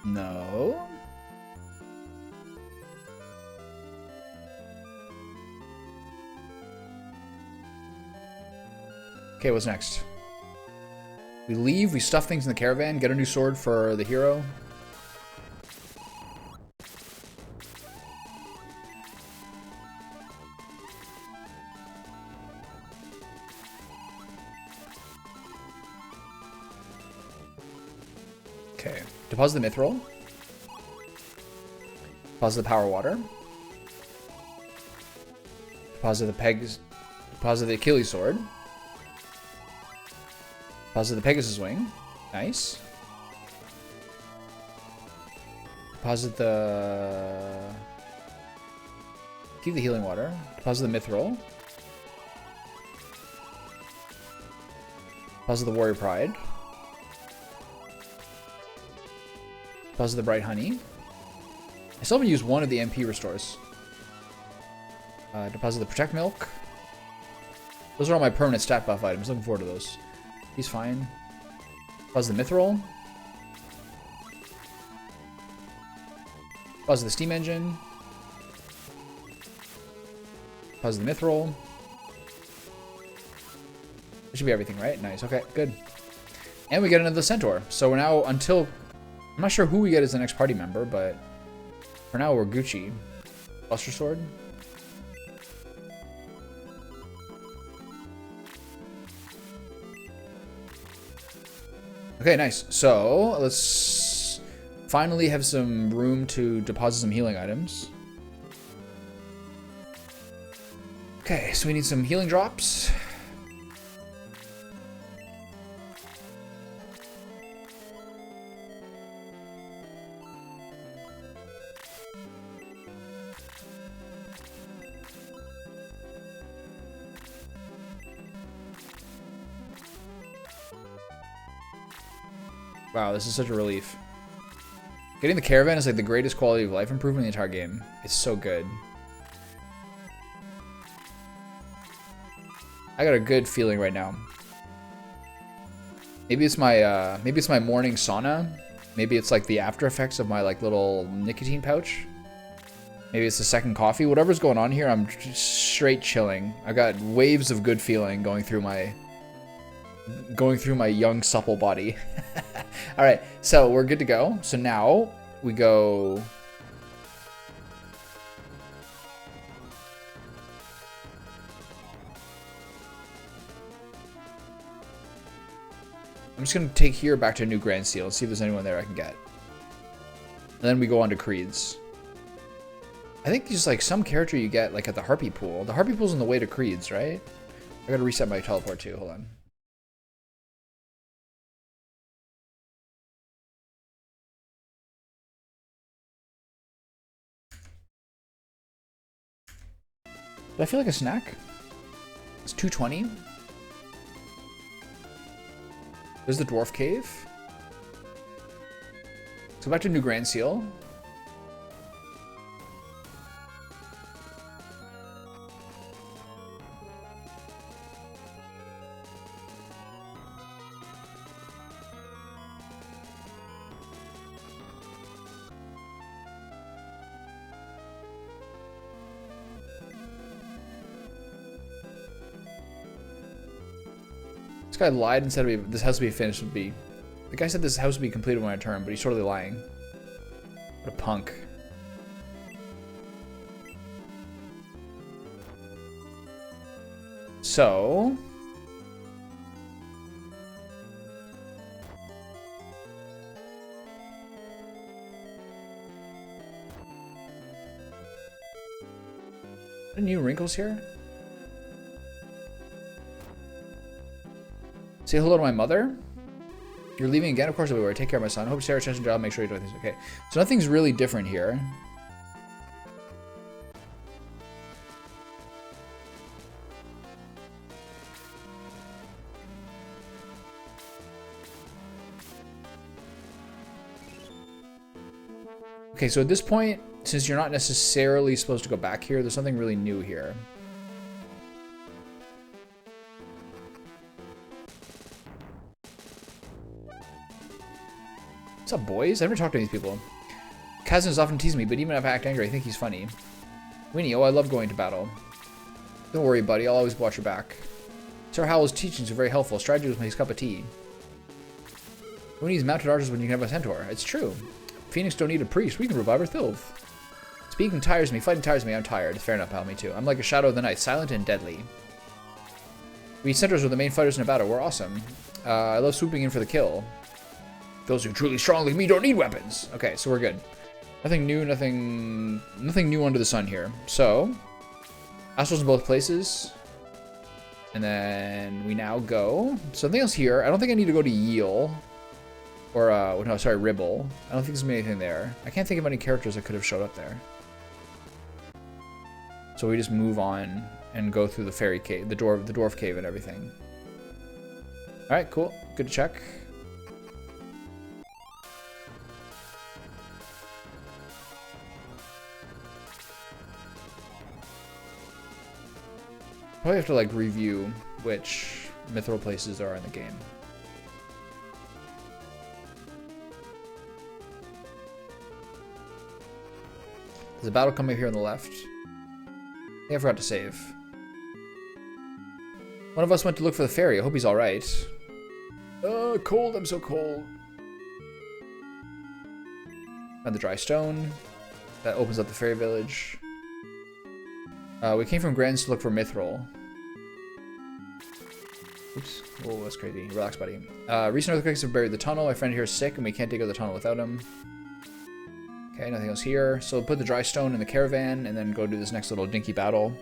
A: No. Okay, what's next? We leave, we stuff things in the caravan, get a new sword for the hero. Okay, deposit the mithril. Deposit the power water. Deposit the pegs. Deposit the Achilles sword. Deposit the Pegasus wing. Nice. Deposit the... Keep the healing water. Deposit the mithril. Deposit the warrior pride. Deposit the bright honey. I still haven't used one of the MP restores. Deposit the protect milk. Those are all my permanent stat buff items. Looking forward to those. He's fine. Deposit the mithril. Deposit the steam engine. Deposit the mithril. That should be everything, right? Nice. Okay, good. And we get another centaur. So we're now until... I'm not sure who we get as the next party member, but for now we're Gucci. Buster sword. Okay, nice. So let's finally have some room to deposit some healing items. Okay, so we need some healing drops. Wow, this is such a relief. Getting the caravan is like the greatest quality of life improvement in the entire game. It's so good. I got a good feeling right now. Maybe it's my morning sauna. Maybe it's like the after effects of my like little nicotine pouch. Maybe it's the second coffee. Whatever's going on here, I'm just straight chilling. I got waves of good feeling going through my young supple body. All right, so we're good to go. So now we go. I'm just gonna take here back to New Grand Seal and see if there's anyone there I can get. And then we go on to Creeds. I think there's like some character you get like at the Harpy Pool. The Harpy Pool's on the way to Creeds, right? I gotta reset my teleport too. Hold on. Did I feel like a snack? It's 220. There's the dwarf cave. Let's go back to New Grand Seal. This guy lied and said this has to be finished with B. The guy said this house would be completed when I turn, but he's totally lying. What a punk. So... Any new wrinkles here? Say hello to my mother. You're leaving again? Of course I will. Take care of my son. Hope Sarah changes your job. Make sure you do things. Okay. So nothing's really different here. Okay, so at this point, since you're not necessarily supposed to go back here, there's something really new here. What's up, boys? I've never talked to these people. Kazan's often teased me, but even if I act angry, I think he's funny. Winnie, oh, I love going to battle. Don't worry, buddy. I'll always watch your back. Sir Howell's teachings are very helpful. Strategy was his cup of tea. Winnie's mounted archers when you can have a centaur. It's true. Phoenix don't need a priest. We can revive our Thilv. Speaking tires me. Fighting tires me. I'm tired. Fair enough, pal. Me too. I'm like a shadow of the night. Silent and deadly. We centaurs were the main fighters in a battle. We're awesome. I love swooping in for the kill. Those who are truly strong like me don't need weapons. Okay, so we're good. Nothing new, nothing new under the sun here. So, Astrals in both places. And then we now go. Something else here. I don't think I need to go to Yeel. Or, no, sorry, Ribble. I don't think there's anything there. I can't think of any characters that could have showed up there. So we just move on and go through the fairy cave, the dwarf cave and everything. Alright, cool. Good to check. Probably have to like review which mithril places are in the game. There's a battle coming here on the left. I think I forgot to save. One of us went to look for the fairy. I hope he's alright. Cold. I'm so cold. Found the dry stone. That opens up the fairy village. We came from Grens to look for mithril. Oops. Oh, that's crazy. Relax, buddy. Recent earthquakes have buried the tunnel. My friend here is sick, and we can't dig out the tunnel without him. Okay, nothing else here. So we'll put the dry stone in the caravan, and then go do this next little dinky battle.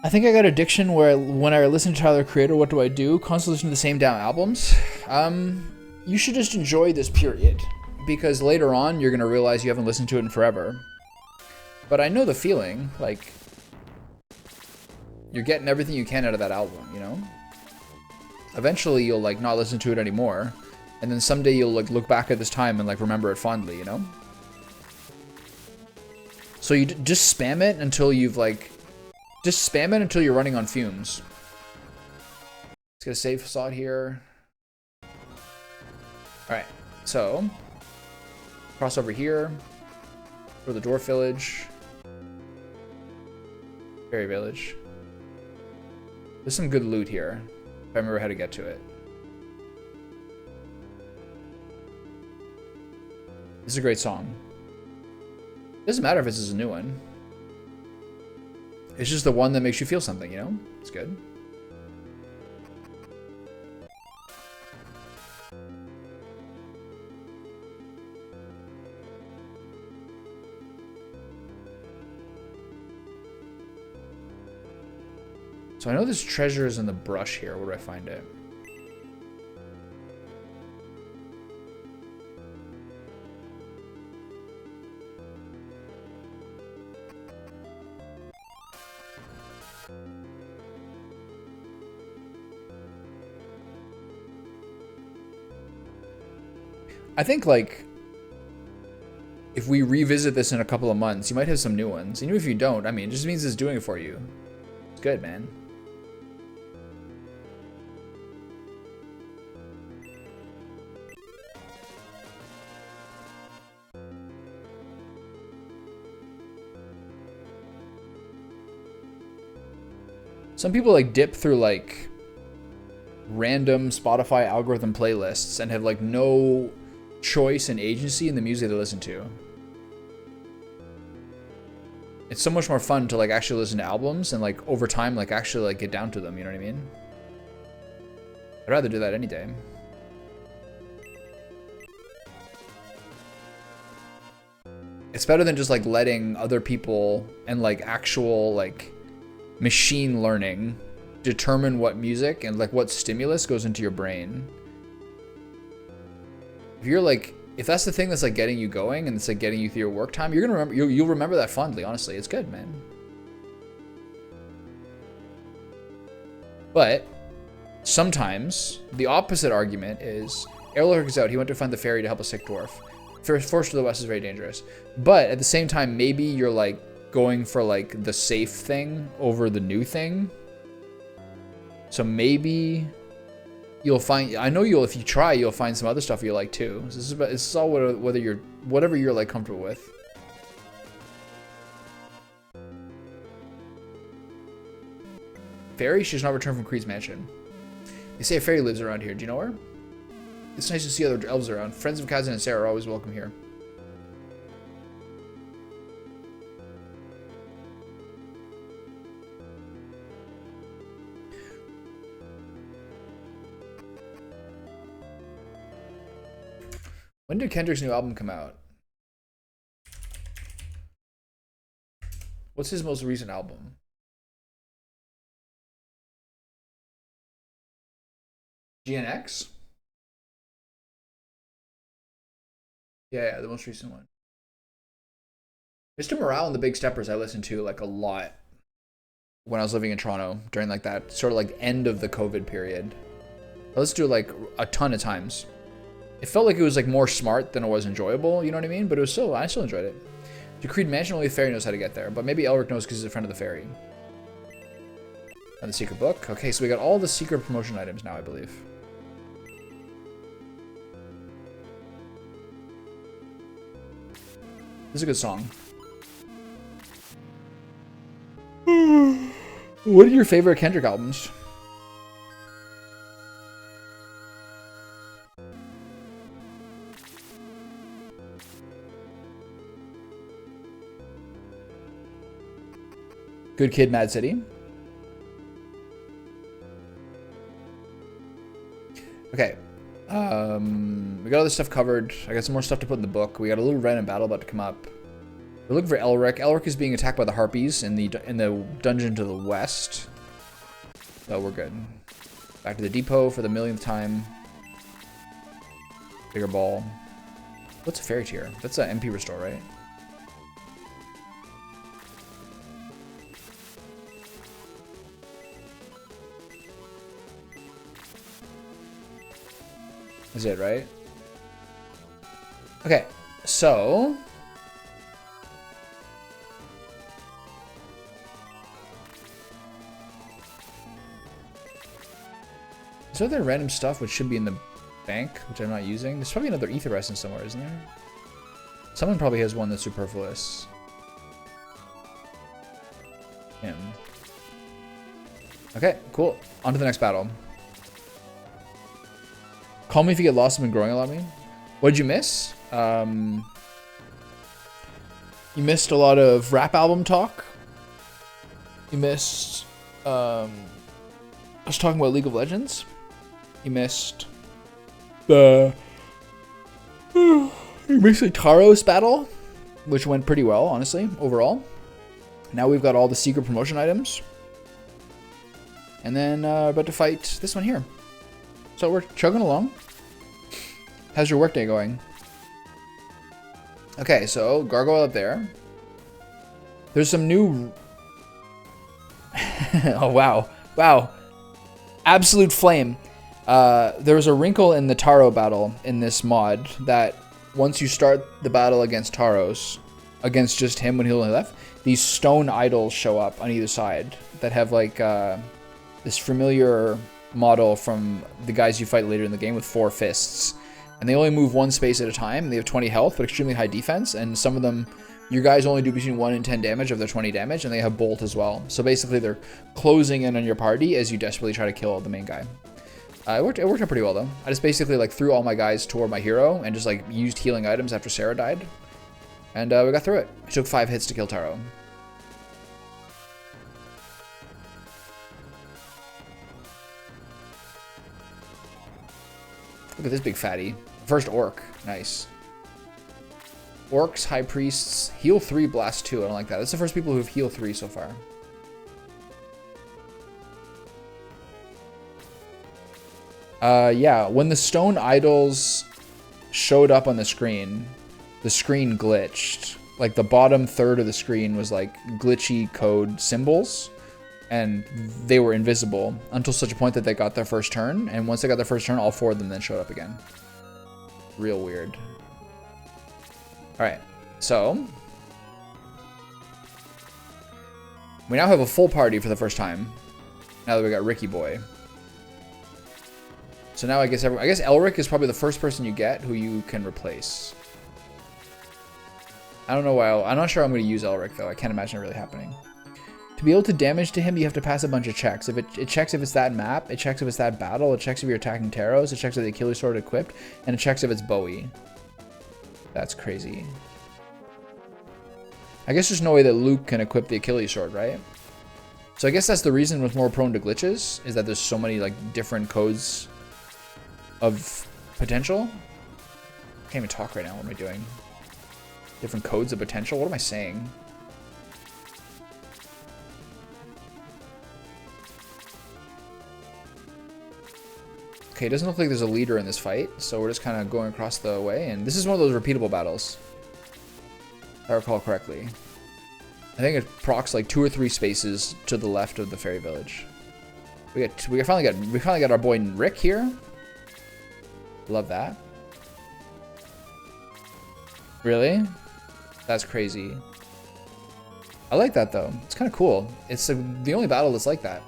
A: I think I got addiction where when I listen to Tyler, Creator, what do I do? Constantly listen to the same damn albums. You should just enjoy this period, because later on, you're going to realize you haven't listened to it in forever. But I know the feeling, like, you're getting everything you can out of that album, you know? Eventually, you'll, like, not listen to it anymore. And then someday you'll, like, look back at this time and, like, remember it fondly, you know? So you just spam it until you've, like... Just spam it until you're running on fumes. Let's get a save slot here. Alright, so... Cross over here. Go to the Dwarf Village. Fairy Village. There's some good loot here, if I remember how to get to it. This is a great song. It doesn't matter if this is a new one. It's just the one that makes you feel something, you know? It's good. So I know this treasure is in the brush here. Where do I find it? I think, like, if we revisit this in a couple of months, you might have some new ones. Even if you don't, I mean, it just means it's doing it for you. It's good, man. Some people, like, dip through, like, random Spotify algorithm playlists and have, like, no choice and agency in the music they listen to. It's so much more fun to, like, actually listen to albums and, like, over time, like, actually, like, get down to them, you know what I mean? I'd rather do that any day. It's better than just, like, letting other people and, like, actual, like, machine learning determine what music and, like, what stimulus goes into your brain. If you're, like, if that's the thing that's, like, getting you going and it's, like, getting you through your work time, you're gonna remember, you'll remember that fondly, honestly. It's good, man. But sometimes the opposite argument is Erlich is out. He went to find the fairy to help a sick dwarf. Force to the west is very dangerous. But at the same time, maybe you're, like, going for, like, the safe thing over the new thing. So maybe you'll find, I know you'll, if you try, you'll find some other stuff you like too. So this is all whether you're, whatever you're, like, comfortable with. Fairy? She's not returned from Creed's mansion. They say a fairy lives around here. Do you know her? It's nice to see other elves around. Friends of Kazan and Sarah are always welcome here. When did Kendrick's new album come out? What's his most recent album? GNX? Yeah, the most recent one. Mr. Morale and the Big Steppers I listened to, like, a lot when I was living in Toronto during, like, that sort of, like, end of the COVID period. I listened to it, like, a ton of times. It felt like it was, like, more smart than it was enjoyable, you know what I mean? But it was still, I still enjoyed it. To Creed Mansion, only the fairy knows how to get there, but maybe Elric knows because he's a friend of the fairy. And the secret book. Okay, so we got all the secret promotion items now, I believe. This is a good song. What are your favorite Kendrick albums? Good Kid, Mad City. Okay. We got all this stuff covered. I got some more stuff to put in the book. We got a little random battle about to come up. We're looking for Elric. Elric is being attacked by the Harpies in the dungeon to the west. So we're good. Back to the depot for the millionth time. Bigger ball. What's a fairy tier? That's an MP restore, right? Is it, right? Okay, so is there other random stuff which should be in the bank, which I'm not using? There's probably another ether essence somewhere, isn't there? Someone probably has one that's superfluous. Him. Okay, cool. On to the next battle. Call me if you get lost. I've been growing a lot, me. What did you miss? You missed a lot of rap album talk. You missed us talking about League of Legends. You missed the Taros battle, which went pretty well, honestly, overall. Now we've got all the secret promotion items. And then about to fight this one here. So we're chugging along. How's your workday going? Okay, so Gargoyle up there. There's some new... oh, wow. Wow. Absolute flame. There was a wrinkle in the Taro battle in this mod that once you start the battle against Taros, against just him when he only left, these stone idols show up on either side that have like this familiar model from the guys you fight later in the game with 4 fists. And they only move 1 space at a time. They have 20 health, but extremely high defense. And some of them, your guys only do between 1 and 10 damage of their 20 damage, and they have bolt as well. So basically they're closing in on your party as you desperately try to kill the main guy. It worked out pretty well though. I just basically like threw all my guys toward my hero and just like used healing items after Sarah died. And we got through it. It took 5 hits to kill Taro. Look at this big fatty. First orc. Nice. Orcs, high priests, heal 3, blast 2. I don't like that. That's the first people who've healed 3 so far. Yeah, when the stone idols showed up on the screen glitched. Like the bottom third of the screen was like glitchy code symbols, and they were invisible until such a point that they got their first turn. And once they got their first turn, all 4 of them then showed up again. Real weird. All right, so we now have a full party for the first time. Now that we got Ricky Boy. So now I guess Elric is probably the first person you get who you can replace. I don't know why. I'm not sure I'm going to use Elric though. I can't imagine it really happening. To be able to damage to him, you have to pass a bunch of checks. If it checks if it's that map, it checks if it's that battle, it checks if you're attacking Taros, it checks if the Achilles Sword equipped, and it checks if it's Bowie. That's crazy. I guess there's no way that Luke can equip the Achilles Sword, right? So I guess that's the reason it's more prone to glitches, is that there's so many like different codes of potential. I can't even talk right now. What am I doing? Different codes of potential? What am I saying? Okay, it doesn't look like there's a leader in this fight, so we're just kind of going across the way, and this is one of those repeatable battles, if I recall correctly. I think it procs like 2 or 3 spaces to the left of the fairy village. We finally got our boy Rick here. Love that. Really? That's crazy. I like that though. It's kind of cool. It's the only battle that's like that.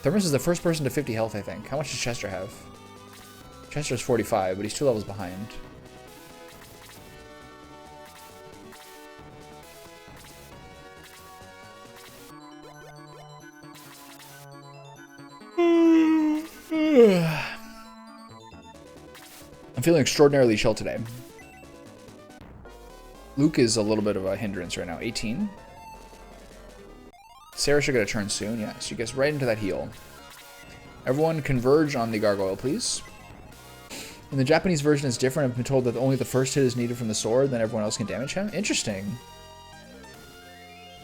A: Thermus is the first person to 50 health, I think. How much does Chester have? Chester's 45, but he's 2 levels behind. I'm feeling extraordinarily chill today. Luke is a little bit of a hindrance right now. 18. Sarah should get a turn soon. Yeah, she gets right into that heal. Everyone converge on the gargoyle, please. In the Japanese version, it's different. I've been told that only the first hit is needed from the sword, then everyone else can damage him. Interesting.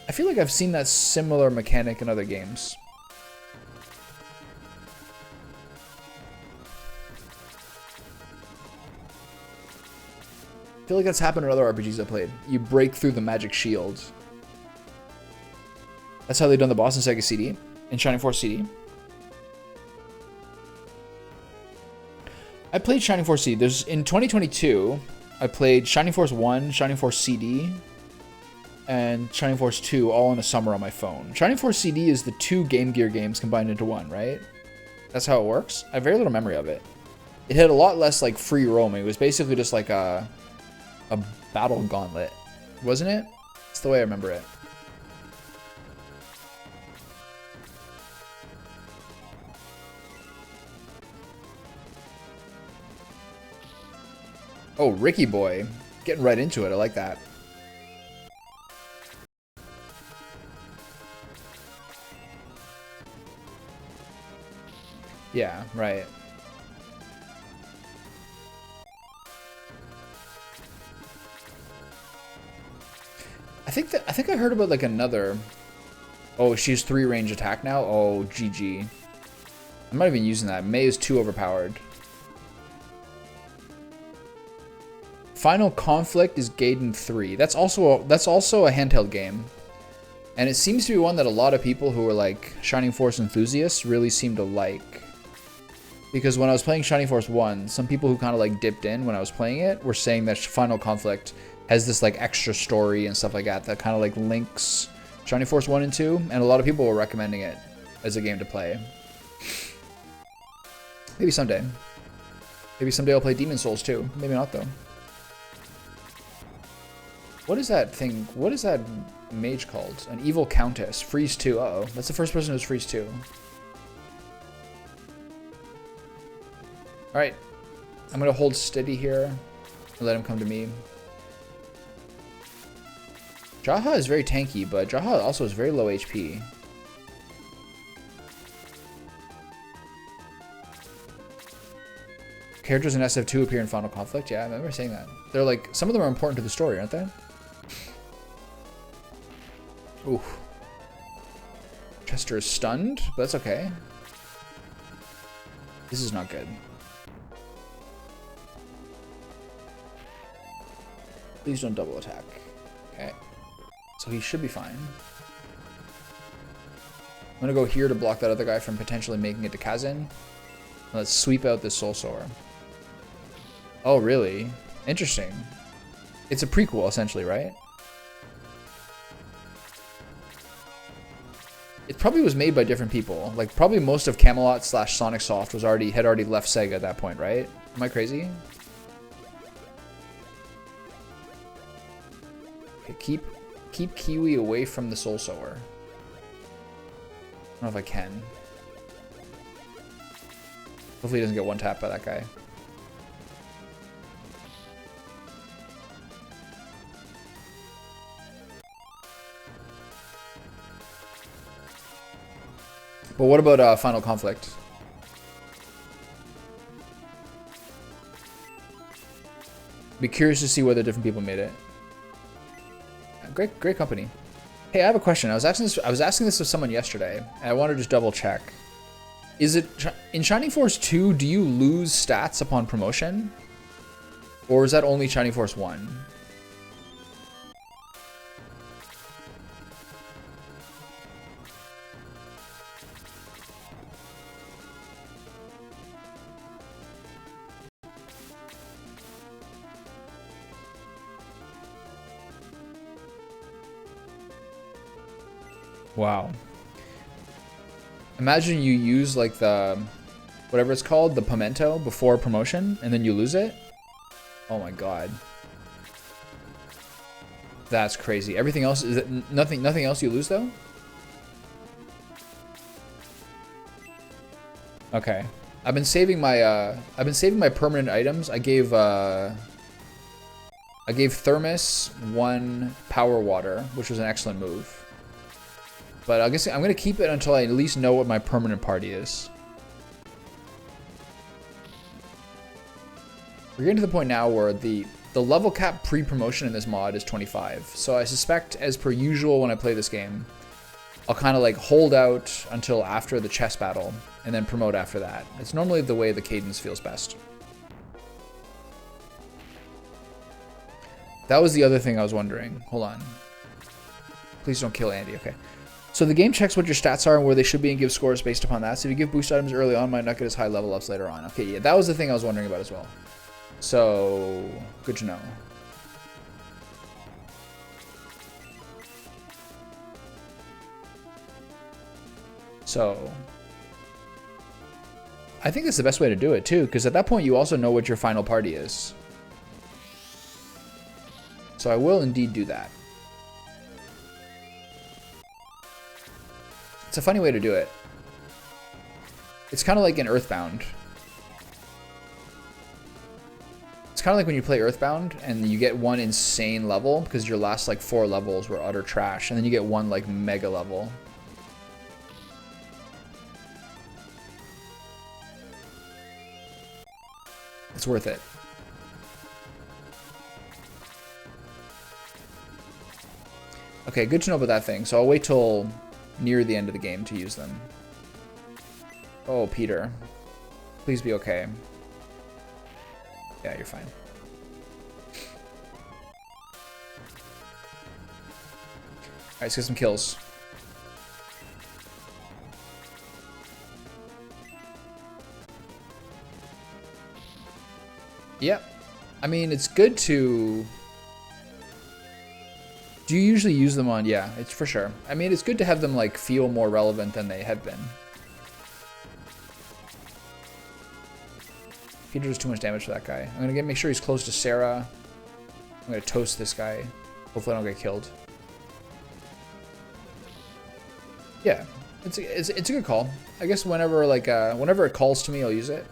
A: I feel like I've seen that similar mechanic in other games. I feel like that's happened in other RPGs I played. You break through the magic shield. That's how they've done the boss in Sega CD, in Shining Force CD. I played Shining Force CD. In 2022, I played Shining Force 1, Shining Force CD, and Shining Force 2 all in a summer on my phone. Shining Force CD is the 2 Game Gear games combined into one, right? That's how it works? I have very little memory of it. It had a lot less like free roaming. It was basically just like a battle gauntlet, wasn't it? That's the way I remember it. Oh, Ricky Boy. Getting right into it. I like that. Yeah, right. I think I heard about like another. Oh, she's 3 range attack now? Oh, GG. I'm not even using that. Mei is too overpowered. Final Conflict is Gaiden 3. That's also a handheld game. And it seems to be one that a lot of people who are like Shining Force enthusiasts really seem to like. Because when I was playing Shining Force 1, some people who kind of like dipped in when I was playing it were saying that Final Conflict has this like extra story and stuff like that that kind of like links Shining Force 1 and 2, and a lot of people were recommending it as a game to play. Maybe someday. Maybe someday I'll play Demon Souls too. Maybe not though. What is that thing? What is that mage called? An evil countess. Freeze 2. Uh-oh. That's the first person who's Freeze 2. Alright. I'm going to hold steady here and let him come to me. Jaha is very tanky, but Jaha also is very low HP. Characters in SF2 appear in Final Conflict. Yeah, I remember saying that. They're like, some of them are important to the story, aren't they? Ooh. Chester is stunned, but that's okay. This is not good. Please don't double attack. Okay. So he should be fine. I'm gonna go here to block that other guy from potentially making it to Kazin. Let's sweep out this Soul Sower. Oh, really? Interesting. It's a prequel, essentially, right? It probably was made by different people. Like, probably most of Camelot / Sonic Soft was had already left Sega at that point, right? Am I crazy? Okay, keep Kiwi away from the Soul Sower. I don't know if I can. Hopefully he doesn't get one tapped by that guy. But what about Final Conflict? Be curious to see whether different people made it. Great company. Hey, I have a question. I was asking this of someone yesterday, and I want to just double check. Is it in Shining Force 2? Do you lose stats upon promotion, or is that only Shining Force 1? Wow. Imagine you use like the, whatever it's called, the pimento before promotion, and then you lose it. Oh my god. That's crazy. Everything else, is it nothing else you lose though? Okay. I've been saving my permanent items. I gave Thermos 1 Power Water, which was an excellent move. But I guess I'm going to keep it until I at least know what my permanent party is. We're getting to the point now where the level cap pre-promotion in this mod is 25. So I suspect, as per usual when I play this game, I'll kind of like hold out until after the chess battle and then promote after that. It's normally the way the cadence feels best. That was the other thing I was wondering. Hold on. Please don't kill Andy. Okay. So the game checks what your stats are and where they should be and gives scores based upon that. So if you give boost items early on, might not get as high level ups later on. Okay, yeah, that was the thing I was wondering about as well. So, good to know. So, I think that's the best way to do it too, because at that point you also know what your final party is. So I will indeed do that. It's a funny way to do it. It's kind of like in Earthbound. It's kind of like when you play Earthbound and you get one insane level because your last like 4 levels were utter trash, and then you get one like mega level. It's worth it. Okay, good to know about that thing. So I'll wait till near the end of the game to use them. Oh, Peter. Please be okay. Yeah, you're fine. Alright, let's get some kills. Yeah. I mean, it's good to... Do you usually use them on... Yeah, it's for sure. I mean, it's good to have them, like, feel more relevant than they have been. Peter does too much damage for that guy. I'm gonna make sure he's close to Sarah. I'm gonna toast this guy. Hopefully I don't get killed. Yeah, it's a good call. I guess whenever whenever it calls to me, I'll use it.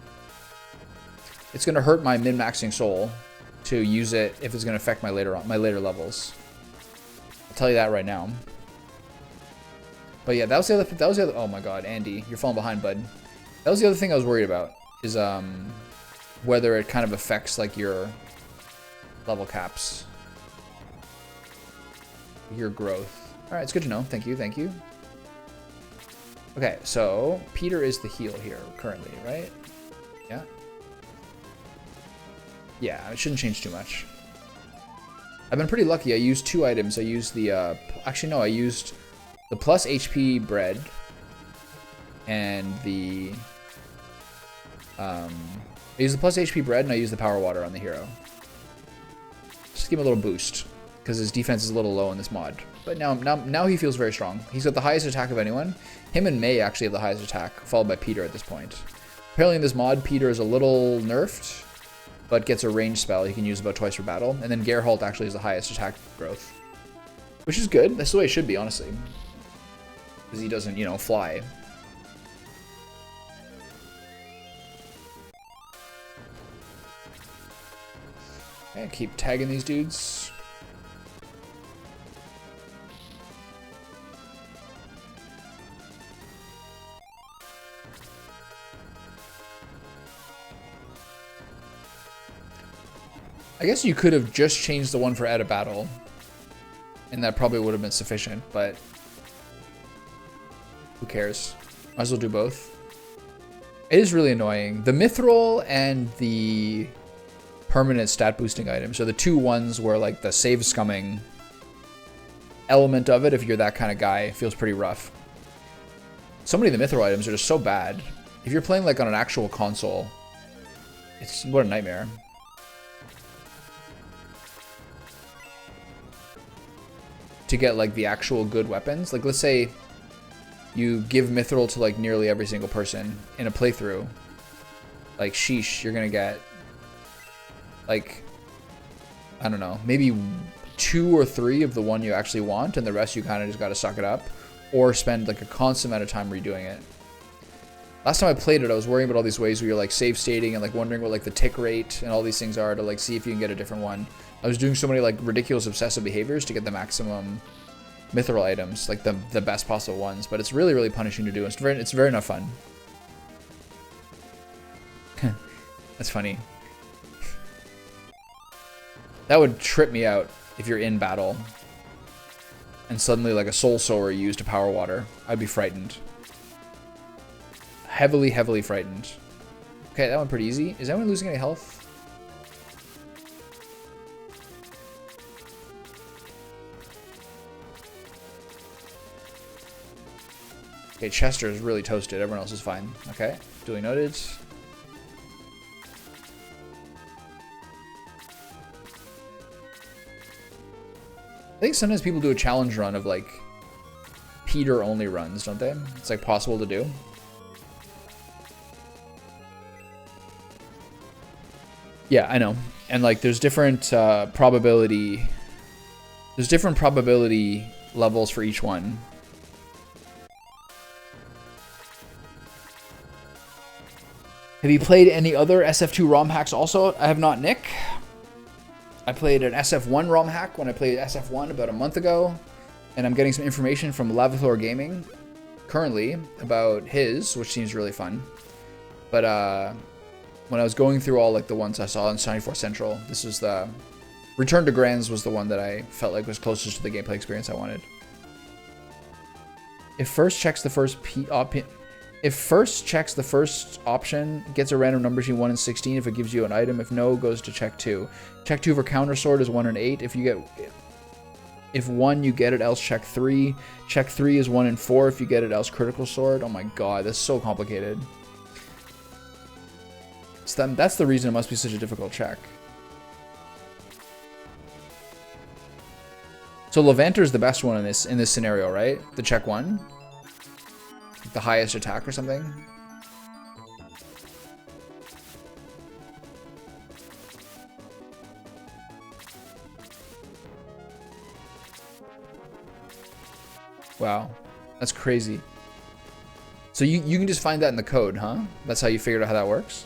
A: It's gonna hurt my min-maxing soul to use it if it's gonna affect my later levels. I'll tell you that right now. But yeah, that was the other. Oh my God, Andy, you're falling behind, bud. That was the other thing I was worried about. Is whether it kind of affects like your level caps, your growth. All right, it's good to know. Thank you, thank you. Okay, so Peter is the heal here currently, right? Yeah. Yeah, it shouldn't change too much. I've been pretty lucky. I used 2 items. I used the, actually no, I used the plus HP bread and the, I used the plus HP bread and I used the power water on the hero. Just give him a little boost because his defense is a little low in this mod. But now he feels very strong. He's got the highest attack of anyone. Him and May actually have the highest attack, followed by Peter at this point. Apparently in this mod, Peter is a little nerfed, but gets a range spell he can use about twice per battle. And then Geralt actually has the highest attack growth, which is good. That's the way it should be, honestly. Because he doesn't, you know, fly. Okay, keep tagging these dudes. I guess you could have just changed the one for at a battle, and that probably would have been sufficient, but who cares? Might as well do both. It is really annoying. The Mithril and the permanent stat boosting items are the 2 ones where like the save scumming element of it, if you're that kind of guy, feels pretty rough. So many of the Mithril items are just so bad. If you're playing like on an actual console, it's what a nightmare. To get like the actual good weapons. Like let's say you give Mithril to like nearly every single person in a playthrough. Like sheesh, you're gonna get like, I don't know, maybe 2 or 3 of the one you actually want, and the rest you kind of just gotta suck it up. Or spend like a constant amount of time redoing it. Last time I played it, I was worrying about all these ways where you're like save stating and like wondering what like the tick rate and all these things are to like see if you can get a different one. I was doing so many like ridiculous obsessive behaviors to get the maximum Mithril items, like the best possible ones, but it's really, really punishing to do. It's very not fun. That's funny. That would trip me out if you're in battle and suddenly like a soul sower used a power water. I'd be frightened. Heavily, heavily frightened. Okay, that one pretty easy. Is anyone losing any health? Okay, Chester is really toasted. Everyone else is fine. Okay, duly noted. I think sometimes people do a challenge run of like Peter only runs, don't they? It's like possible to do. Yeah, I know. And like there's different probability. There's different probability levels for each one. Have you played any other SF2 ROM hacks also? I have not, Nick. I played an SF1 ROM hack when I played SF1 about a month ago. And I'm getting some information from Lavathor Gaming currently about his, which seems really fun. But when I was going through all like the ones I saw in 94 Central, this was the Return to Grands was the one that I felt like was closest to the gameplay experience I wanted. If first checks the first option, gets a random number between 1 and 16 if it gives you an item. If no, goes to check 2. Check 2 for counter sword is 1 and 8. If 1, you get it, else check 3. Check 3 is 1 and 4 if you get it, else critical sword. Oh my god, that's so complicated. So that's the reason it must be such a difficult check. So Levanter is the best one in this scenario, right? The check one, the highest attack or something. Wow, that's crazy. So you can just find that in the code, huh? That's how you figured out how that works?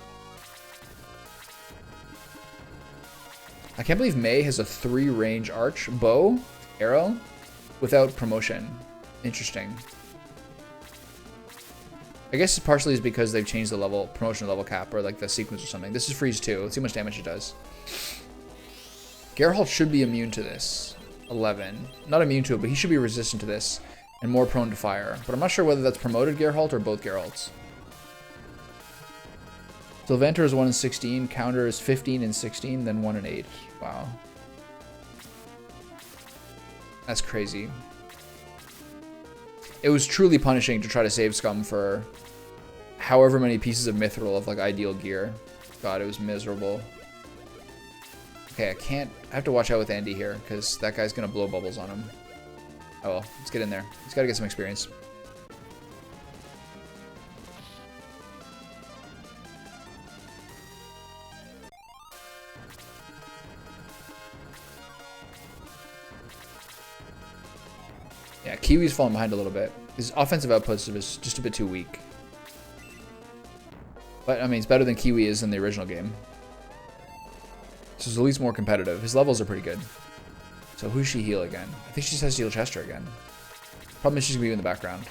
A: I can't believe Mei has a 3 range arch, bow, arrow, without promotion. Interesting. I guess it partially is because they've changed the level, promotion level cap, or like the sequence or something. This is freeze 2. Let's see how much damage it does. Geralt should be immune to this. 11. Not immune to it, but he should be resistant to this. And more prone to fire. But I'm not sure whether that's promoted Geralt or both Geralts. So Levanter is 1 in 16, counter is 15 and 16, then 1 in 8. Wow. That's crazy. It was truly punishing to try to save Scum for however many pieces of mithril of like ideal gear. God, it was miserable. Okay, I have to watch out with Andy here, because that guy's gonna blow bubbles on him. Oh well, let's get in there. He's gotta get some experience. Yeah, Kiwi's falling behind a little bit. His offensive outputs is just a bit too weak. But, I mean, it's better than Kiwi is in the original game. So it's at least more competitive. His levels are pretty good. So who's she heal again? I think she just has to heal Chester again. Problem is she's going to be in the background.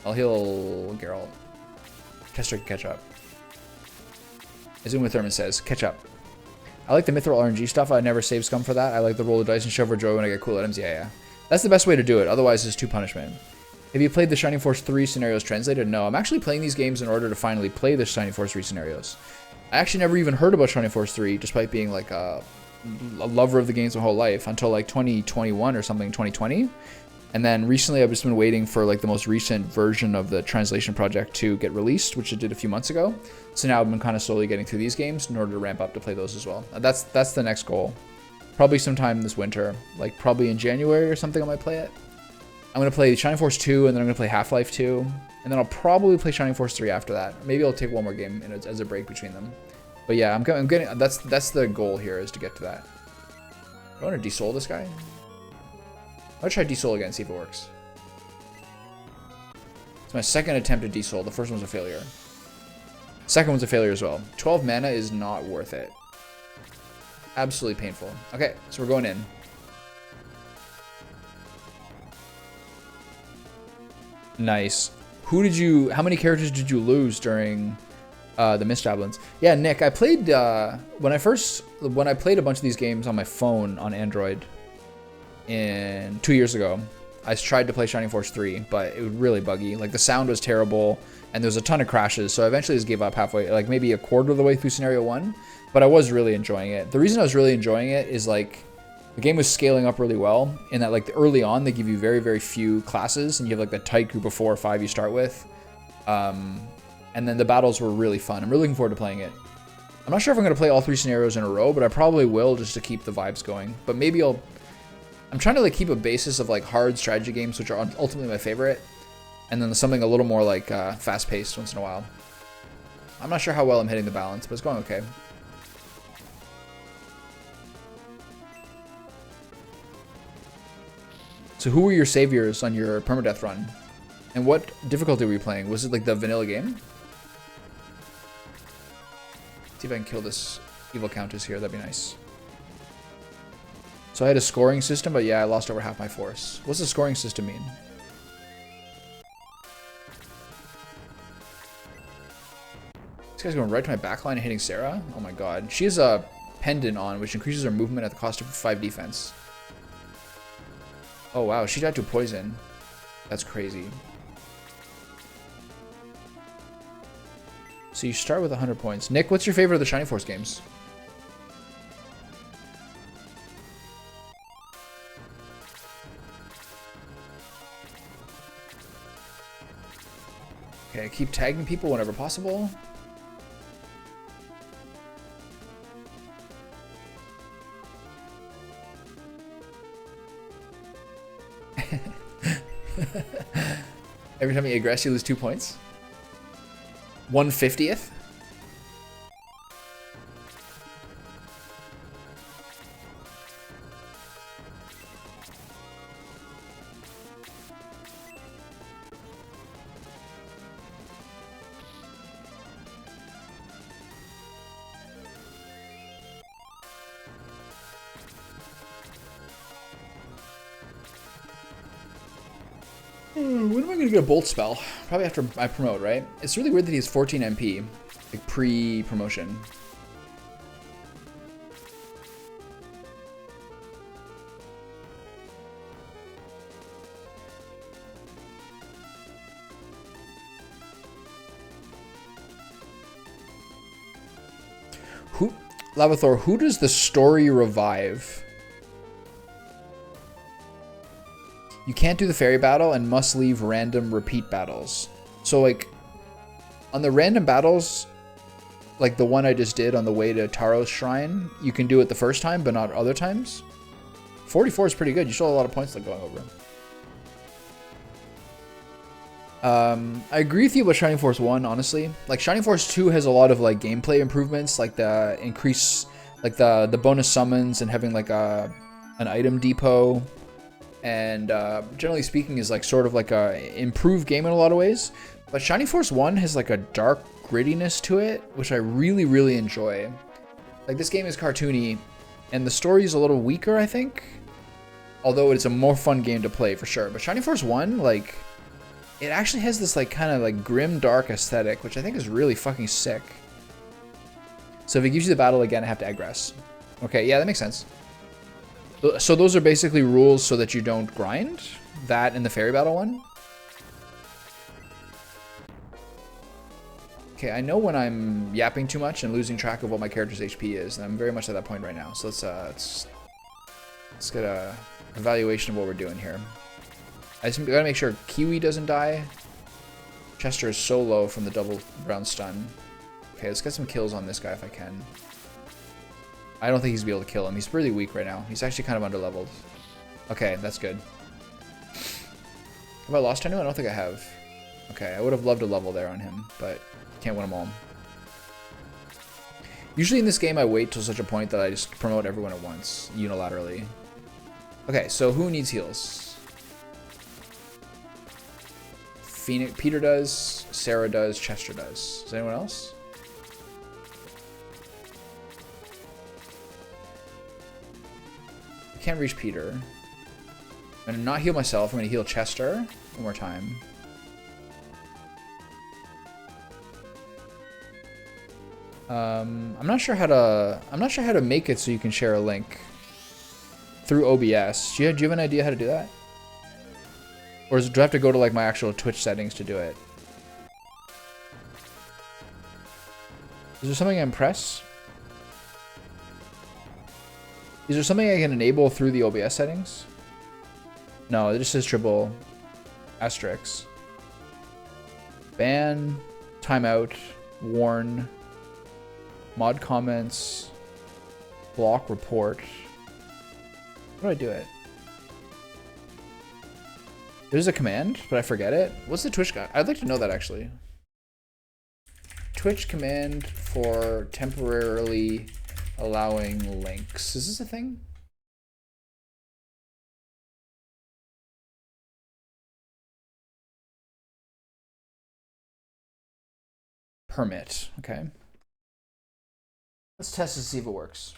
A: I'll heal Geralt. Chester can catch up. As Uma Thurman says, catch up. I like the Mithril RNG stuff. I never save Scum for that. I like the roll of dice and shove for joy when I get cool items. Yeah. That's the best way to do it. Otherwise, it's too punishment. Have you played the Shining Force 3 scenarios translated? No. I'm actually playing these games in order to finally play the Shining Force 3 scenarios. I actually never even heard about Shining Force 3, despite being like a lover of the games my whole life, until like 2021 or something, 2020. And then recently I've just been waiting for like the most recent version of the translation project to get released, which it did a few months ago. So now I've been kind of slowly getting through these games in order to ramp up to play those as well. That's the next goal. Probably sometime this winter, like probably in January or something I might play it. I'm going to play Shining Force 2 and then I'm going to play Half-Life 2. And then I'll probably play Shining Force 3 after that. Maybe I'll take one more game as a break between them. But yeah, I'm getting, that's the goal here, is to get to that. Do I want to desoul this guy? I'll try desoul again, see if it works. It's my second attempt at desoul. The first one's a failure. Second one's a failure as well. 12 mana is not worth it. Absolutely painful. Okay, so we're going in. Nice. How many characters did you lose during the Mist Javelins? Yeah, Nick, I played, when I played a bunch of these games on my phone on Android 2 years ago, I tried to play Shining Force 3, but it was really buggy. Like, the sound was terrible, and there was a ton of crashes, so I eventually just gave up halfway, like maybe a quarter of the way through Scenario 1, but I was really enjoying it. The reason I was really enjoying it is, like, the game was scaling up really well, in that, like, early on, they give you very, very few classes, and you have, like, the tight group of 4 or 5 you start with. And then the battles were really fun. I'm really looking forward to playing it. I'm not sure if I'm going to play all 3 scenarios in a row, but I probably will, just to keep the vibes going. But maybe I'm trying to, like, keep a basis of, like, hard strategy games, which are ultimately my favorite, and then something a little more, like, fast-paced once in a while. I'm not sure how well I'm hitting the balance, but it's going okay. So who were your saviors on your permadeath run? And what difficulty were you playing? Was it, like, the vanilla game? See if I can kill this evil countess here. That'd be nice. So I had a scoring system, but yeah, I lost over half my force. What's the scoring system mean? This guy's going right to my backline and hitting Sarah? Oh my god. She has a pendant on, which increases her movement at the cost of 5 defense. Oh wow, she died to poison. That's crazy. So you start with 100 points. Nick, what's your favorite of the Shining Force games? Okay, keep tagging people whenever possible. Every time you aggress, you lose 2 points. 1/50th? When am I gonna get a bolt spell? Probably after I promote, right? It's really weird that he has 14 MP, like pre-promotion. Lavathor, who does the story revive? You can't do the fairy battle and must leave random repeat battles. So like, on the random battles, like the one I just did on the way to Taro's shrine, you can do it the first time, but not other times. 44 is pretty good. You still have a lot of points like going over. I agree with you about Shining Force 1, honestly. Like, Shining Force 2 has a lot of, like, gameplay improvements, like the increase, like the bonus summons and having, like, an item depot. And generally speaking is, like, sort of like a improved game in a lot of ways. But Shining Force 1 has, like, a dark grittiness to it, which I really, really enjoy. Like, this game is cartoony, and the story is a little weaker, I think. Although it's a more fun game to play, for sure. But Shining Force 1, like, it actually has this like kind of like grim dark aesthetic, which I think is really fucking sick. So if it gives you the battle again, I have to aggress. Okay, yeah, that makes sense. So those are basically rules so that you don't grind. That and the fairy battle one. Okay, I know when I'm yapping too much and losing track of what my character's HP is, and I'm very much at that point right now. So let's get a evaluation of what we're doing here. I just gotta make sure Kiwi doesn't die. Chester is so low from the double round stun. Okay, let's get some kills on this guy if I can. I don't think he's gonna be able to kill him. He's really weak right now. He's actually kind of underleveled. Okay, that's good. Have I lost anyone? I don't think I have. Okay, I would have loved a level there on him, but can't win them all. Usually in this game, I wait till such a point that I just promote everyone at once, unilaterally. Okay, so who needs heals? Peter does, Sarah does, Chester does. Does anyone else? I can't reach Peter. I'm gonna not heal myself. I'm gonna heal Chester one more time. I'm not sure how to make it so you can share a link through OBS. Do you have an idea how to do that? Or do I have to go to like my actual Twitch settings to do it? Is there something I can press? Is there something I can enable through the OBS settings? No, it just says triple asterisks. Ban, timeout, warn, mod comments, block report. How do I do it? There's a command, but I forget it. What's the Twitch guy? I'd like to know that actually. Twitch command for temporarily allowing links. Is this a thing? Permit. Okay. Let's test to see if it works.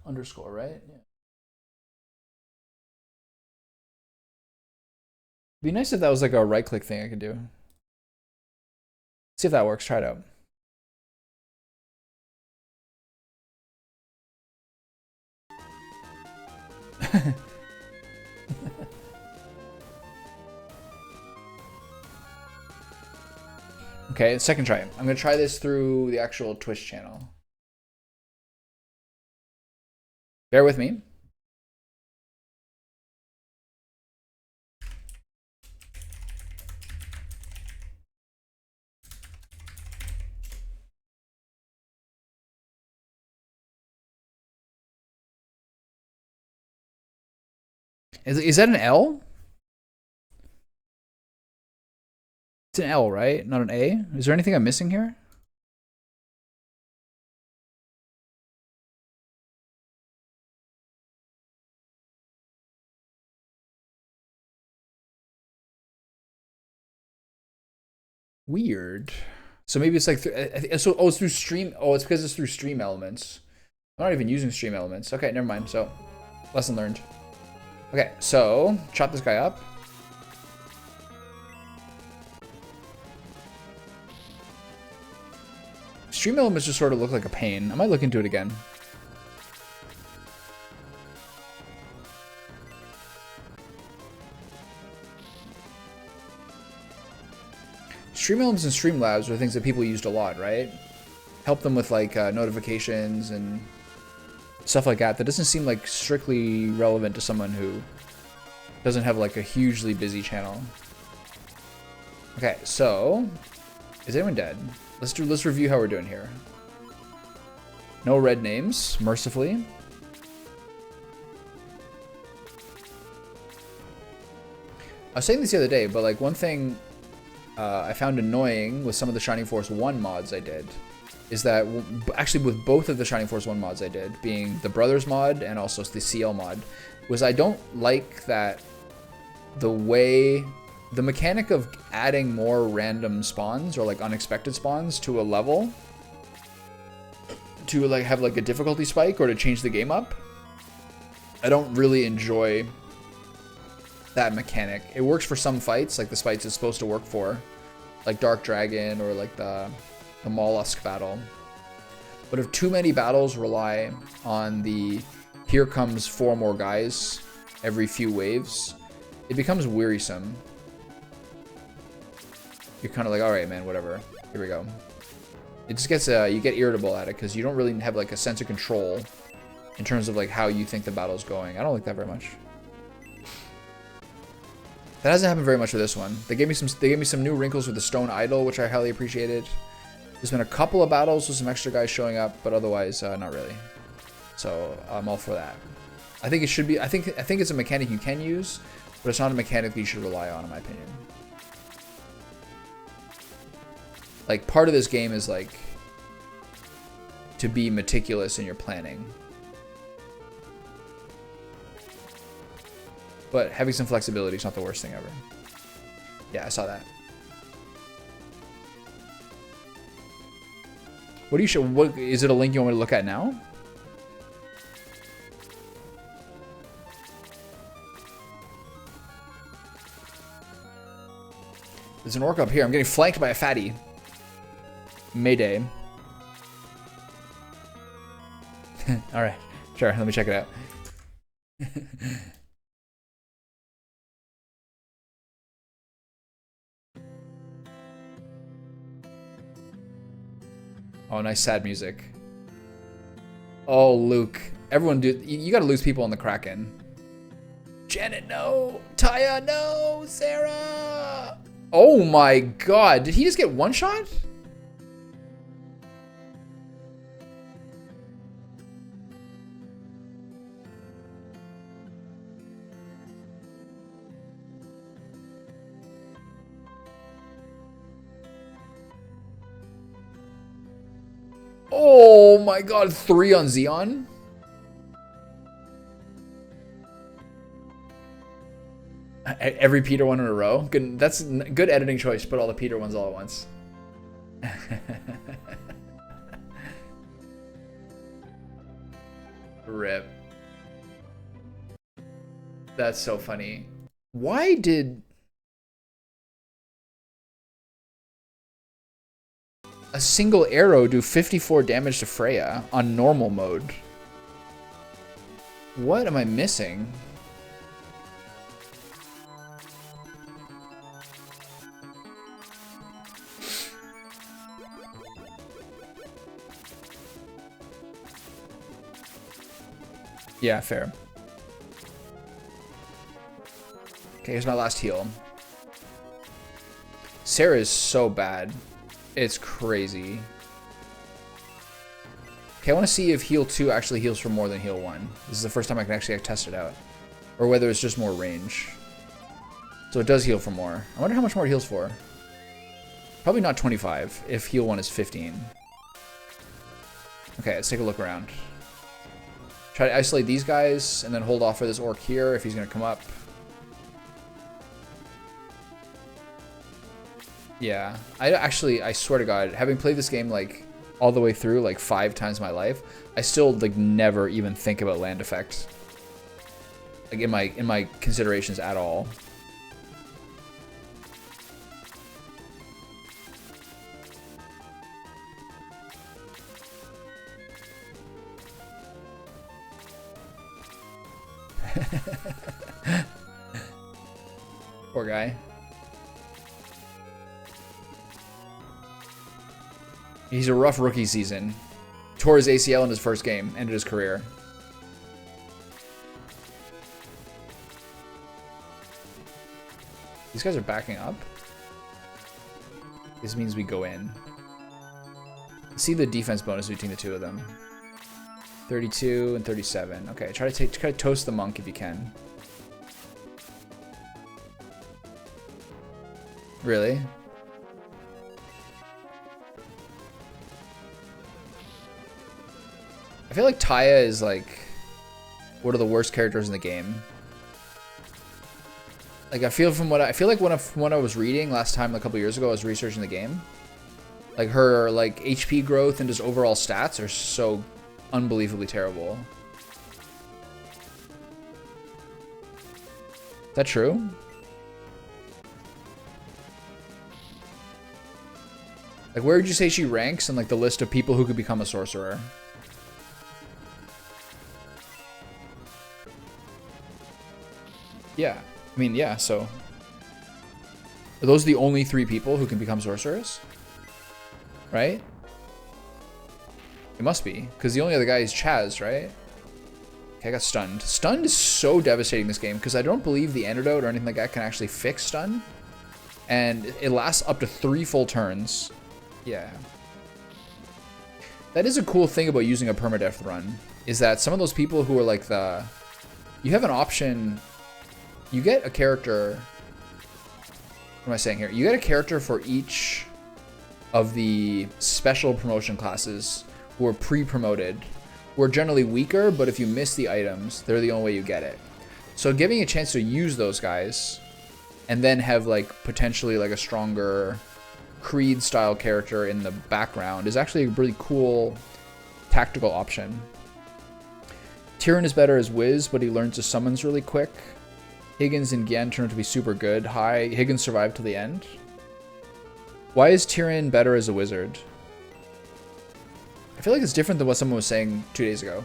A: Underscore, right? Yeah. Be nice if that was like a right click thing I could do. See if that works. Try it out. Okay, second try. I'm gonna try this through the actual Twitch channel. Bear with me. Is that an L? It's an L, right? Not an A? Is there anything I'm missing here? Weird. So maybe it's like, so, oh, it's through stream. Oh, it's because it's through stream elements. I'm not even using stream elements. Okay, never mind. So, lesson learned. Okay, so, chop this guy up. Stream elements just sort of look like a pain. I might look into it again. Stream elements and Streamlabs are things that people used a lot, right? Help them with like notifications and stuff like that. That doesn't seem like strictly relevant to someone who doesn't have like a hugely busy channel. Okay, so is anyone dead? Let's review how we're doing here. No red names, mercifully. I was saying this the other day, but like one thing I found annoying with some of the Shining Force 1 mods I did is that, actually with both of the Shining Force 1 mods I did, being the Brothers mod and also the CL mod, was I don't like that the mechanic of adding more random spawns or like unexpected spawns to a level to like have like a difficulty spike or to change the game up. I don't really enjoy that mechanic. It works for some fights, like the fights it's supposed to work for, like Dark Dragon or like the Mollusk battle. But if too many battles rely on the here comes 4 more guys every few waves, it becomes wearisome. You're kind of like, all right, man, whatever. Here we go. It just gets, you get irritable at it because you don't really have like a sense of control in terms of like how you think the battle's going. I don't like that very much. That hasn't happened very much with this one. They gave me some new wrinkles with the Stone Idol, which I highly appreciated. There's been a couple of battles with some extra guys showing up, but otherwise not really. So I'm all for that. I think it should be. I think it's a mechanic you can use, but it's not a mechanic that you should rely on, in my opinion. Like part of this game is like to be meticulous in your planning. But having some flexibility is not the worst thing ever. Yeah, I saw that. What do you show? What is it? A link you want me to look at now? There's an orc up here. I'm getting flanked by a fatty. Mayday. All right, sure. Let me check it out. Oh, nice sad music. Oh, Luke. Everyone you gotta lose people on the Kraken. Janet, no. Taya, no. Sarah. Oh my god. Did he just get one shot? Oh my god, 3 on Xeon? Every Peter one in a row? Good, that's a good editing choice. Put all the Peter ones all at once. Rip. That's so funny. Why did... a single arrow do 54 damage to Freya on normal mode? What am I missing? Yeah, fair. Okay, here's my last heal. Sarah is so bad. It's crazy. Okay, I want to see if heal 2 actually heals for more than heal 1. This is the first time I can actually test it out. or whether it's just more range. So it does heal for more. I wonder how much more it heals for. Probably not 25 if heal 1 is 15. Okay, let's take a look around. Try to isolate these guys and then hold off for this orc here if he's going to come up. Yeah, I swear to God, having played this game like all the way through like 5 times in my life, I still like never even think about land effect. Like in my considerations at all. Poor guy. He's a rough rookie season. Tore his ACL in his first game, ended his career. These guys are backing up. This means we go in. See the defense bonus between the two of them. 32 and 37. Okay, try to toast the monk if you can. Really? I feel like Taya is like one of the worst characters in the game. Like I feel like when I was reading last time a couple years ago, I was researching the game. Like her like HP growth and just overall stats are so unbelievably terrible. Is that true? Like where would you say she ranks in like the list of people who could become a sorcerer? Yeah, I mean, yeah, so... Are those the only 3 people who can become sorcerers? Right? It must be, because the only other guy is Chaz, right? Okay, I got stunned. Stunned is so devastating this game, because I don't believe the antidote or anything like that can actually fix stun. And it lasts up to 3 full turns. Yeah. That is a cool thing about using a permadeath run, is that some of those people who are like the... You have an option... You get a character... What am I saying here? You get a character for each of the special promotion classes who are pre-promoted, who are generally weaker, but if you miss the items, they're the only way you get it. So giving you a chance to use those guys and then have like potentially like a stronger Creed style character in the background is actually a really cool tactical option. Tyrion is better as Wiz, but he learns his summons really quick. Higgins and Gien turn out to be super good. Higgins survived till the end. Why is Tyrion better as a wizard? I feel like it's different than what someone was saying 2 days ago.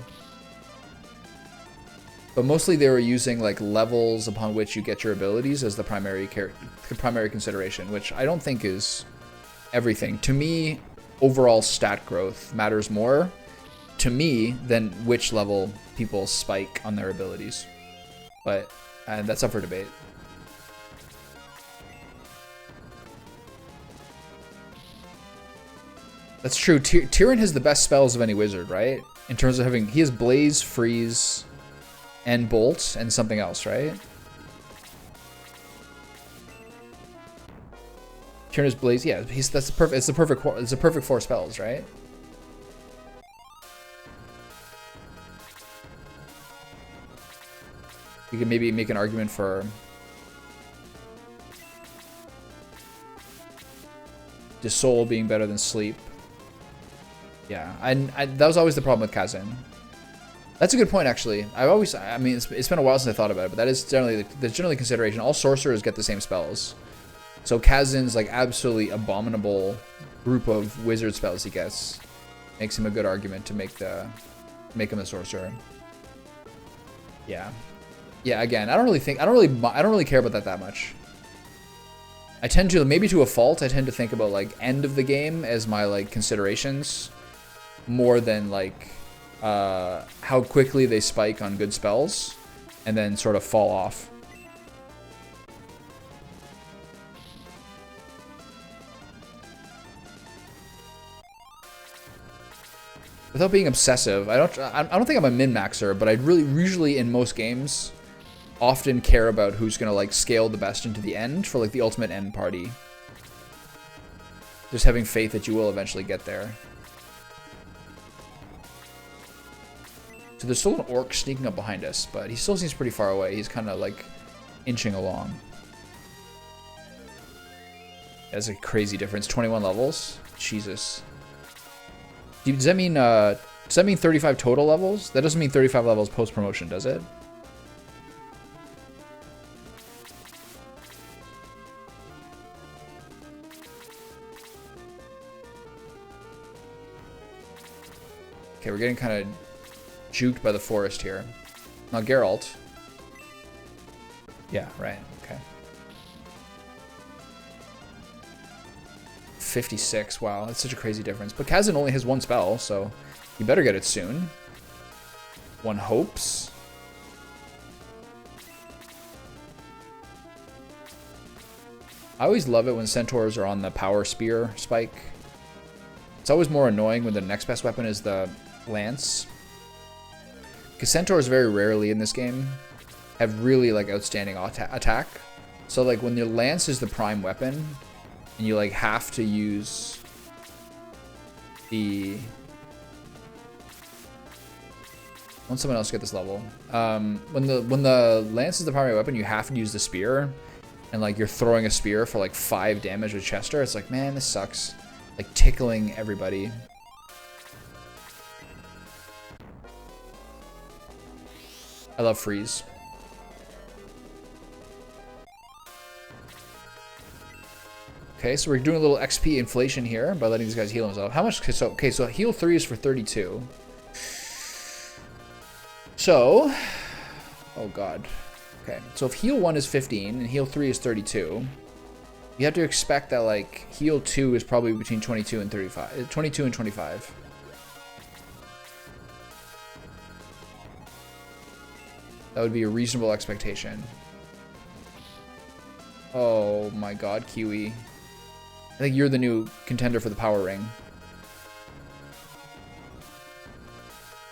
A: But mostly they were using like levels upon which you get your abilities as the primary consideration, which I don't think is everything. To me, overall stat growth matters more to me than which level people spike on their abilities. But that's up for debate. That's true. Tyrion has the best spells of any wizard, right? In terms of having... He has Blaze, Freeze, and Bolt, and something else, right? Tyrion has Blaze... Yeah, that's the perfect... It's the perfect 4 spells, right? You can maybe make an argument for Soul being better than Sleep. Yeah, that was always the problem with Kazin. That's a good point, actually. I mean, it's been a while since I thought about it, but that is generally consideration. All sorcerers get the same spells. So Kazin's like absolutely abominable group of wizard spells he gets makes him a good argument to make him a sorcerer. Yeah. Yeah, again, I don't really care about that much. I tend to, maybe to a fault, I tend to think about like end of the game as my like considerations more than like how quickly they spike on good spells and then sort of fall off. Without being obsessive, I don't think I'm a min-maxer, but I really usually in most games often care about who's gonna like scale the best into the end for like the ultimate end party. Just having faith that you will eventually get there. So there's still an orc sneaking up behind us, but he still seems pretty far away. He's kind of like inching along. That's a crazy difference. 21 levels. Jesus. Does that mean 35 total levels? That doesn't mean 35 levels post promotion, does it? Okay, we're getting kind of juked by the forest here. Now Geralt. Yeah, right. Okay. 56. Wow, that's such a crazy difference. But Kazan only has one spell, so you better get it soon. One hopes. I always love it when centaurs are on the power spear spike. It's always more annoying when the next best weapon is the lance. Because centaurs very rarely in this game have really like outstanding attack. So like when your lance is the prime weapon and you like have to use the... Let someone else get this level. When the lance is the primary weapon, you have to use the spear, and like you're throwing a spear for like 5 damage with Chester. It's like, man, this sucks. Like tickling everybody. I love freeze. Okay, so we're doing a little XP inflation here by letting these guys heal themselves. How much? So okay, so heal 3 is for 32. So, oh god. Okay, so if heal 1 is 15 and heal 3 is 32, you have to expect that like heal 2 is probably between 22 and 35, 22 and 25. That would be a reasonable expectation. Oh my god, Kiwi. I think you're the new contender for the power ring.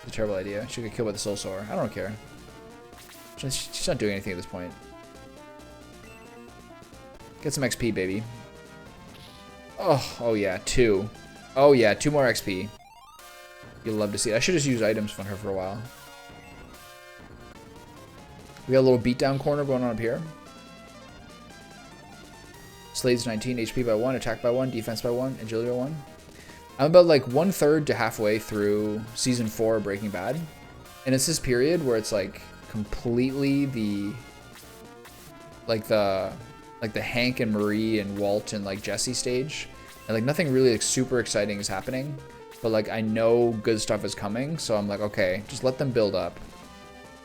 A: It's a terrible idea. She get killed by the soul sower. I don't care. She's not doing anything at this point. Get some XP, baby. Oh yeah, 2. Oh yeah, 2 more XP. You'll love to see it. I should just use items from her for a while. We got a little beatdown corner going on up here. Slade's 19, HP by 1, attack by 1, defense by 1, agility by 1. I'm about like 1/3 to halfway through season 4 of Breaking Bad. And it's this period where it's like completely the Hank and Marie and Walt and like Jesse stage. And like nothing really like super exciting is happening. But like I know good stuff is coming, so I'm like, okay, just let them build up.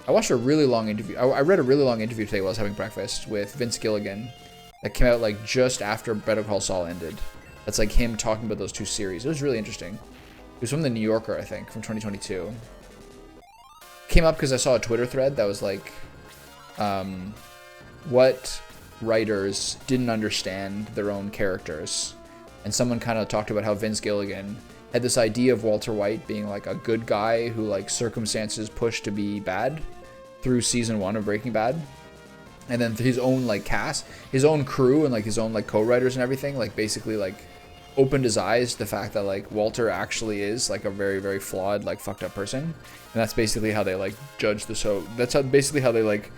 A: I watched a really long interview. I read a really long interview today while I was having breakfast with Vince Gilligan that came out like just after Better Call Saul ended. That's like him talking about those 2 series. It was really interesting. It was from the New Yorker, I think, from 2022. Came up because I saw a Twitter thread that was like, what writers didn't understand their own characters. And someone kind of talked about how Vince Gilligan had this idea of Walter White being like a good guy who like circumstances pushed to be bad through season 1 of Breaking Bad. And then his own like cast, his own crew and like his own like co-writers and everything like basically like opened his eyes to the fact that like Walter actually is like a very, very flawed, like fucked up person. And that's basically how they like judge the show. That's basically how they like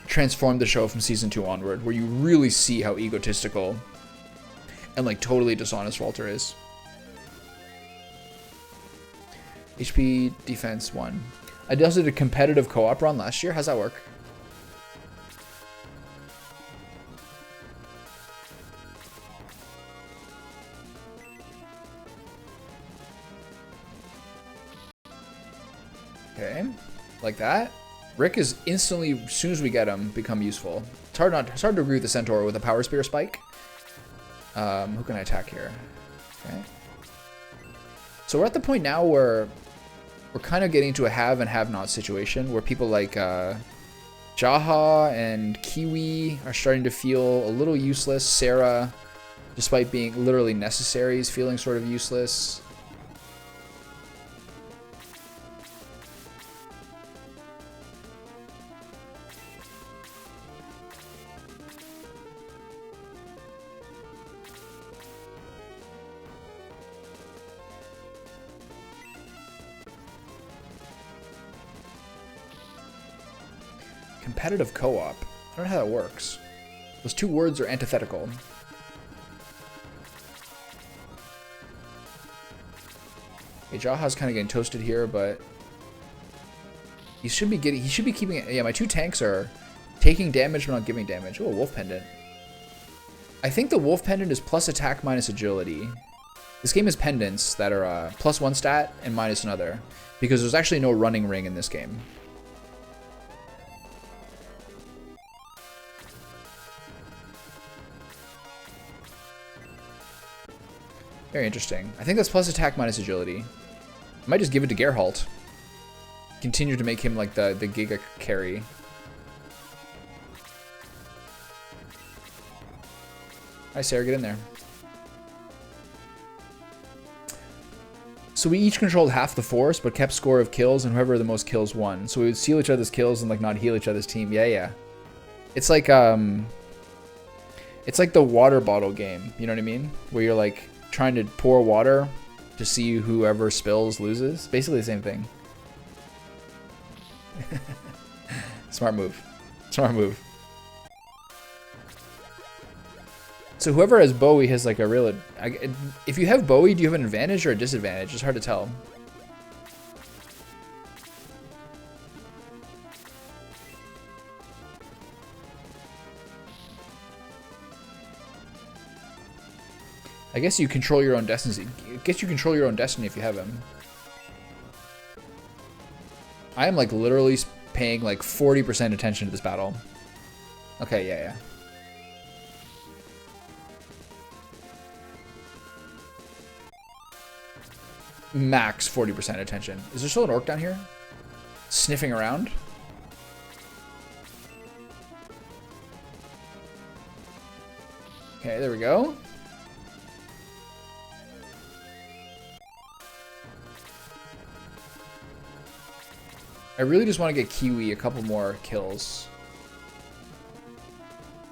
A: transformed the show from season 2 onward, where you really see how egotistical and like totally dishonest Walter is. HP defense 1. I also did a competitive co-op run last year. How's that work? Okay, like that. Rick is instantly, as soon as we get him, become useful. It's hard to agree with the Centaur with a power spear spike. Who can I attack here? Okay. So we're at the point now where we're kind of getting to a have and have not situation where people like Jaha and Kiwi are starting to feel a little useless. Sarah, despite being literally necessary, is feeling sort of useless. Competitive co-op. I don't know how that works. Those two words are antithetical. Okay, Jaha's kind of getting toasted here, but he should be keeping it. Yeah, my two tanks are taking damage but not giving damage. Oh, Wolf Pendant. I think the Wolf Pendant is plus attack minus agility. This game has pendants that are plus one stat and minus another, because there's actually no running ring in this game. Very interesting. I think that's plus attack minus agility. I might just give it to Geralt. Continue to make him like the Giga carry. Hi, Sarah, get in there. So we each controlled half the force, but kept score of kills, and whoever the most kills won. So we would steal each other's kills and like not heal each other's team. Yeah. It's like the water bottle game. You know what I mean? Where you're like trying to pour water to see whoever spills loses. Basically the same thing. Smart move. Smart move. So whoever has Bowie has like a real... if you have Bowie, do you have an advantage or a disadvantage? It's hard to tell. I guess you control your own destiny. I guess you control your own destiny if you have him. I am like literally paying like 40% attention to this battle. Okay, yeah. Max 40% attention. Is there still an orc down here? Sniffing around? Okay, there we go. I really just want to get Kiwi a couple more kills.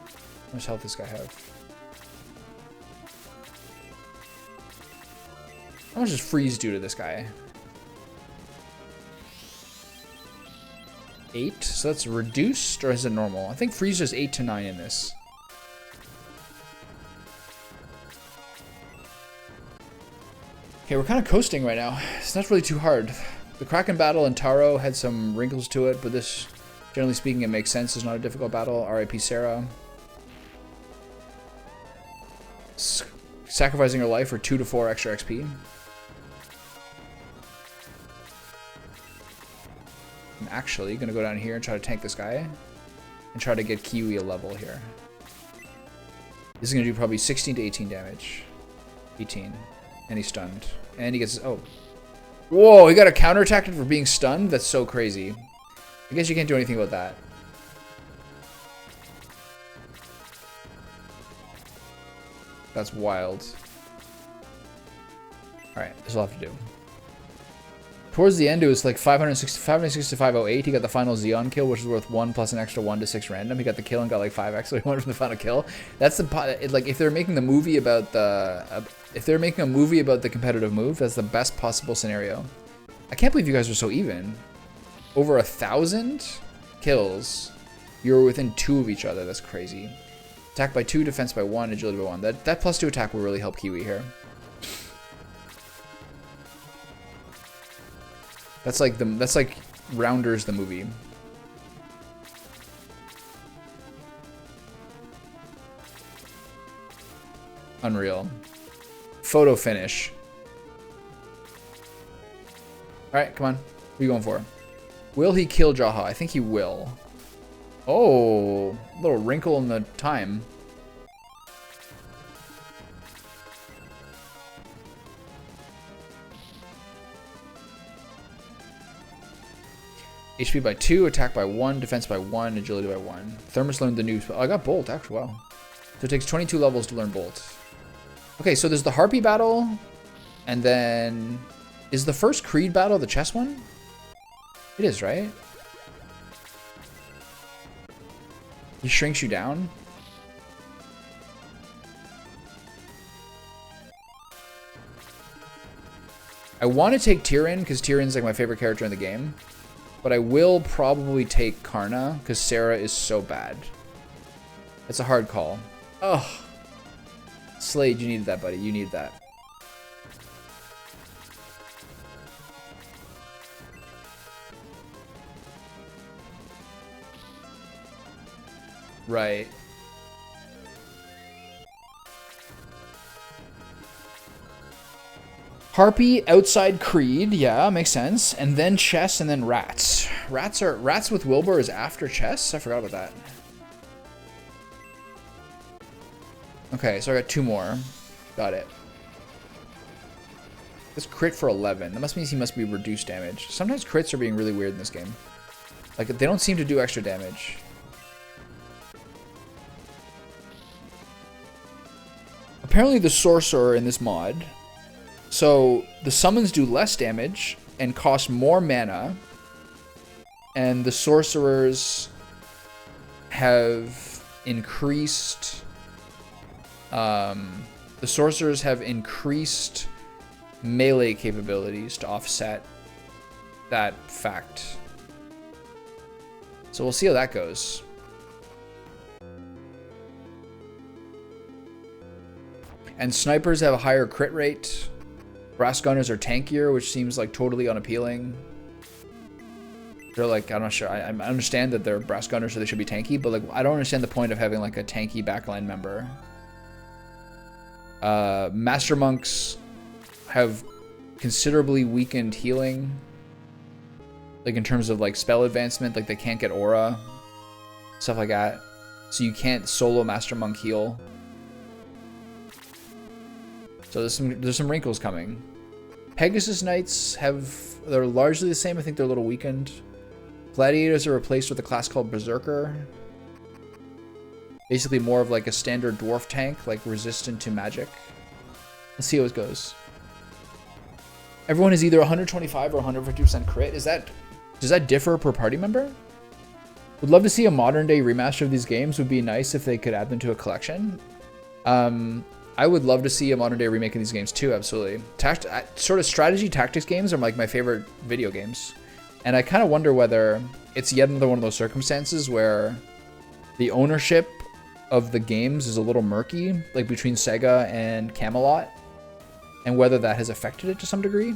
A: How much health does this guy have? How much does freeze do to this guy? 8? So that's reduced, or is it normal? I think freeze does 8 to 9 in this. Okay, we're kind of coasting right now. It's not really too hard. The Kraken battle in Taro had some wrinkles to it, but this, generally speaking, it makes sense. It's not a difficult battle. RIP Sarah. Sacrificing her life for 2 to 4 extra XP. I'm actually going to go down here and try to tank this guy. And try to get Kiwi a level here. This is going to do probably 16 to 18 damage. 18. And he's stunned. And he gets... oh. Whoa, he got a counterattack for being stunned? That's so crazy. I guess you can't do anything about that. That's wild. Alright, this will have to do. Towards the end, it was like 565.08. He got the final Xeon kill, which is worth 1 plus an extra 1 to 6 random. He got the kill and got like 5 extra 1 from the final kill. That's the like if they're making the movie about the if they're making a movie about the competitive move, that's the best possible scenario. I can't believe you guys are so even. Over 1,000 kills. You're within 2 of each other. That's crazy. Attack by 2, defense by 1, agility by 1. That plus 2 attack will really help Kiwi here. That's like Rounders the movie. Unreal. Photo finish. Alright, come on. What are you going for? Will he kill Jaha? I think he will. Oh, little wrinkle in the time. HP by 2, attack by 1, defense by 1, agility by 1. Thermos learned the new spell. Oh, I got Bolt, actually, wow. So it takes 22 levels to learn Bolt. Okay, so there's the Harpy battle, and then... is the first Creed battle the chess one? It is, right? He shrinks you down? I want to take Tyrion, because Tyrion's like my favorite character in the game. But I will probably take Karna, because Sarah is so bad. It's a hard call. Oh. Slade, you needed that, buddy. You needed that. Right. Harpy, outside Creed, yeah, makes sense. And then chess, and then rats. Rats with Wilbur is after chess? I forgot about that. Okay, so I got 2 more. Got it. This crit for 11. That must mean he must be reduced damage. Sometimes crits are being really weird in this game. Like, they don't seem to do extra damage. Apparently the sorcerer in this mod. So the summons do less damage and cost more mana. And the sorcerers have increased... the sorcerers have increased melee capabilities to offset that fact. So we'll see how that goes. And snipers have a higher crit rate. Brass gunners are tankier, which seems like totally unappealing. They're like, I'm not sure. I understand that they're brass gunners, so they should be tanky, but like, I don't understand the point of having like a tanky backline member. Master monks have considerably weakened healing, like in terms of like spell advancement. Like they can't get aura, stuff like that. So you can't solo master monk heal. So there's some wrinkles coming. Pegasus Knights they're largely the same. I think they're a little weakened. Gladiators are replaced with a class called Berserker. Basically more of like a standard dwarf tank, like resistant to magic. Let's see how it goes. Everyone is either 125 or 150% crit. Does that differ per party member? Would love to see a modern day remaster of these games. Would be nice if they could add them to a collection. I would love to see a modern day remake of these games too, absolutely. Sort of strategy tactics games are like my favorite video games. And I kind of wonder whether it's yet another one of those circumstances where the ownership of the games is a little murky, like between Sega and Camelot, and whether that has affected it to some degree.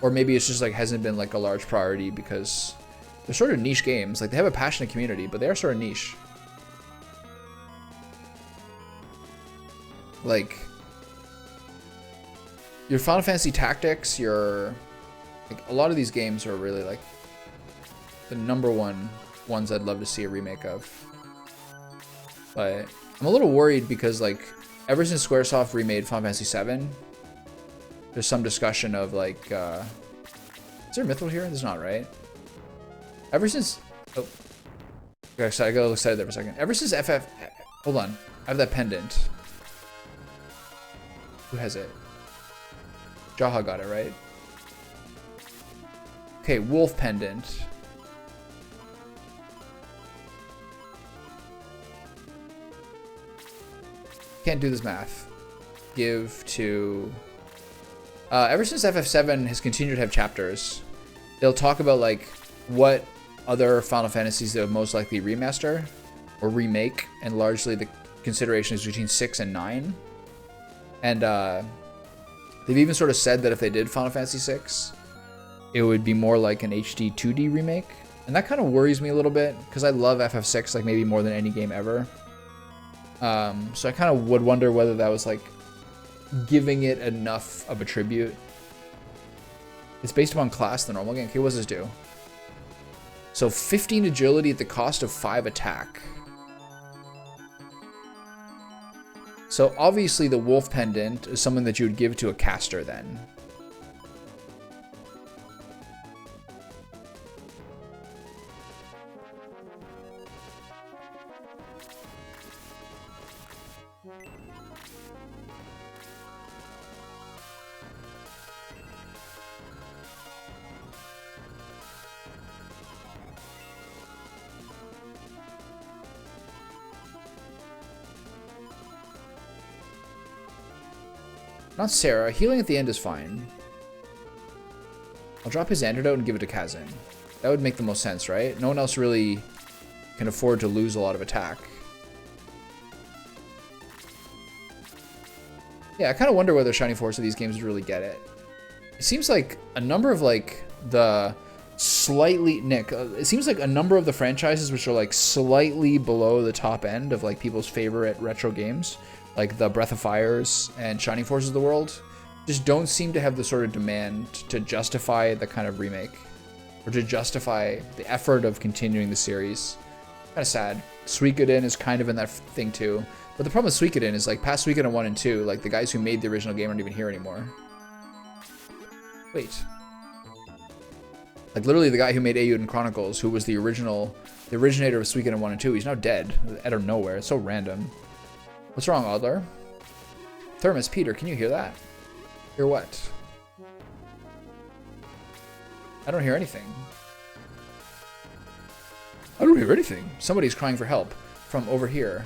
A: Or maybe it's just like hasn't been like a large priority because they're sort of niche games. Like they have a passionate community, but they are sort of niche. Like your Final Fantasy Tactics, like a lot of these games are really like the #1 ones I'd love to see a remake of. But I'm a little worried because like ever since Squaresoft remade Final Fantasy VII, there's some discussion of like, is there a Mithril here? There's not, right? Ever since, I got a little excited there for a second. Ever since hold on, I have that pendant. Who has it? Jaha got it, right? Okay, wolf pendant. Can't do this math. Give to... ever since FF7 has continued to have chapters, they'll talk about like what other Final Fantasies they would most likely remaster or remake, and largely the consideration is between 6 and 9. And they've even sort of said that if they did Final Fantasy VI, it would be more like an HD 2D remake. And that kind of worries me a little bit, because I love FF6 like maybe more than any game ever. So I kind of would wonder whether that was like giving it enough of a tribute. It's based upon class, the normal game. Okay, what does this do? So 15 agility at the cost of 5 attack. So obviously the wolf pendant is something that you would give to a caster then. Not Sarah. Healing at the end is fine. I'll drop his antidote and give it to Kazin. That would make the most sense, right? No one else really can afford to lose a lot of attack. Yeah, I kind of wonder whether Shining Force of these games would really get it. It seems like a number of like the slightly it seems like a number of the franchises which are like slightly below the top end of like people's favorite retro games, like the Breath of Fires and Shining Forces of the world, just don't seem to have the sort of demand to justify the kind of remake or to justify the effort of continuing the series. Kind of sad. Suikoden is kind of in that thing too. But the problem with Suikoden is like past Suikoden 1 and 2, like the guys who made the original game aren't even here anymore. Wait. Like literally the guy who made Eiyuden Chronicles, who was the originator of Suikoden 1 and 2, he's now dead out of nowhere. It's so random. What's wrong, Adler? Thermos, Peter, can you hear that? Hear what? I don't hear anything. I don't hear anything. Somebody's crying for help from over here.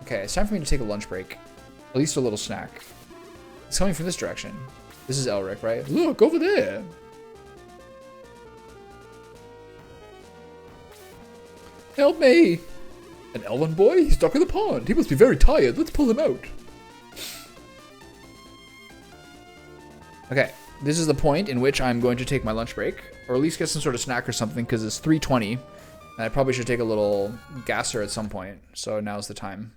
A: Okay, it's time for me to take a lunch break. At least a little snack. It's coming from this direction. This is Elric, right? Look, over there! Help me! An elven boy? He's stuck in the pond. He must be very tired. Let's pull him out. Okay, this is the point in which I'm going to take my lunch break. Or at least get some sort of snack or something, because it's 3:20. And I probably should take a little gasser at some point. So now's the time.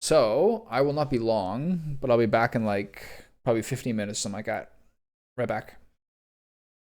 A: So, I will not be long, but I'll be back in like probably 15 minutes, something like that. Right back.